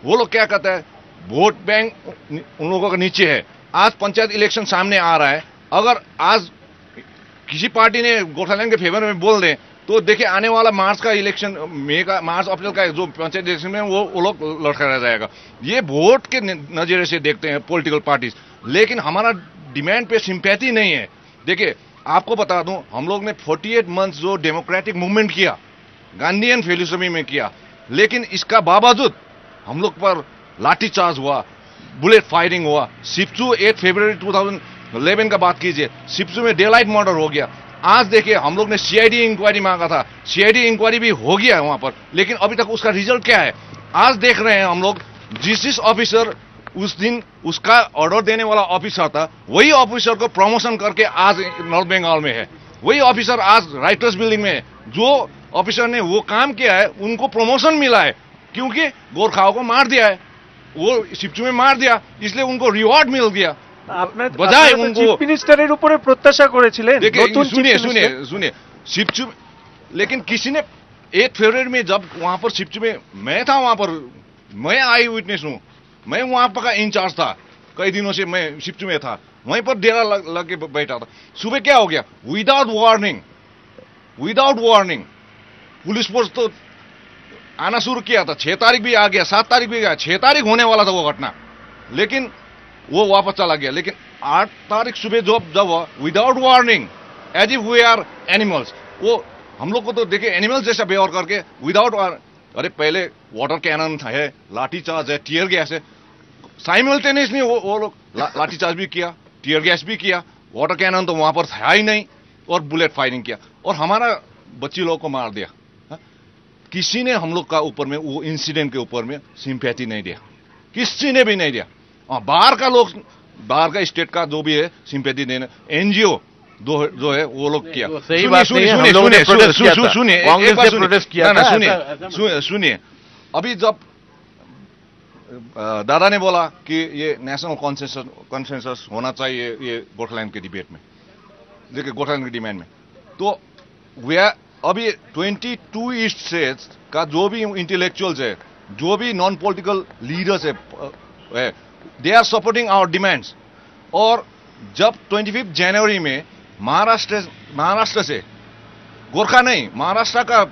वो लोग क्या कहता है, वोट बैंक उन लोगों का नीचे है। आज पंचायत इलेक्शन सामने आ रहा है, अगर आज किसी पार्टी ने गोरखालैंड के फेवर में बोल दें तो देखिए आने वाला मार्च का इलेक्शन, मार्च अप्रैल का जो पंचायत इलेक्शन में वो लोग लड़का रह जाएगा। ये वोट के नजरिए से देखते हैं पॉलिटिकल पार्टीज, लेकिन हमारा डिमांड पे सिंपैथी नहीं है। देखिए आपको बता दूं, हम लोग ने 48 मंथ जो डेमोक्रेटिक मूवमेंट किया, गांधीयन फिलोसफी में किया, लेकिन इसका बावजूद हम लोग पर लाठीचार्ज हुआ, बुलेट फायरिंग हुआ। सिप्चू 8 फरवरी 2011 का बात कीजिए, सिप्चू में डे लाइट मर्डर हो गया। आज देखिए हम लोग ने सीआईडी इंक्वायरी मांगा था, सीआईडी इंक्वायरी भी हो गया है वहां पर, लेकिन अभी तक उसका रिजल्ट क्या है? आज देख रहे हैं हम लोग, जिस ऑफिसर उस दिन उसका ऑर्डर देने वाला ऑफिसर था, वही ऑफिसर को प्रमोशन करके आज नॉर्थ बंगाल में है, वही ऑफिसर आज राइटर्स बिल्डिंग में है। जो ऑफिसर ने वो काम किया है उनको प्रमोशन मिला है, क्योंकि गोरखाओं को मार दिया है, वो सिप्चू में मार दिया, इसलिए उनको रिवॉर्ड मिल गया। बजाय उनको चीफ मिनिस्टरेर ऊपर प्रत्याशा करेছিলেন। सुनिए सिप्चू, लेकिन किसी ने 8 फरवरी में जब वहां पर सिप्चू में मैं था, वहां पर मैं आई विटनेस हूं, मैं वहां पर का इंचार्ज था, कई दिनों से मैं सिप्चू में था, वहीं पर डेरा लग के बैठा था। सुबह क्या हो गया, विदाउट वार्निंग पुलिस फोर्स तो आना शुरू किया था। 6 तारीख भी आ गया, 7 तारीख भी गया, 6 तारीख होने वाला था वो घटना, लेकिन वो वापस चला गया। लेकिन 8 तारीख सुबह जब without warning, as if we are animals, वो हम लोग को तो देखिए एनिमल्स जैसा बिहेव करके विदाउट अरे पहले वाटर कैनन है, लाठीचार्ज है, टीयर गैस है, साइमल्टेनियसली वो लोग लाठीचार्ज भी किया, टीयर गैस भी किया, वाटर कैनन तो वहां पर था ही नहीं, और बुलेट फायरिंग किया, और हमारा बच्ची लोग को मार दिया। किसी ने हम लोग का ऊपर में वो इंसिडेंट के ऊपर में सिंपैथी नहीं दिया, किसी ने भी नहीं दिया। बाहर का लोग, बाहर का स्टेट का जो भी है सिंपैथी देना, एनजीओ जो है वो लोग किया। सुनिए, अभी जब दादा ने बोला कि ये नेशनल कॉन्सेंसस होना चाहिए ये गोरखालैंड के डिबेट में, देखिए गोरखालैंड की डिमांड में, तो अभी 22 ईस्ट स्टेट्स का जो भी इंटेलेक्चुअल्स है, जो भी नॉन पॉलिटिकल लीडर्स है, they are supporting our demands. और जब 25 जनवरी में महाराष्ट्र से गोरखा नहीं, महाराष्ट्र का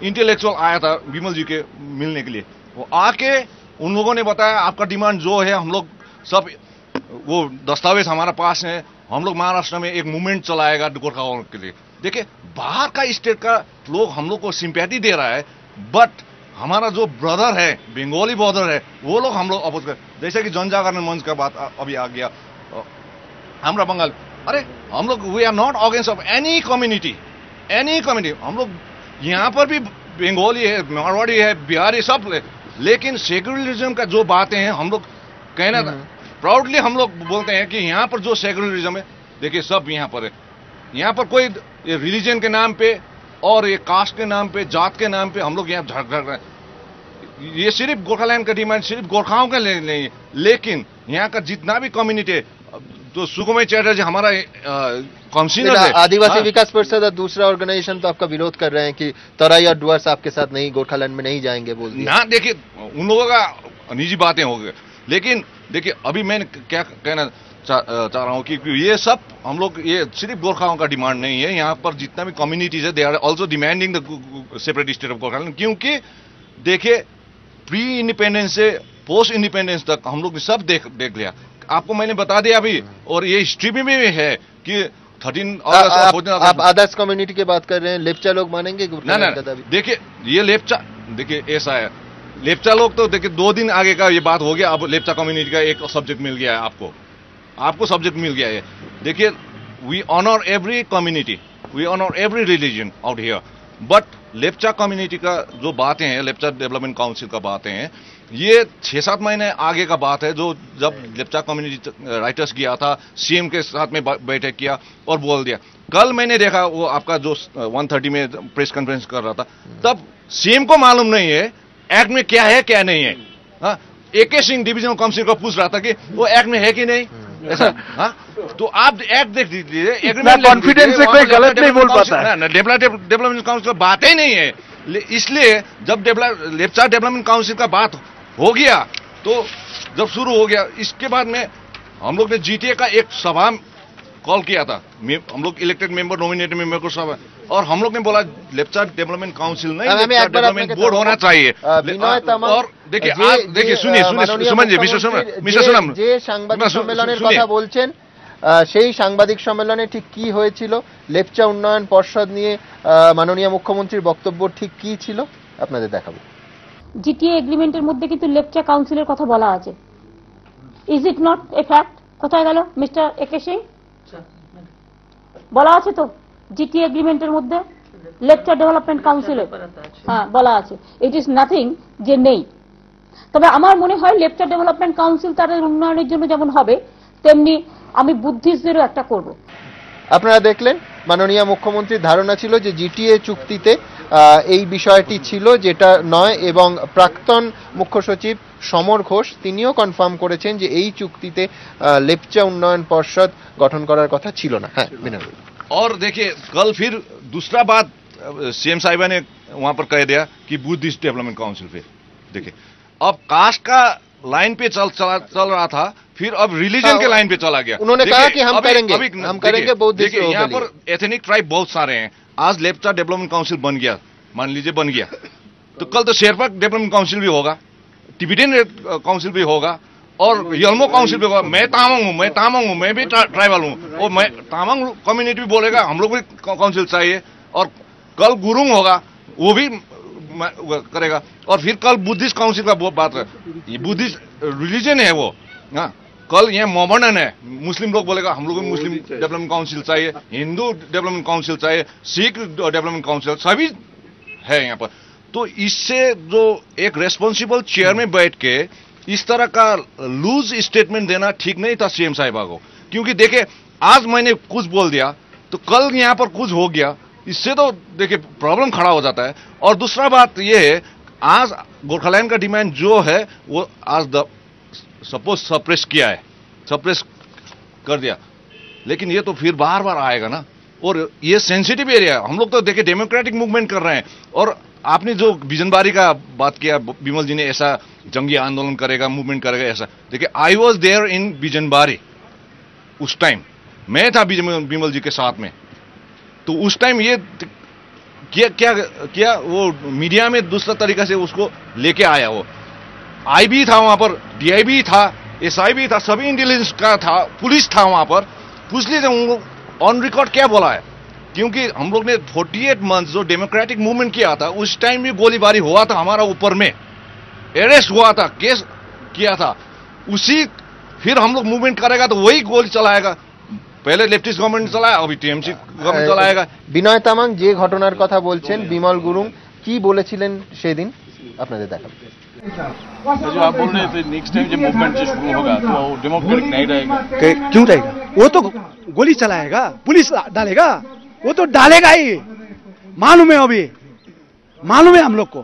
इंटेलेक्चुअल आया था विमल जी के मिलने के लिए, वो आके उन लोगों ने बताया आपका डिमांड जो है, हम लोग सब वो दस्तावेज हमारा पास है, हम लोग महाराष्ट्र में एक मूवमेंट चलाएगा गोरखाओं के लिए। देखिए बाहर का स्टेट का लोग हम लोग को सिंपैथी दे रहा है, बट हमारा जो ब्रदर है, बंगाली ब्रदर है, वो लोग हम लोग अपोज कर, जैसे कि जनजागरण मंच का बात अभी आ गया, हमरा बंगाल, अरे हम लोग we are not against of any community, हम लोग यहाँ पर भी बंगाली है, मारवाड़ी है, बिहारी सब, लेकिन सेक्युलरिज्म का जो बातें हैं हम लोग कहना प्राउडली हम लोग बोलते हैं कि यहाँ पर जो सेक्युलरिज्म है, देखिए सब यहाँ पर है। यहाँ पर कोई रिलीजन के नाम पे और ये कास्ट के नाम पे, जात के नाम पे हम लोग यहाँ झगड़ रहे हैं। ये सिर्फ गोरखालैंड का डिमांड सिर्फ गोरखाओं का नहीं, लेकिन यहाँ का जितना भी कम्युनिटी है, तो सुकुमाई चैटर्जी हमारा काउंसिलर है, आदिवासी विकास परिषद और दूसरा ऑर्गेनाइजेशन तो आपका विरोध कर रहे हैं कि तराई और डुअर्स आपके साथ नहीं, गोरखालैंड में नहीं जाएंगे बोल दिया। ना देखिए उन लोगों का निजी बातें हो गई, लेकिन देखिए अभी मैं क्या कहना चाह रहा हूँ कि ये सब हम लोग, ये सिर्फ गोरखाओं का डिमांड नहीं है, यहाँ पर जितना भी कम्युनिटीज है they are also demanding the separate state of Gorkhaland. क्योंकि देखिए प्री इंडिपेंडेंस से पोस्ट इंडिपेंडेंस तक हम लोग ने सब देख लिया, आपको मैंने बता दिया अभी, और ये हिस्ट्री में भी है कि 13 अगस्त। आप अदर्स कम्युनिटी की बात कर रहे हैं, लेप्चा लोग मानेंगे? ना देखिए ये लेप्चा, देखिए ऐसा है, लेप्चा लोग तो देखिए 2 दिन आगे का ये बात हो गया, अब लेप्चा कम्युनिटी का एक सब्जेक्ट मिल गया है आपको सब्जेक्ट मिल गया है। देखिए we honour every community, we honour every religion out here, but Lepcha community का जो बातें हैं, लेप्चा डेवलपमेंट काउंसिल का बातें हैं, ये 6-7 महीने आगे का बात है, जो जब लेप्चा कम्युनिटी राइटर्स गया था, सीएम के साथ में बैठक किया और बोल दिया। कल मैंने देखा वो आपका जो 1:30 में प्रेस कॉन्फ्रेंस कर रहा था, तब सीएम को मालूम नहीं है एक्ट में क्या है क्या नहीं है। हाँ, AK सिंह डिविजनल काउंसिल को पूछ रहा था कि वो एक्ट में है कि नहीं, ऐसा। हाँ, तो आप एक्ट देख लीजिए, कॉन्फिडेंस से कोई गलत नहीं बोल पाता है। डेवलपमेंट काउंसिल बात ही नहीं है, इसलिए जब लेप्चा डेवलपमेंट काउंसिल का बात हो गया, तो जब शुरू हो गया, इसके बाद में हम लोग ने GTA का एक सभा कॉल किया था, हम लोग इलेक्टेड मेंबर, नॉमिनेटेड मेंबर को सभा, और हम लोग ने बोला लेप्चा डेवलपमेंट काउंसिल नहीं, लेप्चा डेवलपमेंट बोर्ड होना चाहिए। और देखिए देखिए सुनिए मिस्टर सोनम যে সাংবাদিক সম্মেলনের কথা বলছেন, সেই সাংবাদিক সম্মেলনে ঠিক কি হয়েছিল, লেপচা উন্নয়ন পর্ষদ নিয়ে মাননীয় মুখ্যমন্ত্রীর বক্তব্য ঠিক কি ছিল আপনাদের দেখাবো। জিটিএ এগ্রিমেন্টের মধ্যে কিন্তু লেপচা কাউন্সিলের কথা বলা আছে, is it not a fact? কোথায় গেল মিস্টার AK সিং? বলা আছে তো জিটিএ এগ্রিমেন্টের মধ্যে লেপচা ডেভেলপমেন্ট কাউন্সিলে, হ্যাঁ বলা আছে, ইট ইজ নাথিং যে নেই। তবে আমার মনে হয় লেপচা ডেভেলপমেন্ট কাউন্সিল তাদের উন্নয়নের জন্য যেমন হবে, তেমনি আমি বুদ্ধিস্টদেরও একটা করব। আপনারা দেখলেন মাননীয় মুখ্যমন্ত্রীর ধারণা ছিল যে জিটিএ চুক্তিতে এই বিষয়টি ছিল যেটা নয়, এবং প্রাক্তন মুখ্য সচিব সমর ঘোষ তিনিও কনফার্ম করেছেন যে এই চুক্তিতে লেপচা উন্নয়ন পর্ষদ গঠন করার কথা ছিল না। হ্যাঁ বিনয়। और देखिए कल फिर दूसरा बात सीएम साहिबा ने वहां पर कह दिया कि बुद्धिस्ट डेवलपमेंट काउंसिल पे, देखिए अब कास्ट का लाइन पे चल रहा था, फिर अब रिलीजन के लाइन पे चला गया। उन्होंने कहा कि हम करेंगे बौद्धिस्ट। देखिए यहाँ पर एथनिक ट्राइब बहुत सारे हैं, आज लेप्चा डेवलपमेंट काउंसिल बन गया, मान लीजिए बन गया, तो कल तो शेरपा डेवलपमेंट काउंसिल भी होगा, टिबेटियन काउंसिल भी होगा, और यल्मो काउंसिल भी होगा। मैं तामांग हूँ, मैं भी ट्राइबल हूँ, और मैं तामांग कम्युनिटी भी बोलेगा हम लोग भी काउंसिल चाहिए, और कल गुरुंग होगा वो भी करेगा, और फिर कल बुद्धिस्ट काउंसिल का बात है, ये बुद्धिस्ट रिलीजन है वो। हाँ, कल यहाँ मोमडन है, मुस्लिम लोग बोलेगा हम लोग भी मुस्लिम डेवलपमेंट काउंसिल चाहिए, हिंदू डेवलपमेंट काउंसिल चाहिए, सिख डेवलपमेंट काउंसिल, सभी है यहाँ पर। तो इससे जो एक रेस्पॉन्सिबल चेयर में बैठ के इस तरह का लूज स्टेटमेंट देना ठीक नहीं था सीएम साहिबा को, क्योंकि देखिए आज मैंने कुछ बोल दिया तो कल यहाँ पर कुछ हो गया, इससे तो देखिए प्रॉब्लम खड़ा हो जाता है। और दूसरा बात ये है, आज गोरखालैंड का डिमांड जो है वो आज सपोज सप्रेस किया है, सप्रेस कर दिया, लेकिन ये तो फिर बार बार आएगा ना, और ये सेंसिटिव एरिया है। हम लोग तो देखिए डेमोक्रेटिक मूवमेंट कर रहे हैं, और आपने जो बिजनबारी का बात किया, बिमल जी ने ऐसा जंगी आंदोलन करेगा, मूवमेंट करेगा ऐसा, देखिए I was there in Bijanbari, उस टाइम मैं था बिमल जी के साथ में। तो उस टाइम ये क्या वो मीडिया में दूसरा तरीका से उसको लेके आया। वो आईबी था वहां पर, डीआईबी था, एसआईबी था, सभी इंटेलिजेंस का था, पुलिस था वहां पर। पूछ लीजिए ऑन रिकॉर्ड क्या बोला है, क्योंकि हम लोग ने 48 मंथ जो डेमोक्रेटिक मूवमेंट किया था उस टाइम भी गोलीबारी हुआ था हमारा ऊपर में, अरेस्ट हुआ था, केस किया था। उसी फिर हम लोग मूवमेंट करेगा तो वही गोली चलाएगा। पहले लेफ्टिस्ट गवर्नमेंट चलाया, अभी टीएमसी गवर्नमेंट चलाएगा। বিনয় তামাং যে ঘটনার কথা বলছেন, বিমল গুরুং কি বলেছিলেন সেদিন আপনাদের দেখাবো। जो आप बोल रहे थे नेक्स्ट टाइम जब मूवमेंट जो शुरू होगा तो वो डेमोक्रेटिक नहीं रहेगा। क्यों रहेगा? वो तो गोली चलाएगा, पुलिस डालेगा, वो तो डालेगा ही, मालूम है। अभी मालूम है हम लोग को।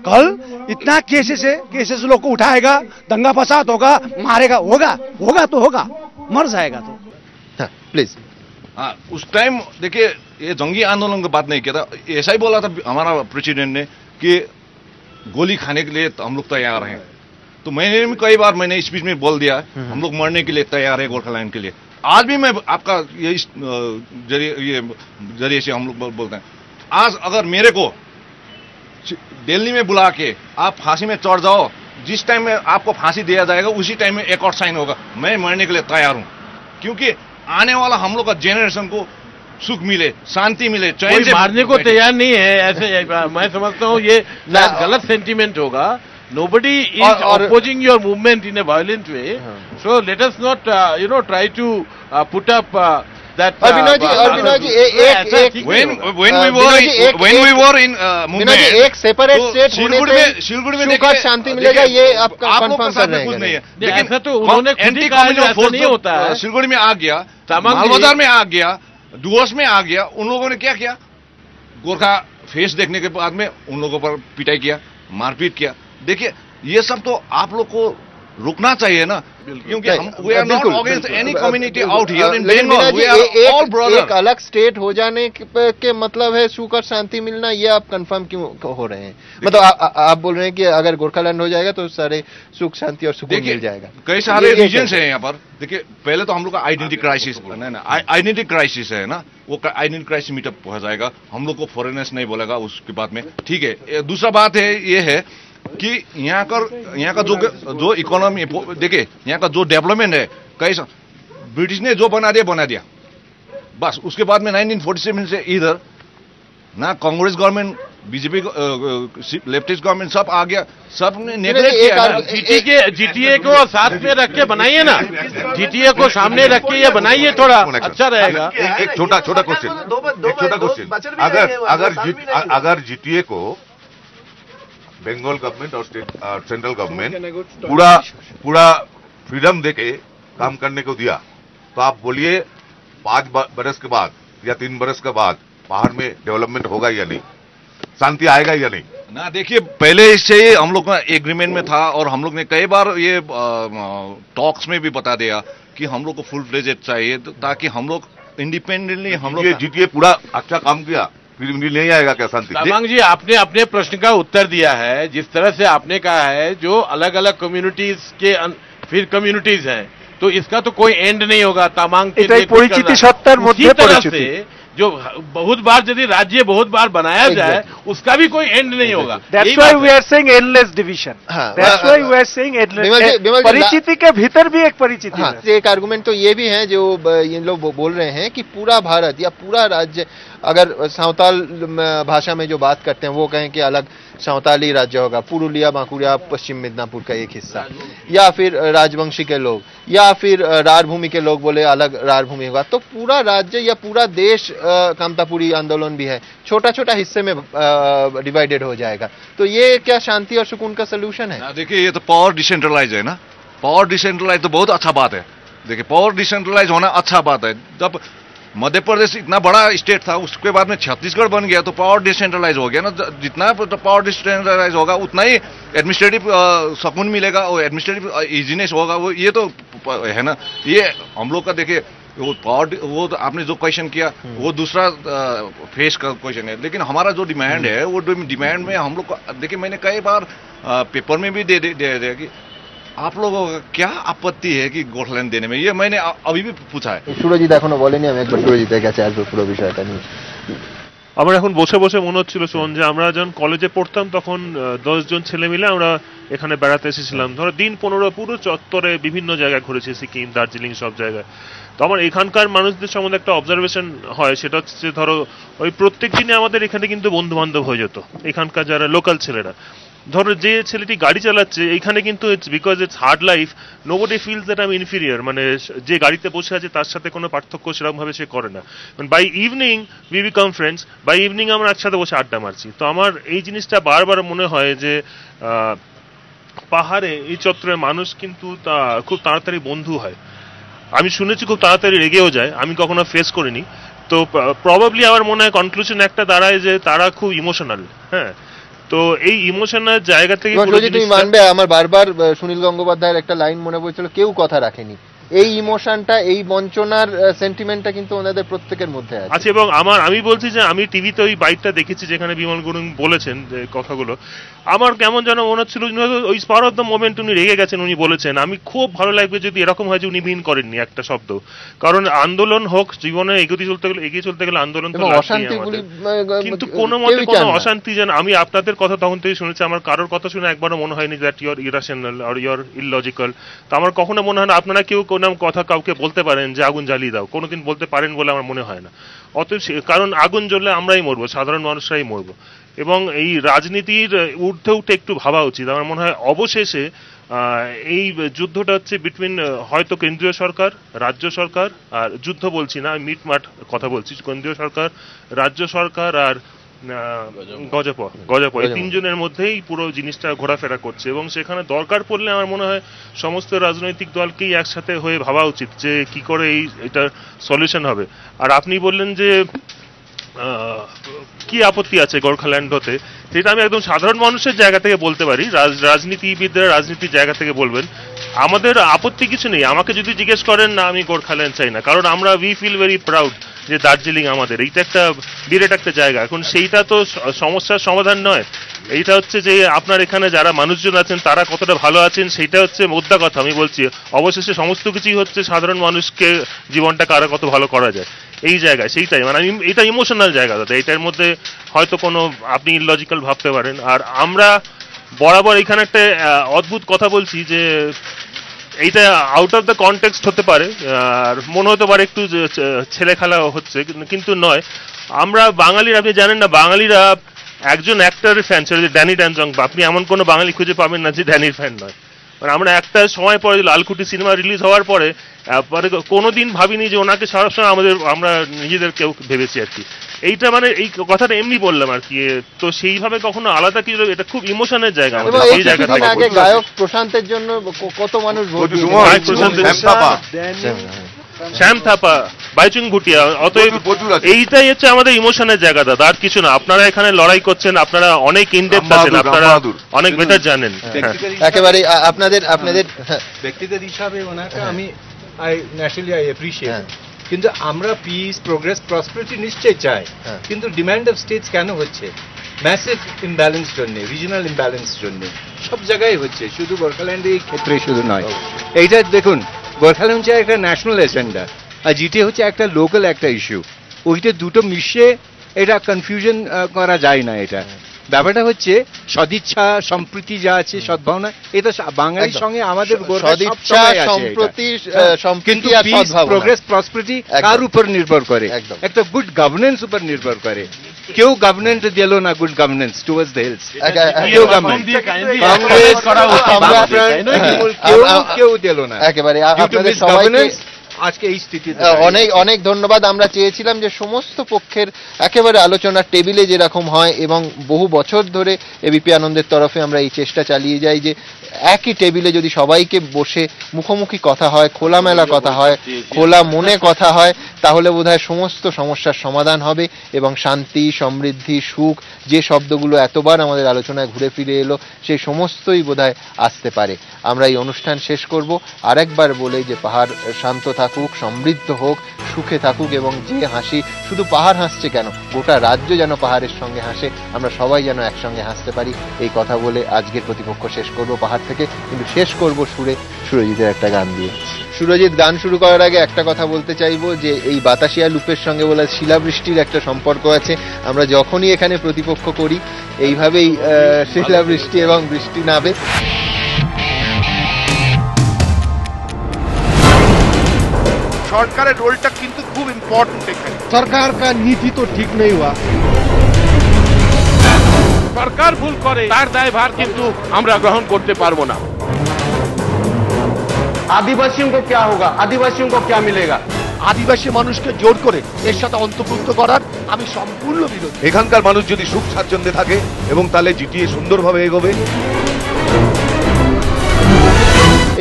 कल इतना केसेस लोग को उठाएगा, दंगा फसाद होगा, मारेगा, होगा तो होगा, मर जाएगा तो। हाँ प्लीज। हाँ, उस टाइम देखिए ये जंगी आंदोलन की बात नहीं किया था, ऐसा ही बोला था हमारा प्रेसिडेंट ने कि गोली खाने के लिए हम लोग तैयार हैं। तो मैंने भी कई बार मैंने स्पीच में बोल दिया हम लोग मरने के लिए तैयार है गोरखालैंड के लिए। आज भी मैं आपका ये जरिए से हम लोग बोलते हैं, आज अगर मेरे को दिल्ली में बुला के आप फांसी में चढ़ जाओ, जिस टाइम में आपको फांसी दिया जाएगा उसी टाइम में एक और साइन होगा, मैं मरने के लिए तैयार हूं। क्योंकि आने वाला हम लोग का जेनरेशन को सुख मिले, शांति मिले, चैन से मारने को तैयार नहीं है। ऐसे मैं समझता हूँ ये गलत सेंटीमेंट होगा। Nobody is opposing your movement in a violent way. So let us not, try to put up that. Vinod ji, when we were in movement, एक सेपरेट स्टेट होने से सिलगुड़ी में सुख और शांति मिलेगा, ये आपका कंफर्म कर रहे हैं? लेकिन ऐसा तो उन्होंने खुद ही कहा है, ऐसा नहीं होता है। सिलगुड़ी में आ गया, मालबाजार में आ गया, डुअर्स में आ गया, उन लोगों ने क्या किया, गोरखा फेस देखने के बाद में उन लोगों पर पिटाई किया, मारपीट किया। देखिए ये सब तो आप लोग को रुकना चाहिए ना, क्योंकि हम we are not against any community out here in Bengal, we are all brother. एक अलग स्टेट हो जाने के मतलब है सुख और शांति मिलना, ये आप कंफर्म क्यों हो रहे हैं? मतलब आप बोल रहे हैं कि अगर गोरखालैंड हो जाएगा तो सारे सुख शांति और सुकून मिल जाएगा। कई सारे रीजन्स हैं यहाँ पर। देखिए पहले तो हम लोग का आइडेंटिटी क्राइसिस आइडेंटिटी क्राइसिस है ना, वो आइडेंटिटी क्राइसिस मीटअप हो जाएगा, हम लोग को फॉरेनर्स नहीं बोलेगा उसके बाद में, ठीक है। दूसरा बात है ये है कि यहाँ का जो इकोनॉमी, देखिए यहाँ का जो डेवलपमेंट है, कई ब्रिटिश ने जो बना दिया बस। उसके बाद में 1947 से इधर ना Congress government, BJP, leftist government सब आ गया, सब ने नेगलेक्ट किया। जीटीए को साथ में रख के बनाइए ना, जीटीए को सामने रख के ये बनाइए, थोड़ा अच्छा रहेगा। एक छोटा क्वेश्चन, अगर जीटीए को बंगाल गवर्नमेंट और सेंट्रल गवर्नमेंट पूरा फ्रीडम देके काम करने को दिया, तो आप बोलिए 5 बरस के बाद या 3 बरस के बाद पहाड़ में डेवलपमेंट होगा या नहीं, शांति आएगा या नहीं? ना देखिए पहले से हम लोग का एग्रीमेंट में था, और हम लोग ने कई बार ये टॉक्स में भी बता दिया कि हम लोग को फुल फ्लेजेड चाहिए, ताकि हम लोग इंडिपेंडेंटली हम लोग जीटीए पूरा अच्छा काम किया, फिर नहीं आएगा क्या शांति? तामांग जी, आपने अपने प्रश्न का उत्तर दिया है। जिस तरह से आपने कहा है जो अलग अलग कम्युनिटीज के फिर कम्युनिटीज हैं, तो इसका तो कोई एंड नहीं होगा। तामांग परिचिति सत्तर मुद्दे परिचिति जो बहुत बार यदि राज्य बहुत बार बनाया जाए उसका भी कोई एंड नहीं होगा। That's why we are saying endless division. That's why we are saying endless. परिचिति के भीतर भी एक परिचिति है। एक आर्गुमेंट तो ये भी है जो ये लोग बोल रहे हैं कि पूरा भारत या पूरा राज्य, अगर साँवताल भाषा में जो बात करते हैं वो कहें कि अलग साँवताली राज्य होगा, पुरुलिया, बांकुड़ा, पश्चिम मिदनापुर का एक हिस्सा, या फिर राजवंशी के लोग, या फिर रार भूमि के लोग बोले अलग रार भूमि होगा, तो पूरा राज्य या पूरा देश, कामतापुरी आंदोलन भी है, छोटा छोटा हिस्से में डिवाइडेड हो जाएगा। तो ये क्या शांति और सुकून का सोल्यूशन है? देखिए ये तो पावर डिसेंट्रलाइज है ना, पावर डिसेंट्रलाइज तो बहुत अच्छा बात है। देखिए पावर डिसेंट्रलाइज होना अच्छा बात है। जब मध्य प्रदेश इतना बड़ा स्टेट था, उसके बाद में छत्तीसगढ़ बन गया तो पावर डिसेंट्रलाइज हो गया ना। जितना पावर डिसेंट्रलाइज होगा उतना ही एडमिनिस्ट्रेटिव सुकून मिलेगा और एडमिनिस्ट्रेटिव इजीनेस होगा, वो ये तो है ना। ये हम लोग का देखिए वो पावर, वो आपने जो क्वेश्चन किया वो दूसरा फेस का क्वेश्चन है, लेकिन हमारा जो डिमांड है वो डिमांड में हम लोग देखिए, मैंने कई बार पेपर में भी दे दिया कि आप लोगों का क्या आपत्ति है कि गोरखालैंड देने में, ये मैंने अभी भी पूछा है। সুরজিৎ এখনো বলেনি, আমি একবার সুরজিতের কাছে আসবো পুরো বিষয়টা নিয়ে। আমার এখন বসে বসে মনে হচ্ছিল শোন, যে আমরা যখন কলেজে পড়তাম তখন 10 জন ছেলে মিলে আমরা এখানে বেড়াতে এসেছিলাম, ধরো দিন 15 পুরো চত্বরে বিভিন্ন জায়গায় ঘুরেছি, সিকিম, দার্জিলিং, সব জায়গায়। তো আমার এখানকার মানুষদের সম্বন্ধে একটা অবজারভেশন হয়, সেটা হচ্ছে ধরো ওই প্রত্যেক দিনে আমাদের এখানে কিন্তু বন্ধু বান্ধব হয়ে যেত, এখানকার যারা লোকাল ছেলেরা। ধরো যে ছেলেটি গাড়ি চালাচ্ছে এখানে কিন্তু it's because it's hard life, nobody feels that I am inferior, মানে যে গাড়িতে বসে আছে তার সাথে কোনো পার্থক্য সেরকম ভাবে সে করে না। By evening we become friends, by evening আমরা একসাথে বসে আড্ডা মারছি। তো আমার এই জিনিসটা বারবার মনে হয় যে পাহাড়ে এই চত্বরের মানুষ কিন্তু খুব তাড়াতাড়ি বন্ধু হয়। আমি শুনেছি খুব তাড়াতাড়ি রেগেও যায়, আমি কখনো ফেস করিনি। তো প্রবাবলি আমার মনে হয় কনক্লুশন একটা দাঁড়ায় যে তারা খুব ইমোশনাল। হ্যাঁ, তো এই ইমোশনাল জায়গা থেকে তুমি মানবে, আমার বারবার সুনীল গঙ্গোপাধ্যায়ের একটা লাইন মনে পড়ছিল, কেউ কথা রাখেনি। এই ইমোশনটা, এই বঞ্চনার সেন্টিমেন্টটা কিন্তু ওনাদের প্রত্যেকের মধ্যে আছে। আচ্ছা, এবং আমি বলছি যে আমি টিভিতে ওই বাইকটা দেখেছি যেখানে বিমল গুরুং বলেছেন যে কথাগুলো, আমার কেমন যেন মনে হচ্ছিল ওই স্পার অফ দ্য মোমেন্ট উনি রেগে গেছেন, উনি বলেছেন। আমি খুব ভালো লাগবে যদি এরকম হয় যে উনি মিন করেননি একটা শব্দ, কারণ আন্দোলন হোক, জীবনে এগিয়ে চলতে গেলে আন্দোলন তো কিন্তু কোনো মতে কোনো অশান্তি যেন, আমি আপনাদের কথা তখন থেকে শুনেছি, আমার কারোর কথা শুনে একবারও মনে হয়নি that your irrational or your illogical. তো আমার কখনো মনে হয় না আপনারা কেউ কোনো কথা কাউকে বলতে পারেন যে আগুন জ্বালিয়ে দাও, কোনোদিন বলতে পারেন বলে আমার মনে হয় না। অতএব কারণ আগুন জ্বললে আমরাই মরবো, সাধারণ মানুষরাই মরবো। এবং এই রাজনীতির ঊর্ধ্বে উঠে একটু ভাবা উচিত। আমার মনে হয় অবশেষে এই যুদ্ধটা হচ্ছে বিটুইন হয়তো কেন্দ্রীয় সরকার, রাজ্য সরকার, আর যুদ্ধ বলছি না, মিটমাট কথা বলছি, কেন্দ্রীয় সরকার, রাজ্য সরকার আর গজপ এই তিনজনের মধ্যেই পুরো জিনিসটা ঘোরাফেরা করছে। এবং সেখানে দরকার পড়লে আমার মনে হয় সমস্ত রাজনৈতিক দলকেই একসাথে হয়ে ভাবা উচিত যে কি করে এটার সলিউশন হবে। আর আপনি বললেন যে কি আপত্তি আছে গোর্খাল্যান্ড হতে, সেটা আমি একদম সাধারণ মানুষের জায়গা থেকে বলতে পারি, রাজনীতিবিদরা রাজনীতির জায়গা থেকে বলবেন। আমাদের আপত্তি কিছু নেই, আমাকে যদি জিজ্ঞেস করেন না, আমি গোর্খাল্যান্ড চাই না, কারণ আমরা উই ফিল ভেরি প্রাউড যে দার্জিলিং আমাদের, এইটা একটা বিরাট একটা জায়গা। এখন সেইটা তো সমস্যার সমাধান নয়, এইটা হচ্ছে যে আপনার এখানে যারা মানুষজন আছেন তারা কতটা ভালো আছেন, সেইটা হচ্ছে মোদ্দা কথা। আমি বলছি অবশেষে সমস্ত কিছুই হচ্ছে সাধারণ মানুষকে জীবনটাকে আরো কত ভালো করা যায় এই জায়গায়, সেইটাই মানে এটা ইমোশনাল জায়গা দাদা, এইটার মধ্যে হয়তো কোনো আপনি ইললজিক্যাল ভাবতে পারেন। আর আমরা বরাবর এখানে একটা অদ্ভুত কথা বলছি যে এইটা আউট অফ দ্য কনটেক্সট হতে পারে, আর মনে হতে পারে একটু ছেলে খেলা হচ্ছে, কিন্তু নয়। আমরা বাঙালিরা, আপনি জানেন না, বাঙালিরা একজন অ্যাক্টরের ফ্যান, সেটা ড্যানি ড্যানজং, আপনি এমন কোনো বাঙালি খুঁজে পাবেন না যে ড্যানির ফ্যান নয়। মানে আমরা একটা সময় পরে লালকুটি সিনেমা রিলিজ হওয়ার পরে কোনোদিন ভাবিনি যে ওনাকে সবসময় আমরা নিজেদের কেউ ভেবেছি আর কি। এইটা মানে এই কথাটা এমনি বললাম আর কি। তো সেইভাবে কখনো আলাদা কিছু, এটা খুব ইমোশনের জায়গা আমাদের এই জায়গা থেকে। আগে গায়ক প্রশান্তের জন্য কত মানুষ ভোট শ্যাম থাপা, বাইচুং ভুটিয়া, অতএব এইটাই হচ্ছে আমাদের ইমোশনের জায়গা দাদা, আর কিছু না। আপনারা এখানে লড়াই করছেন, আপনারা অনেক ইনডেপথ আছেন, আপনারা অনেক বেটার জানেন। একেবারে আপনাদের ব্যক্তিগত হিসাবে ওনাকে আমি ন্যাচারালি আই অ্যাপ্রিশিয়েট, কিন্তু আমরা পিস, প্রোগ্রেস, প্রসপারিটি নিশ্চয়ই চাই, কিন্তু ডিমান্ড অফ স্টেটস কেন হচ্ছে? ম্যাসিভ ইমব্যালেন্স জন্য, রিজিনাল ইমব্যালেন্স জন্য সব জায়গায় হচ্ছে, শুধু গোর্খাল্যান্ডের এই ক্ষেত্রে শুধু নয়। এইটা দেখুন, গোর্খাল্যান্ড হচ্ছে একটা ন্যাশনাল এজেন্ডা, আর জিটি হচ্ছে একটা লোকাল একটা ইস্যু, ওইটা দুটো মিশিয়ে এটা কনফিউশন করা যায় না। এটা ব্যাপারটা হচ্ছে সদিচ্ছা, সম্প্রীতি যা আছে, সদ্ভাবনা, এটা বাঙালির সঙ্গে আমাদের সদিচ্ছা, সম্প্রীতি, কিন্তু পিস, প্রোগ্রেস, প্রসপারিটি কার উপর নির্ভর করে? একটা গুড গভর্নেন্স উপর নির্ভর করে। কেউ গভর্নেন্স দিল না, good governance towards the hills, কেউ দিল না। একেবারে আপনাদের সবাইকে আজকে এই স্থিতিতে অনেক অনেক ধন্যবাদ। আমরা চেয়েছিলাম যে সমস্ত পক্ষের একেবারে আলোচনার টেবিলে যেরকম হয়, এবং বহু বছর ধরে এবিপি আনন্দের তরফে আমরা এই চেষ্টা চালিয়ে যাই যে একই টেবিলে যদি সবাইকে বসে মুখোমুখি কথা হয়, খোলামেলা কথা হয়, খোলা মনে কথা হয়, তাহলে বোধহয় সমস্ত সমস্যার সমাধান হবে এবং শান্তি, সমৃদ্ধি, সুখ যে শব্দগুলো এতবার আমাদের আলোচনায় ঘুরে ফিরে এলো সেই সমস্তই বোধহয় আসতে পারে। আমরা এই অনুষ্ঠান শেষ করব আরেকবার বলে যে পাহাড় শান্ত থাকুক, সমৃদ্ধ হোক, সুখে থাকুক এবং যে হাসি, শুধু পাহাড় হাসছে কেন, গোটা রাজ্য যেন পাহাড়ের সঙ্গে হাসে, আমরা সবাই যেন একসঙ্গে হাসতে পারি, এই কথা বলে আজকের প্রতিপক্ষ শেষ করব পাহাড় থেকে। কিন্তু শেষ করব সুরে, সুরজিতের একটা গান দিয়ে। সুরজিৎ, গান শুরু করার আগে একটা কথা বলতে চাইবো যে এই বাতাসিয়া লুপের সঙ্গে বলা শিলাবৃষ্টির একটা সম্পর্ক আছে। আমরা যখনই এখানে প্রতিপক্ষ করি এইভাবেই শিলাবৃষ্টি এবং বৃষ্টি নামে। সরকারের রোলটা কিন্তু খুব ইম্পর্টেন্ট এখানে। সরকার का नीति तो ठीक नहीं हुआ। সরকার ভুল করে তার দায়ভার কিন্তু আমরা গ্রহণ করতে পারবো না। आदिवासियों को क्या होगा, आदिवासियों को क्या मिलेगा? আদিবাসী মানুষকে জোর করে এর সাথে অন্তর্ভুক্ত করার আমি সম্পূর্ণ বিরোধী। এখানকার মানুষ যদি সুখ স্বাচ্ছন্দ্যে থাকে এবং তাহলে জিটিএ সুন্দরভাবে এগোবে।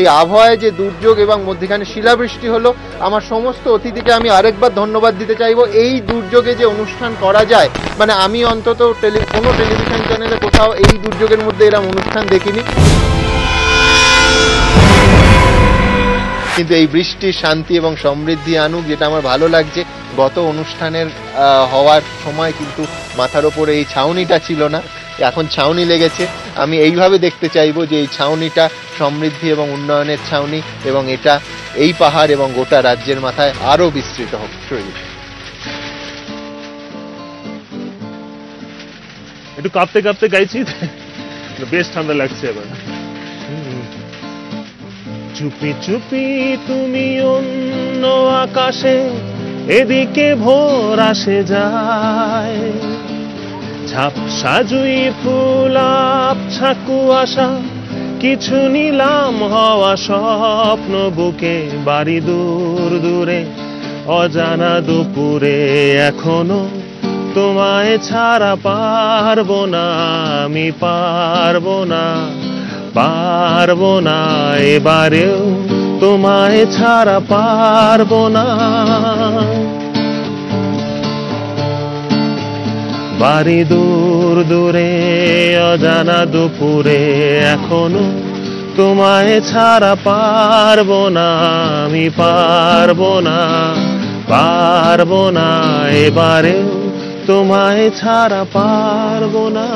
এই আবহাওয়ায় যে দুর্যোগ এবং মধ্যখানে শিলাবৃষ্টি হলো, আমার সমস্ত অতিথিকে আমি আরেকবার ধন্যবাদ দিতে চাইবো। এই দুর্যোগে যে অনুষ্ঠান করা যায়, মানে আমি অন্তত কোনো টেলিভিশন চ্যানেলে কোথাও এই দুর্যোগের মধ্যে এরকম অনুষ্ঠান দেখিনি। কিন্তু এই বৃষ্টি শান্তি এবং সমৃদ্ধি আনুক, যেটা আমার ভালো লাগছে। গত অনুষ্ঠানের হওয়ার সময় কিন্তু মাথার ওপরে এই ছাউনিটা ছিল না, এখন ছাউনি লেগেছে। আমি এইভাবে দেখতে চাইবো যে এই ছাউনিটা সমৃদ্ধি এবং উন্নয়নের ছাউনি এবং এটা এই পাহাড় এবং গোটা রাজ্যের মাথায় আরো বিস্তৃত হোক। একটু কাঁপতে কাঁপতে গাইছি, বেশ ঠান্ডা লাগছে এবার। চুপি চুপি তুমি অন্য আকাশে, এদিকে ভোর আসে যায়, ঝাপসা জুই ফুল আবছা কুয়াশা, কিছু নিলাম হওয়া স্বপ্ন বুকে, বাড়ি দূর দূরে অজানা দুপুরে, এখনো তোমায় ছাড়া পারবো না, আমি পারবো না, পারবো না, এবারেও তোমায় ছাড়া পারবো না। বাড়ি দূর দূরে অজানা দুপুরে, এখনো তোমায় ছাড়া পারবো না, আমি পারবো না, পারবো না, এবারেও তোমায় ছাড়া পারবো না।